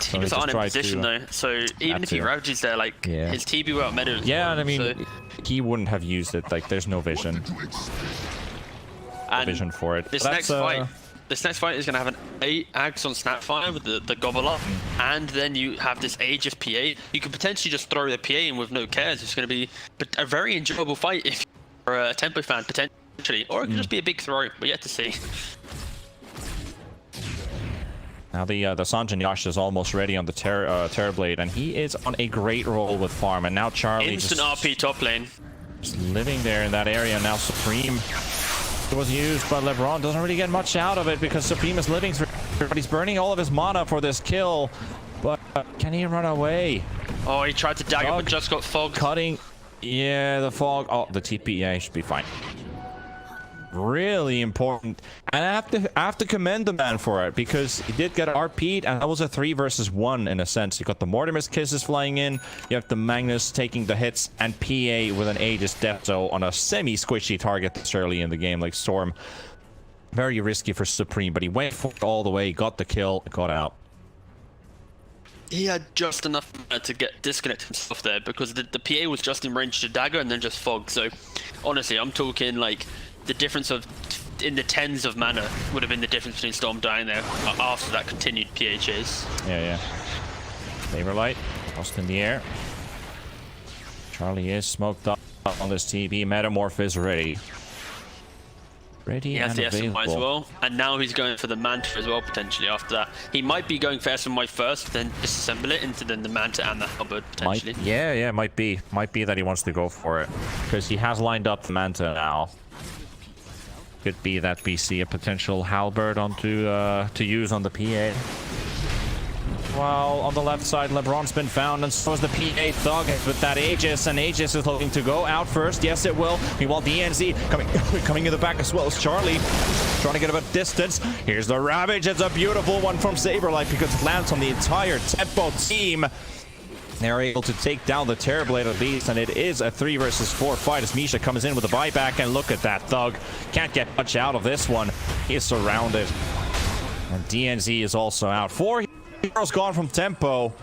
He was on in position though, so even if he ravages there, like his TB without meta. Yeah, I mean, he wouldn't have used it. Like, there's no vision. Vision for it. This next fight is going to have an 8 Ags on Snapfire with the gobble up, and then you have this Aegis PA. You could potentially just throw the PA in with no cares. It's going to be a very enjoyable fight if you're a Tempo fan, potentially, or it could just be a big throw. But yet to see. Now the Sanjin Yasha is almost ready on the Terrorblade, and he is on a great roll with farm. And now Charlie instant RP top lane, just living there in that area. Now Supreme was used, but LeBron doesn't really get much out of it because Supreme is living through, but he's burning all of his mana for this kill. But can he run away? Oh, he tried to dagger, but just got fog. Cutting, yeah, the fog. Oh, the TP, yeah, he should be fine. Really important, and I have to commend the man for it, because he did get RP'd, and that was a 3 versus 1 in a sense. You got the Mortimer's Kisses flying in, you have the Magnus taking the hits, and PA with an Aegis Deathzo on a semi-squishy target this early in the game, like Storm. Very risky for Supreme, but he went for it all the way, got the kill, got out. He had just enough to disconnect himself there, because the PA was just in range to dagger and then just fog. So honestly, I'm talking like the difference of in the tens of mana would have been the difference between Storm dying there after that continued PA chase. Yeah. Saberlight, lost in the air. Charlie is smoked up on this TB. Metamorph is ready. He has the SMY as well, and now he's going for the Manta as well, potentially after that. He might be going for SMY first, then disassemble it into then the Manta and the Halberd, potentially. Might be that he wants to go for it, because he has lined up the Manta now. Could be that we see a potential Halberd onto to use on the PA. Well, on the left side, LeBron's been found, and so is the PA Thug with that Aegis, and Aegis is looking to go out first. Yes, it will. Meanwhile, DNZ coming in the back as well as Charlie, trying to get a bit of distance. Here's the Ravage. It's a beautiful one from Saberlight, because it lands on the entire Tempo team. They're able to take down the Terrorblade at least, and it is a 3 versus 4 fight as Misha comes in with a buyback, and look at that Thug. Can't get much out of this one. He is surrounded. And DNZ is also out. 4 heroes gone from Tempo.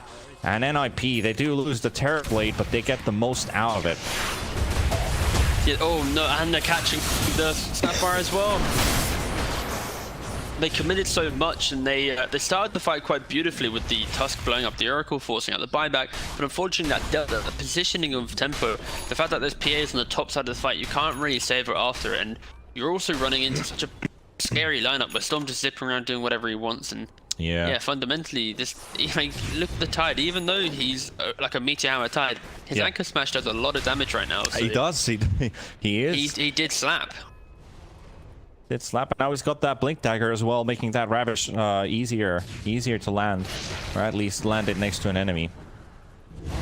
And NIP, they do lose the Terrorblade, but they get the most out of it. Yeah, oh no, and they're catching the Snapfire as well. They committed so much, and they started the fight quite beautifully with the Tusk blowing up the Oracle, forcing out the buyback. But unfortunately, the positioning of Tempo, the fact that there's PAs on the top side of the fight, you can't really save it after. And you're also running into such a scary lineup where Storm just zipping around doing whatever he wants. And yeah, fundamentally, this like, look at the Tide. Even though he's like a Meteor Hammer Tide, his Anchor Smash does a lot of damage right now. So he does. He is. He did slap. Slap, and now he's got that Blink Dagger as well, making that Ravage easier to land, or at least land it next to an enemy.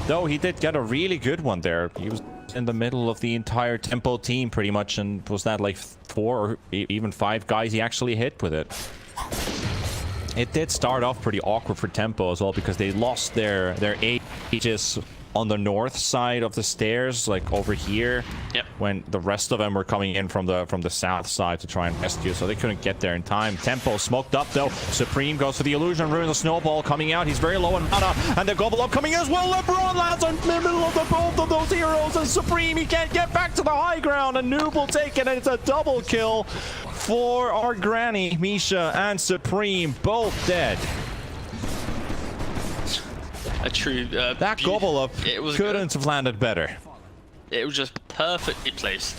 Though he did get a really good one there. He was in the middle of the entire Tempo team pretty much, and was that like 4 or even 5 guys he actually hit with it. It did start off pretty awkward for Tempo as well, because they lost their Aegis on the north side of the stairs, like over here, when the rest of them were coming in from the south side to try and rescue, so they couldn't get there in time. Tempo smoked up though. Supreme goes for the Illusion Rune, the Snowball coming out. He's very low on mana, and the Gobble Up coming as well. LeBron lands in the middle of both of those heroes, and Supreme, he can't get back to the high ground, and Noob will take it, and it's a double kill for our Granny. Misha and Supreme both dead. A true that Gobble Up couldn't have landed better. It was just perfectly placed.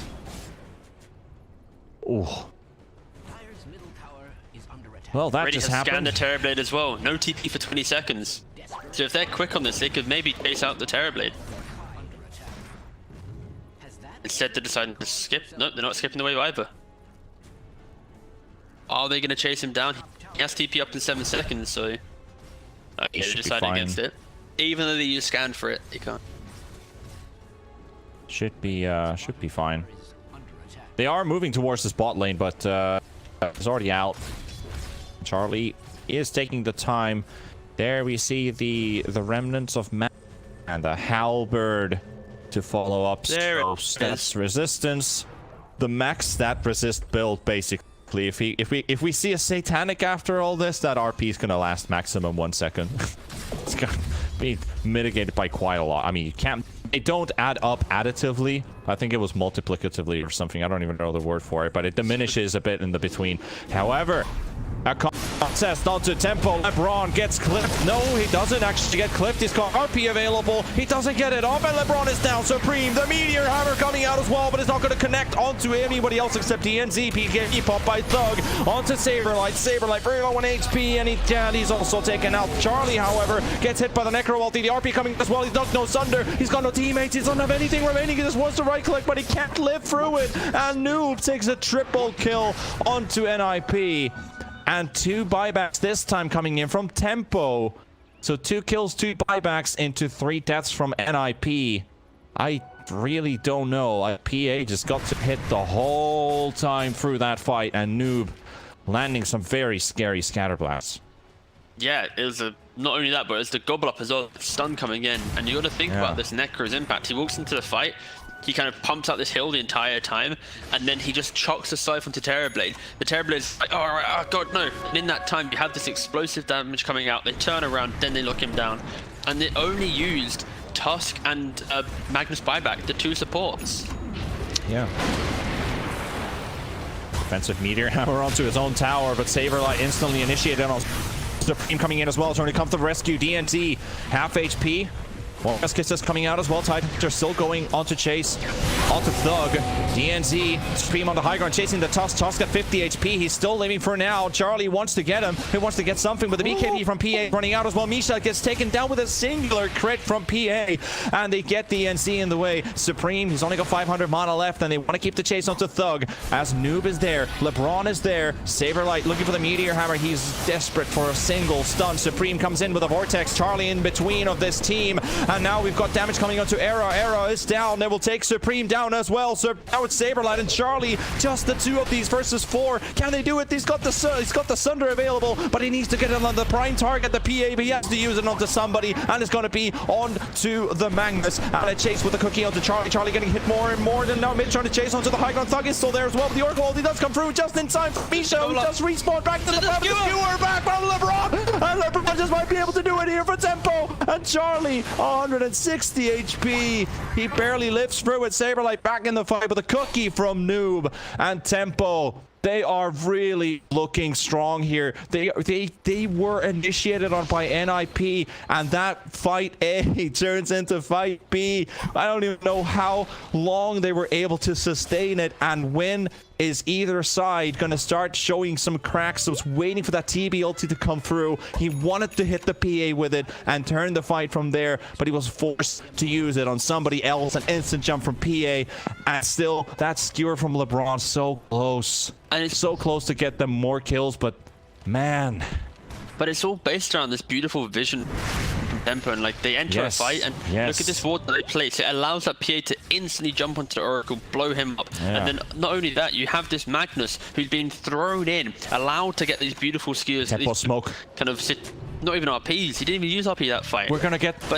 Ooh. Dire's middle tower Well, that Already just has scanned happened. the Terrorblade as well. No TP for 20 seconds. So if they're quick on this, they could maybe chase out the Terrorblade. Instead, they're deciding to skip. No, they're not skipping the wave either. Are they going to chase him down? He has TP up in 7 seconds, so... Okay, they're deciding against it. Even though they use scan for it, they can't. Should be fine. They are moving towards this bot lane, but it's already out. Charlie is taking the time. There we see the remnants of man and the halberd to follow up. There So it stats is. resistance, the max stat resist build basically. If we see a satanic after all this, that RP is gonna last maximum 1 second. It's gonna be mitigated by quite a lot. I mean, you can't. They don't add up additively. I think it was multiplicatively or something. I don't even know the word for it, but it diminishes a bit in the between. However, a contest onto tempo. LeBron gets clipped. No, he doesn't actually get clipped. He's got RP available. He doesn't get it off, and LeBron is down. Supreme, the Meteor Hammer coming out as well, but it's not going to connect onto anybody else except DNZ. PK popped by Thug onto Saberlight. Saberlight very low on HP, and he's also taken out. Charlie, however, gets hit by the Necro ulti. The RP coming as well. He's not no Sunder. He's got no teammates. He doesn't have anything remaining. He just wants to right click, but he can't live through it. And Noob takes a triple kill onto NIP. And 2 buybacks this time coming in from Tempo. So 2 kills, 2 buybacks into 3 deaths from NIP. I really don't know. PA just got to hit the whole time through that fight, and Noob landing some very scary scatterblasts. Yeah, it was not only that, but it's the gobble up as well. Stun coming in, and you got to think about this Necro's impact. He walks into the fight. He kind of pumps out this hill the entire time, and then he just chocks the Siphon to Terrorblade. The Terrorblade's like, oh god, no. And in that time, you have this explosive damage coming out. They turn around, then they lock him down. And they only used Tusk and Magnus Buyback, the 2 supports. Yeah. Defensive Meteor Hammer onto his own tower, but Saberlight instantly initiated on Supreme coming in as well, trying to come to the rescue. DNT, half HP. Well, Kisses coming out as well. They're still going onto Chase, onto Thug. DNZ, Supreme on the high ground, chasing the Tusk. Tusk at 50 HP. He's still living for now. Charlie wants to get him. He wants to get something, but the BKB from PA running out as well. Misha gets taken down with a singular crit from PA, and they get DNZ in the way. Supreme, he's only got 500 mana left, and they want to keep the chase onto Thug. As Noob is there, LeBron is there. Saberlight looking for the Meteor Hammer. He's desperate for a single stun. Supreme comes in with a Vortex. Charlie in between of this team. And now we've got damage coming onto Era. Era is down. They will take Supreme down as well. So now it's Saberlight and Charlie. Just the 2 of these versus 4. Can they do it? He's got the Sunder available, but he needs to get it on the prime target, the PA, but he has to use it onto somebody, and it's going to be on to the Magnus. And a chase with the cookie onto Charlie. Charlie getting hit more and more. Then now mid trying to chase onto the high ground. Thug is still there as well. The Oracle ulti does come through just in time for Misha, who just respawned back to the front. The skewer back from LeBron. And LeBron just might be able to do it here for Tempo. And Charlie, 160 HP. He barely lives through it. Saberlight back in the fight with a cookie from Noob and Tempo. They are really looking strong here. They were initiated on by NIP, and that fight A turns into fight B. I don't even know how long they were able to sustain it, and when is either side going to start showing some cracks? I was waiting for that TB ulti to come through. He wanted to hit the PA with it and turn the fight from there, but he was forced to use it on somebody else. An instant jump from PA, and still that skewer from LeBron so close. And it's so close to get them more kills, but man. But it's all based around this beautiful vision from Tempo, and like they enter a fight, and look at this ward that they place. It allows that PA to instantly jump onto the Oracle, blow him up, and then not only that, you have this Magnus who's been thrown in, allowed to get these beautiful skewers. Tempo smoke. Kind of sit. Not even RPs. He didn't even use RP that fight. We're gonna get the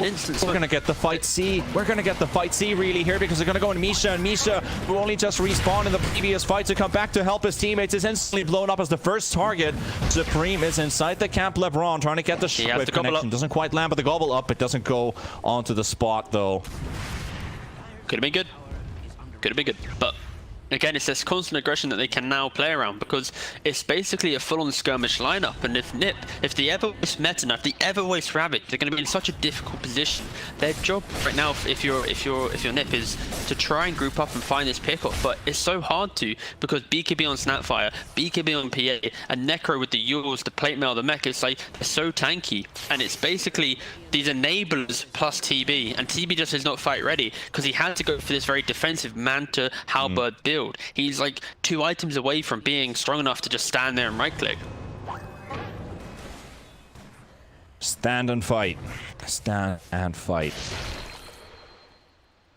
fight C. We're gonna get the fight C really here, because they're gonna go in Misha, and Misha, who only just respawned in the previous fight to come back to help his teammates, is instantly blown up as the first target. Supreme is inside the camp. LeBron trying to get the shockwave connection. Doesn't quite land, but the gobble up. It doesn't go onto the spot though. Could have been good. Could have been good, but again, it's this constant aggression that they can now play around, because it's basically a full-on skirmish lineup. And if they ever waste Meta, if they ever waste Rabbit, they're going to be in such a difficult position. Their job right now, if you're Nip, is to try and group up and find this pickup. But it's so hard to, because BKB on Snapfire, BKB on PA, and Necro with the Yules, the plate mail, the mech, it's like they're so tanky, and it's basically these enablers plus TB, and TB just is not fight ready because he had to go for this very defensive Manta Halberd build. He's like 2 items away from being strong enough to just stand there and right click. Stand and fight. Stand and fight.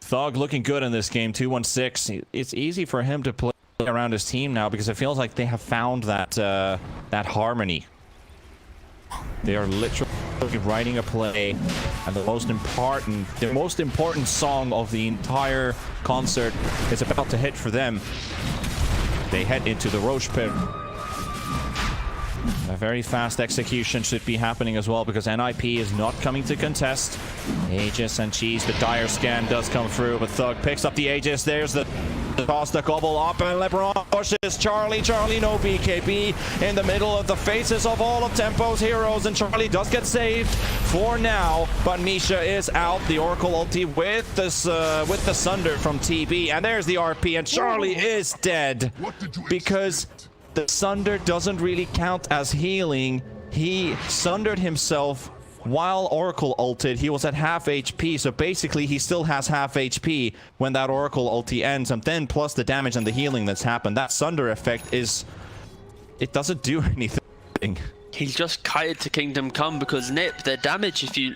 Thug looking good in this game, 2-1-6. It's easy for him to play around his team now because it feels like they have found that that harmony. They are literally writing a play, and the most important song of the entire concert is about to hit for them. They head into the Roche pit. A very fast execution should be happening as well, because NIP is not coming to contest. Aegis and Cheese, the dire scan does come through, but Thug picks up the Aegis. There's the toss, the gobble up, and LeBron pushes Charlie. Charlie, no BKB in the middle of the faces of all of Tempo's heroes, and Charlie does get saved for now, but Misha is out. The Oracle ulti with the Sunder from TB, and there's the RP, and Charlie is dead because the Sunder doesn't really count as healing. He sundered himself while Oracle ulted. He was at half HP, so basically he still has half HP when that Oracle ulti ends, and then plus the damage and the healing that's happened. That Sunder effect it doesn't do anything. He's just kited to Kingdom Come, because Nip, their damage, if you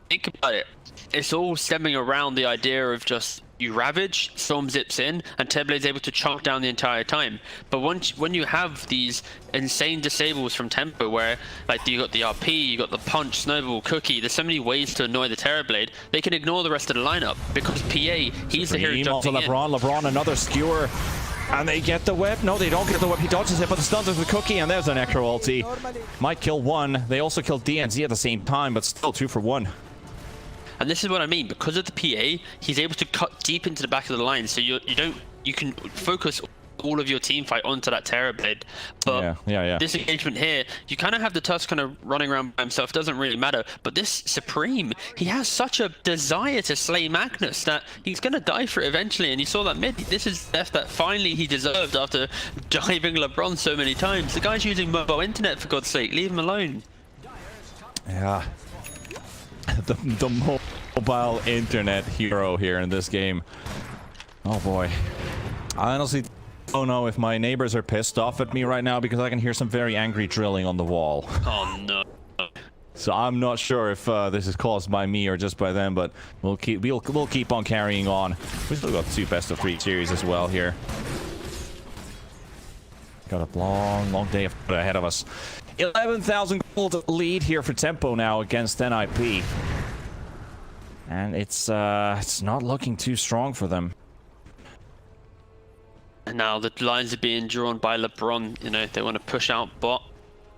think about it, it's all stemming around the idea of just you ravage, Storm zips in, and Terblade's able to chunk down the entire time. But when you have these insane disables from Tempo, where like you got the RP, you got the punch, snowball, cookie, there's so many ways to annoy the Terrorblade, they can ignore the rest of the lineup, because PA, he's the hero jumping in. LeBron, another skewer. And they get the whip. No, they don't get the whip. He dodges it, but the stuns with the cookie, and there's a Necro ulti. Might kill one. They also kill DNZ at the same time, but still 2 for 1. And this is what I mean, because of the PA, he's able to cut deep into the back of the line, so you can focus all of your team fight onto that Terrorblade. But this engagement here, you kind of have the Tusk kind of running around by himself, doesn't really matter. But this Supreme, he has such a desire to slay Magnus that he's going to die for it eventually. And you saw that mid, this is death that finally he deserved after diving LeBron so many times. The guy's using mobile internet, for God's sake, leave him alone. Yeah. The mobile internet hero here in this game. Oh boy. I honestly don't know if my neighbors are pissed off at me right now, because I can hear some very angry drilling on the wall. Oh no. So I'm not sure if this is caused by me or just by them, but we'll keep on carrying on. We still got 2 best-of-3 series as well here. Got a long day ahead of us. 11,000 gold lead here for Tempo now against NIP. And it's not looking too strong for them. And now the lines are being drawn by LeBron. You know, they want to push out bot,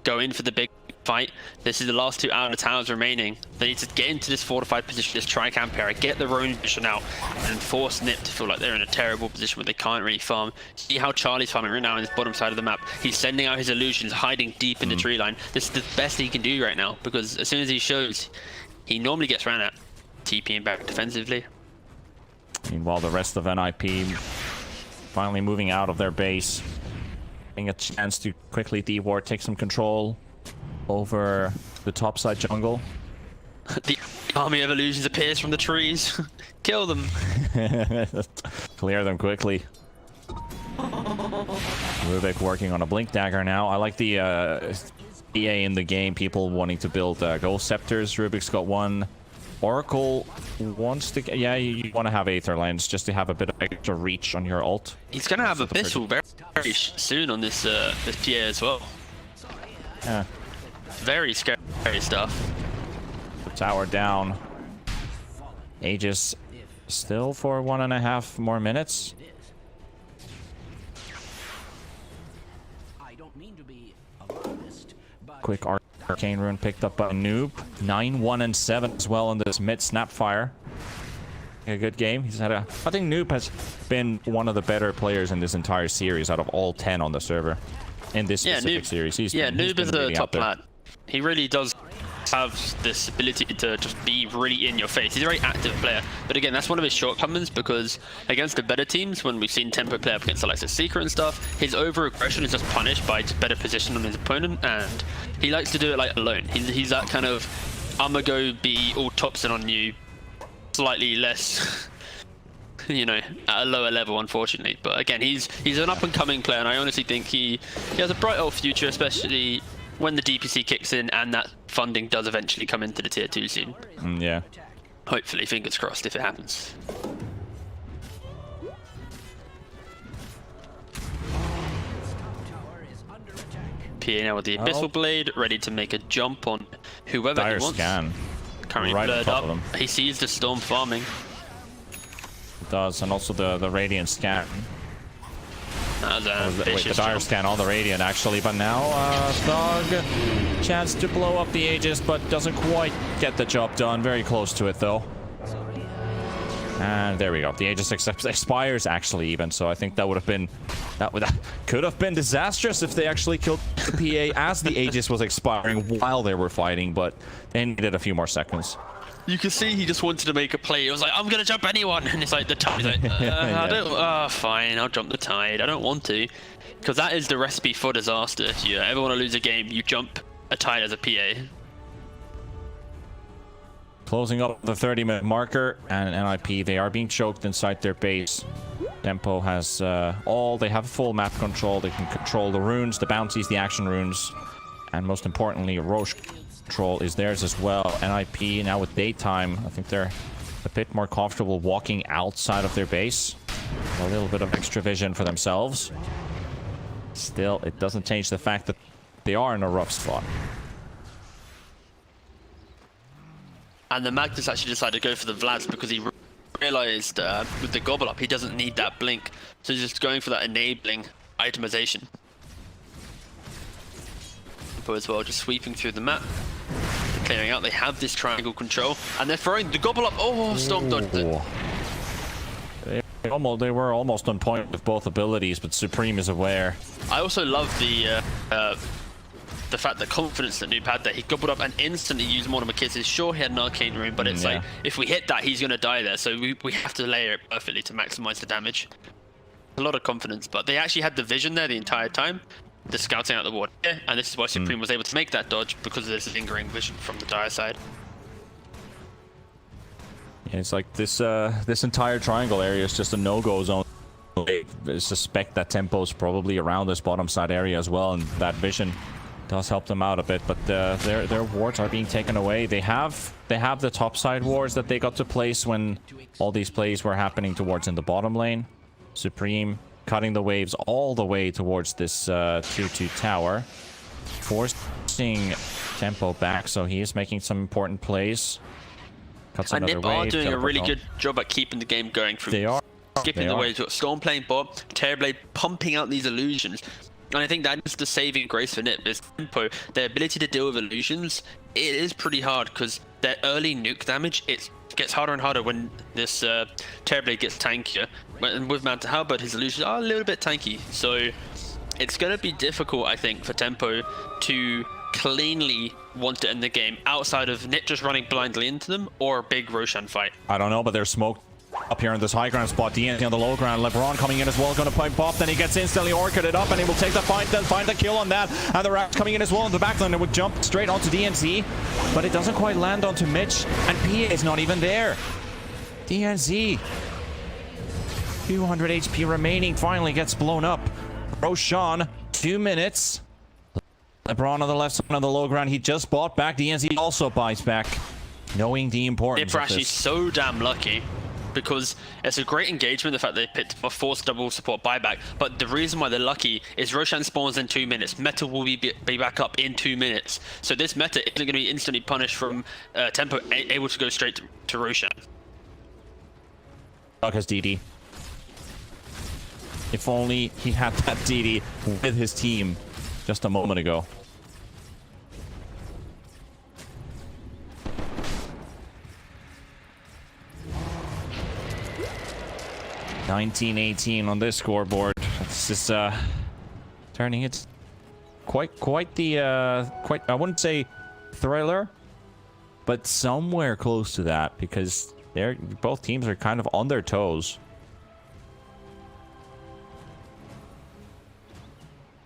go in for the big fight. This is the last 2 outer towers remaining. They need to get into this fortified position, this Tricam pair, get the Ronin position out, and force Nip to feel like they're in a terrible position where they can't really farm. See how Charlie's farming right now on his bottom side of the map. He's sending out his illusions, hiding deep in the tree line. This is the best he can do right now, because as soon as he shows, he normally gets ran at, TPing back defensively. Meanwhile, the rest of NIP finally moving out of their base, getting a chance to quickly D-ward, take some control over the topside jungle. The army of illusions appears from the trees. Kill them. Clear them quickly. Rubik working on a blink dagger now. I like the EA in the game, people wanting to build ghost scepters. Rubik's got one. Oracle wants to get, you want to have Aether Lens just to have a bit of extra reach on your ult. He's gonna have Abyssal very soon on this this PA as well. Yeah. Very scary stuff. The tower down. Aegis still for 1.5 more minutes. Quick Arcane Rune picked up by Noob. 9, 1, and 7 as well in this mid Snapfire. a good game. He's had a... I think Noob has been one of the better players in this entire series out of all 10 on the server. In this specific series. Noob is really a top plat. He really does have this ability to just be really in your face. He's a very active player, but again, that's one of his shortcomings, because against the better teams, when we've seen Tempo play up against the likes of Seeker and stuff, his over-aggression is just punished by just better position on his opponent, and he likes to do it like alone. He's that kind of, I'ma go be all Thompson on you, slightly less, you know, at a lower level, unfortunately. But again, he's an up-and-coming player, and I honestly think he has a bright old future, especially when the DPC kicks in and that funding does eventually come into the tier 2 scene. Yeah. Hopefully, fingers crossed if it happens. PA now with the Abyssal Blade, ready to make a jump on whoever Dire he wants. Scan. Currently Right blurred on top up. of him. He sees the Storm farming. It does, and also the Radiant Scan. That was a Wait, the vicious Dire jump. Scan on the Radiant, actually, but now Thug, chance to blow up the Aegis, but doesn't quite get the job done. Very close to it, though. And there we go. The Aegis expires, actually, even, so I think that would have been... That could have been disastrous if they actually killed the PA as the Aegis was expiring while they were fighting, but they needed a few more seconds. You can see he just wanted to make a play. It was like, I'm gonna jump anyone, and it's like the tide. Like, I don't. Fine, I'll jump the tide. I don't want to, because that is the recipe for disaster. If you ever want to lose a game, you jump a tide as a PA. Closing up the 30-minute marker, and NIP, they are being choked inside their base. Tempo has they have full map control. They can control the runes, the bounties, the action runes, and most importantly, Roche control is theirs as well. NIP now with daytime, I think they're a bit more comfortable walking outside of their base. A little bit of extra vision for themselves. Still, it doesn't change the fact that they are in a rough spot. And the Magnus actually decided to go for the Vlads because he realized with the gobble up he doesn't need that blink, so he's just going for that enabling itemization. Tempo as well, just sweeping through the map, clearing out. They have this triangle control, and they're throwing the gobble up. Oh, Storm dodged it. They were almost on point with both abilities, but Supreme is aware. I also love the fact that confidence that Noob had there. He gobbled up and instantly used Mortimer Kisses. Sure, he had an arcane rune, but it's like, if we hit that, he's going to die there. So we have to layer it perfectly to maximize the damage. A lot of confidence, but they actually had the vision there the entire time. The scouting out the ward. Yeah, and this is why Supreme was able to make that dodge, because of this lingering vision from the Dire side. Yeah, it's like this entire triangle area is just a no-go zone. They suspect that Tempo's probably around this bottom side area as well, and that vision does help them out a bit, but their wards are being taken away. They have the top side wards that they got to place when all these plays were happening towards in the bottom lane. Supreme cutting the waves all the way towards this 2-2 tower, forcing Tempo back, so he is making some important plays. Cuts And another NIP are wave, doing a really teleport good job at keeping the game going through. They are. Skipping the waves. We've got Storm playing bot, Terrorblade pumping out these illusions. And I think that is the saving grace for NIP, is Tempo. Their ability to deal with illusions, it is pretty hard, because their early nuke damage, it gets harder and harder when this Terrorblade gets tankier. And with Manta Halberd, his illusions are a little bit tanky. So it's going to be difficult, I think, for Tempo to cleanly want it in the game, outside of NIP just running blindly into them, or a big Roshan fight. I don't know, but they're smoked up here in this high ground spot. DNC on the low ground. LeBron coming in as well, going to pipe pop. Then he gets instantly orchided up, and he will take the fight, then find the kill on that. And the Raps coming in as well in the backline. It would jump straight onto DNC, but it doesn't quite land onto Mitch, and PA is not even there. DNC, 200 HP remaining, finally gets blown up. Roshan, 2 minutes. LeBron on the left side on the low ground. He just bought back. DNC also buys back, knowing the importance NIP are of actually this. so damn lucky, because it's a great engagement, the fact they picked a forced double support buyback, but the reason why they're lucky is Roshan spawns in 2 minutes. Meta will be back up in 2 minutes. So this meta isn't going to be instantly punished from Tempo able to go straight to Roshan. Doug has DD. If only he had that DD with his team just a moment ago. 19-18 on this scoreboard. This is turning it quite the I wouldn't say thriller, but somewhere close to that, because both teams are kind of on their toes.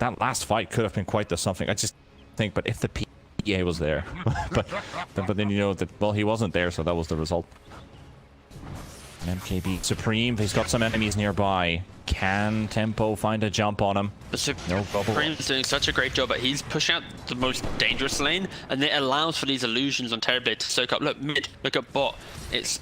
That last fight could have been quite the something. I just think, but if the PA was there, but then you know that, well, he wasn't there, so that was the result. MKB Supreme, he's got some enemies nearby. Can Tempo find a jump on him? No bubble. Supreme's doing such a great job, but he's pushing out the most dangerous lane, and it allows for these illusions on Terrorblade to soak up. Look, mid, look at bot. It's...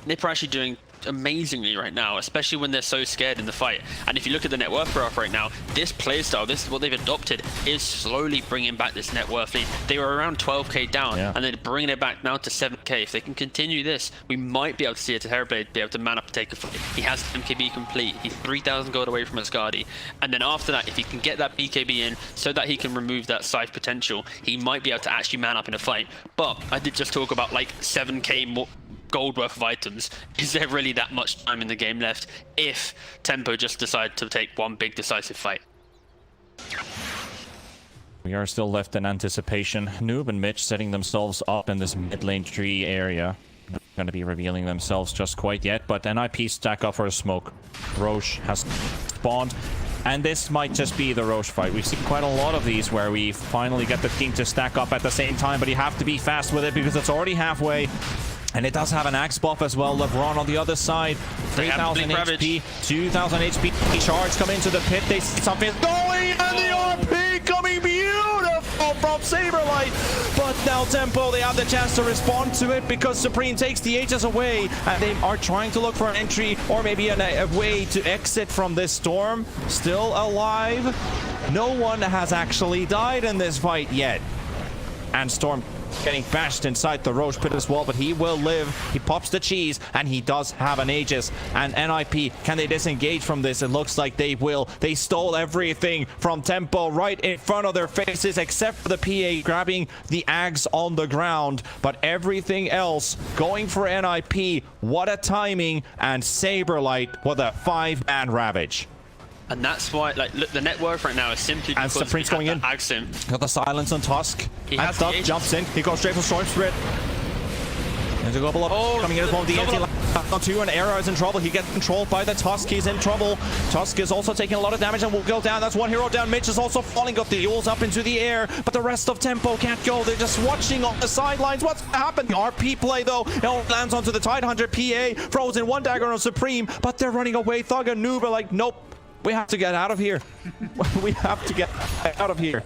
Nip are actually doing amazingly right now, especially when they're so scared in the fight. And if you look at the net worth graph right now, this playstyle, this is what they've adopted, is slowly bringing back this net worth lead. They were around 12k down, and they're bringing it back now to 7k. If they can continue this, we might be able to see a Terrorblade be able to man up and take a fight. He has MKB complete. He's 3,000 gold away from a Skadi. And then after that, if he can get that BKB in so that he can remove that Scythe potential, he might be able to actually man up in a fight. But I did just talk about like 7k more gold worth of items. Is there really that much time in the game left if Tempo just decide to take one big decisive fight? We are still left in anticipation. Noob and Mitch setting themselves up in this mid lane tree area. Not going to be revealing themselves just quite yet, but NIP stack up for a smoke. Roche has spawned, and this might just be the Roche fight. We've seen quite a lot of these where we finally get the team to stack up at the same time, but you have to be fast with it because it's already halfway. And it does have an axe buff as well. LeBron on the other side. 3,000 HP, 2,000 HP. Charge coming into the pit. They see something going, and the RP coming beautiful from Saberlight. But now Tempo, they have the chance to respond to it because Supreme takes the Aegis away. And they are trying to look for an entry or maybe a way to exit from this storm. Still alive. No one has actually died in this fight yet. And Storm getting bashed inside the Roche pit as well, but he will live. He pops the cheese, and he does have an Aegis. And NIP, can they disengage from this? It looks like they will. They stole everything from Tempo right in front of their faces, except for the PA grabbing the Ags on the ground. But everything else going for NIP. What a timing. And Saberlight with a 5-man Ravage. And that's why, like, look, the net worth right now is simply because Supreme's going in. Axim. Got the silence on Tusk. He and has Tusk jumps in. He goes straight for Storm Spirit. There's a couple of coming in as well. DNT on 2, and Era is in trouble. He gets controlled by the Tusk. He's in trouble. Tusk is also taking a lot of damage and will go down. That's one hero down. Mitch is also falling. Got the Yules up into the air, but the rest of Tempo can't go. They're just watching on the sidelines. What's happened? RP play though. Now lands onto the Tidehunter. PA throws in one dagger on Supreme, but they're running away. Thug and Noob are like, nope. We have to get out of here. We have to get out of here.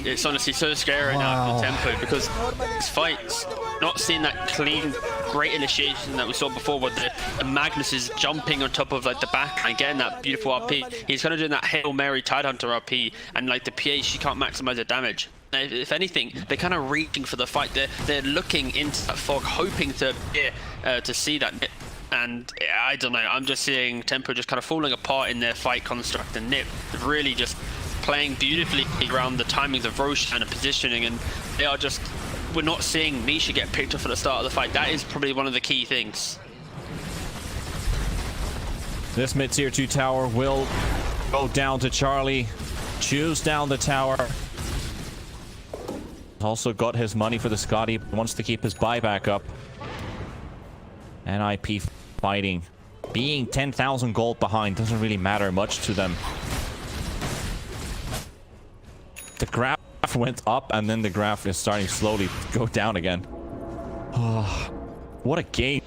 It's honestly so scary right now for Tempo because this fight's not seeing that clean, great initiation that we saw before where the Magnus is jumping on top of like the back and getting that beautiful RP. He's kind of doing that Hail Mary Tidehunter RP, and like the PA, she can't maximize the damage. If anything, they're kind of reaching for the fight. They're looking into that fog, hoping to see that. And I don't know, I'm just seeing Tempo just kind of falling apart in their fight construct, and Nip really just playing beautifully around the timings of Roche and the positioning, and they are just, we're not seeing Misha get picked up at the start of the fight. That is probably one of the key things. This mid-tier 2 tower will go down to Charlie. Chews down the tower. Also got his money for the Scotty, wants to keep his buyback up. NIP fighting. Being 10,000 gold behind doesn't really matter much to them. The graph went up, and then the graph is starting slowly to go down again. Oh, what a game,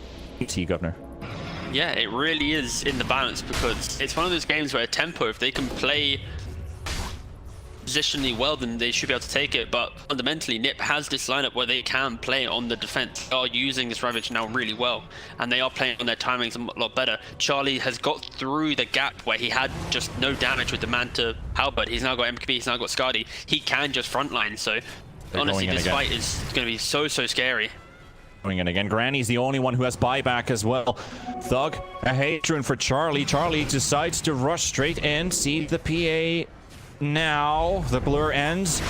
T-Governor. Yeah, it really is in the balance, because it's one of those games where Tempo, if they can play positionally well, then they should be able to take it. But fundamentally, Nip has this lineup where they can play on the defense. They are using this Ravage now really well, and they are playing on their timings a lot better. Charlie has got through the gap where he had just no damage with the Manta Halberd. He's now got MKB, he's now got Skadi. He can just frontline, so honestly, this fight is going to be so scary. Going in again. Granny's the only one who has buyback as well. Thug, a hatred for Charlie. Charlie decides to rush straight in. See the PA now. The blur ends.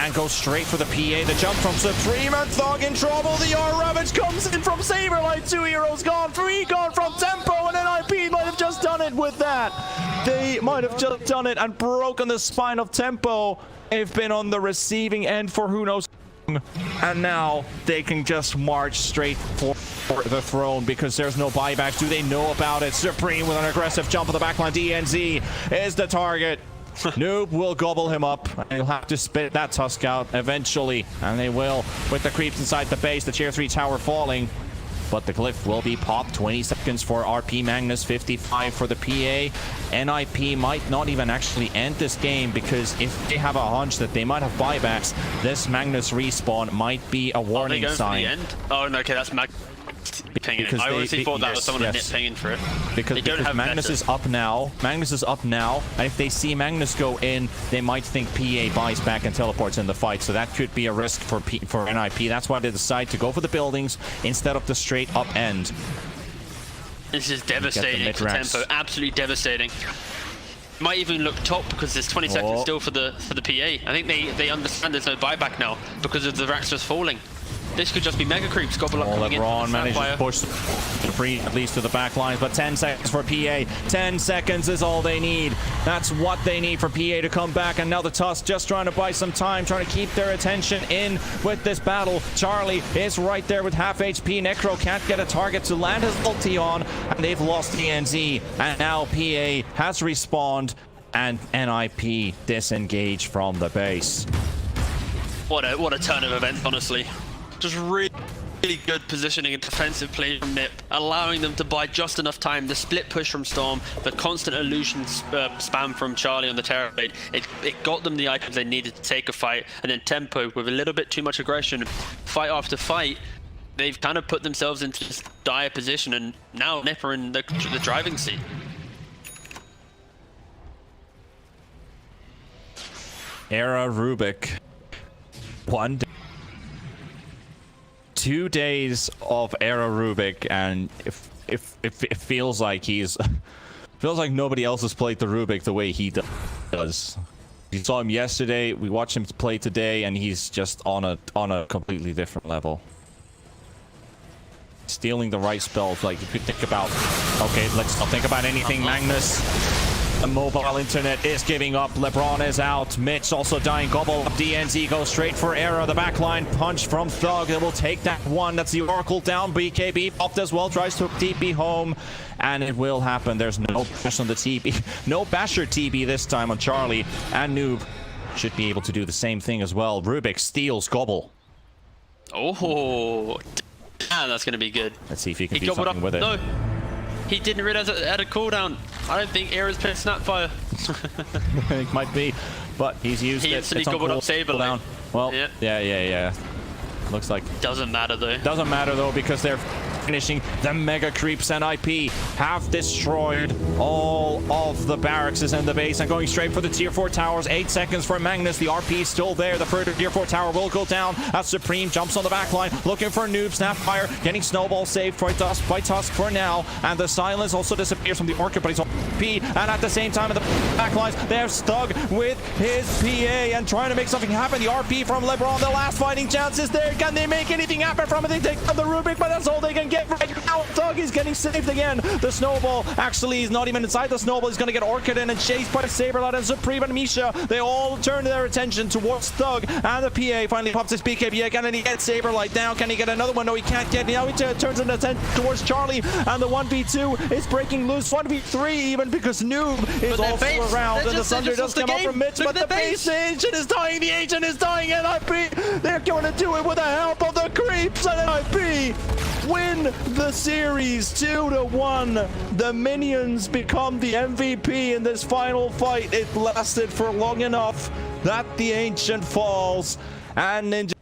and goes straight for the PA. The jump from Supreme and Thug in trouble. The R-Ravage comes in from Saberlight. 2 heroes gone, 3 gone from Tempo, and NIP might have just done it with that. They might have just done it and broken the spine of Tempo. They've been on the receiving end for who knows. And now they can just march straight for the throne because there's no buybacks. Do they know about it? Supreme with an aggressive jump on the backline. DNZ is the target. Noob will gobble him up, and he'll have to spit that Tusk out eventually, and they will with the creeps inside the base. The tier 3 tower falling, but the glyph will be popped. 20 seconds for RP Magnus, 55 for the PA. NIP might not even actually end this game, because if they have a hunch that they might have buybacks, this Magnus respawn might be a warning sign. For the end? Oh no, okay, that's pinging it. I honestly thought that was someone nip pinging for it. Because Magnus is up now. Magnus is up now, and if they see Magnus go in, they might think PA buys back and teleports in the fight. So that could be a risk for NIP. That's why they decide to go for the buildings instead of the straight up end. This is devastating for Tempo. Absolutely devastating. Might even look top because there's 20 seconds still for the PA. I think they understand there's no buyback now because of the racks just falling. This could just be mega creeps. Gobble up coming in. LeBron manages to push free at least to the back lines, but 10 seconds for PA. 10 seconds is all they need. That's what they need for PA to come back. And now the Tusk just trying to buy some time, trying to keep their attention in with this battle. Charlie is right there with half HP. Necro can't get a target to land his ulti on, and they've lost DNZ. And now PA has respawned, and NIP disengage from the base. What a turn of events, honestly. Just really good positioning and defensive play from Nip, allowing them to buy just enough time. The split push from Storm, the constant illusion spam from Charlie on the Terror Blade, it got them the items they needed to take a fight. And then Tempo, with a little bit too much aggression, fight after fight, they've kind of put themselves into this dire position, and now Nip are in the driving seat. Era Rubik. 1 day. 2 days of Era Rubik, and it feels like feels like nobody else has played the Rubik the way he does. You saw him yesterday, we watched him play today, and he's just on a completely different level. Stealing the right spells, like you could think about. Okay, let's not think about anything. Magnus. The mobile internet is giving up. LeBron is out. Mitch also dying. Gobble up. DNZ goes straight for Era. The backline punch from Thug. It will take that one. That's the Oracle down. BKB popped as well. Tries to TP home. And it will happen. There's no bash on the TP. No basher TP this time on Charlie. And Noob should be able to do the same thing as well. Rubik steals Gobble. Oh, damn, that's going to be good. Let's see if he can do something with it. No. He didn't realize it had a cooldown. I don't think Era's played Snapfire. It might be, but he's used he it. Instantly gobbled up Saberlight. Well, yeah. Looks like... Doesn't matter though. Doesn't matter though, because they're finishing. The mega creeps. NIP have destroyed all of the barracks in the base and going straight for the tier 4 towers. 8 seconds for Magnus. The RP is still there. The further tier 4 tower will go down as Supreme jumps on the backline, looking for Noob. Snapfire getting Snowball saved by Tusk for now, and the silence also disappears from the Orchid, but he's on P. And at the same time in the backlines, there's Thug with his PA and trying to make something happen. The RP from LeBron, the last fighting chance is there. Can they make anything happen from it? They take on the Rubik, but that's all they can get right now. Thug is getting saved again. The Snowball actually is not even inside the Snowball. He's going to get Orchid in and chased by Saberlight and Supreme and Misha. They all turn their attention towards Thug, and the PA finally pops his BKB again, and he gets Saberlight down. Can he get another one? No, he can't get. Now he turns his attention towards Charlie, and the 1v2 is breaking loose. 1v3 even, because Noob is also around, and the Thunder does come up from Mitch, but the base Ancient is dying. The Ancient is dying. NIP, they're going to do it with the help of the creeps, and NIP win the series 2-1. The minions become the MVP in this final fight. It lasted for long enough that the Ancient falls, and Ninja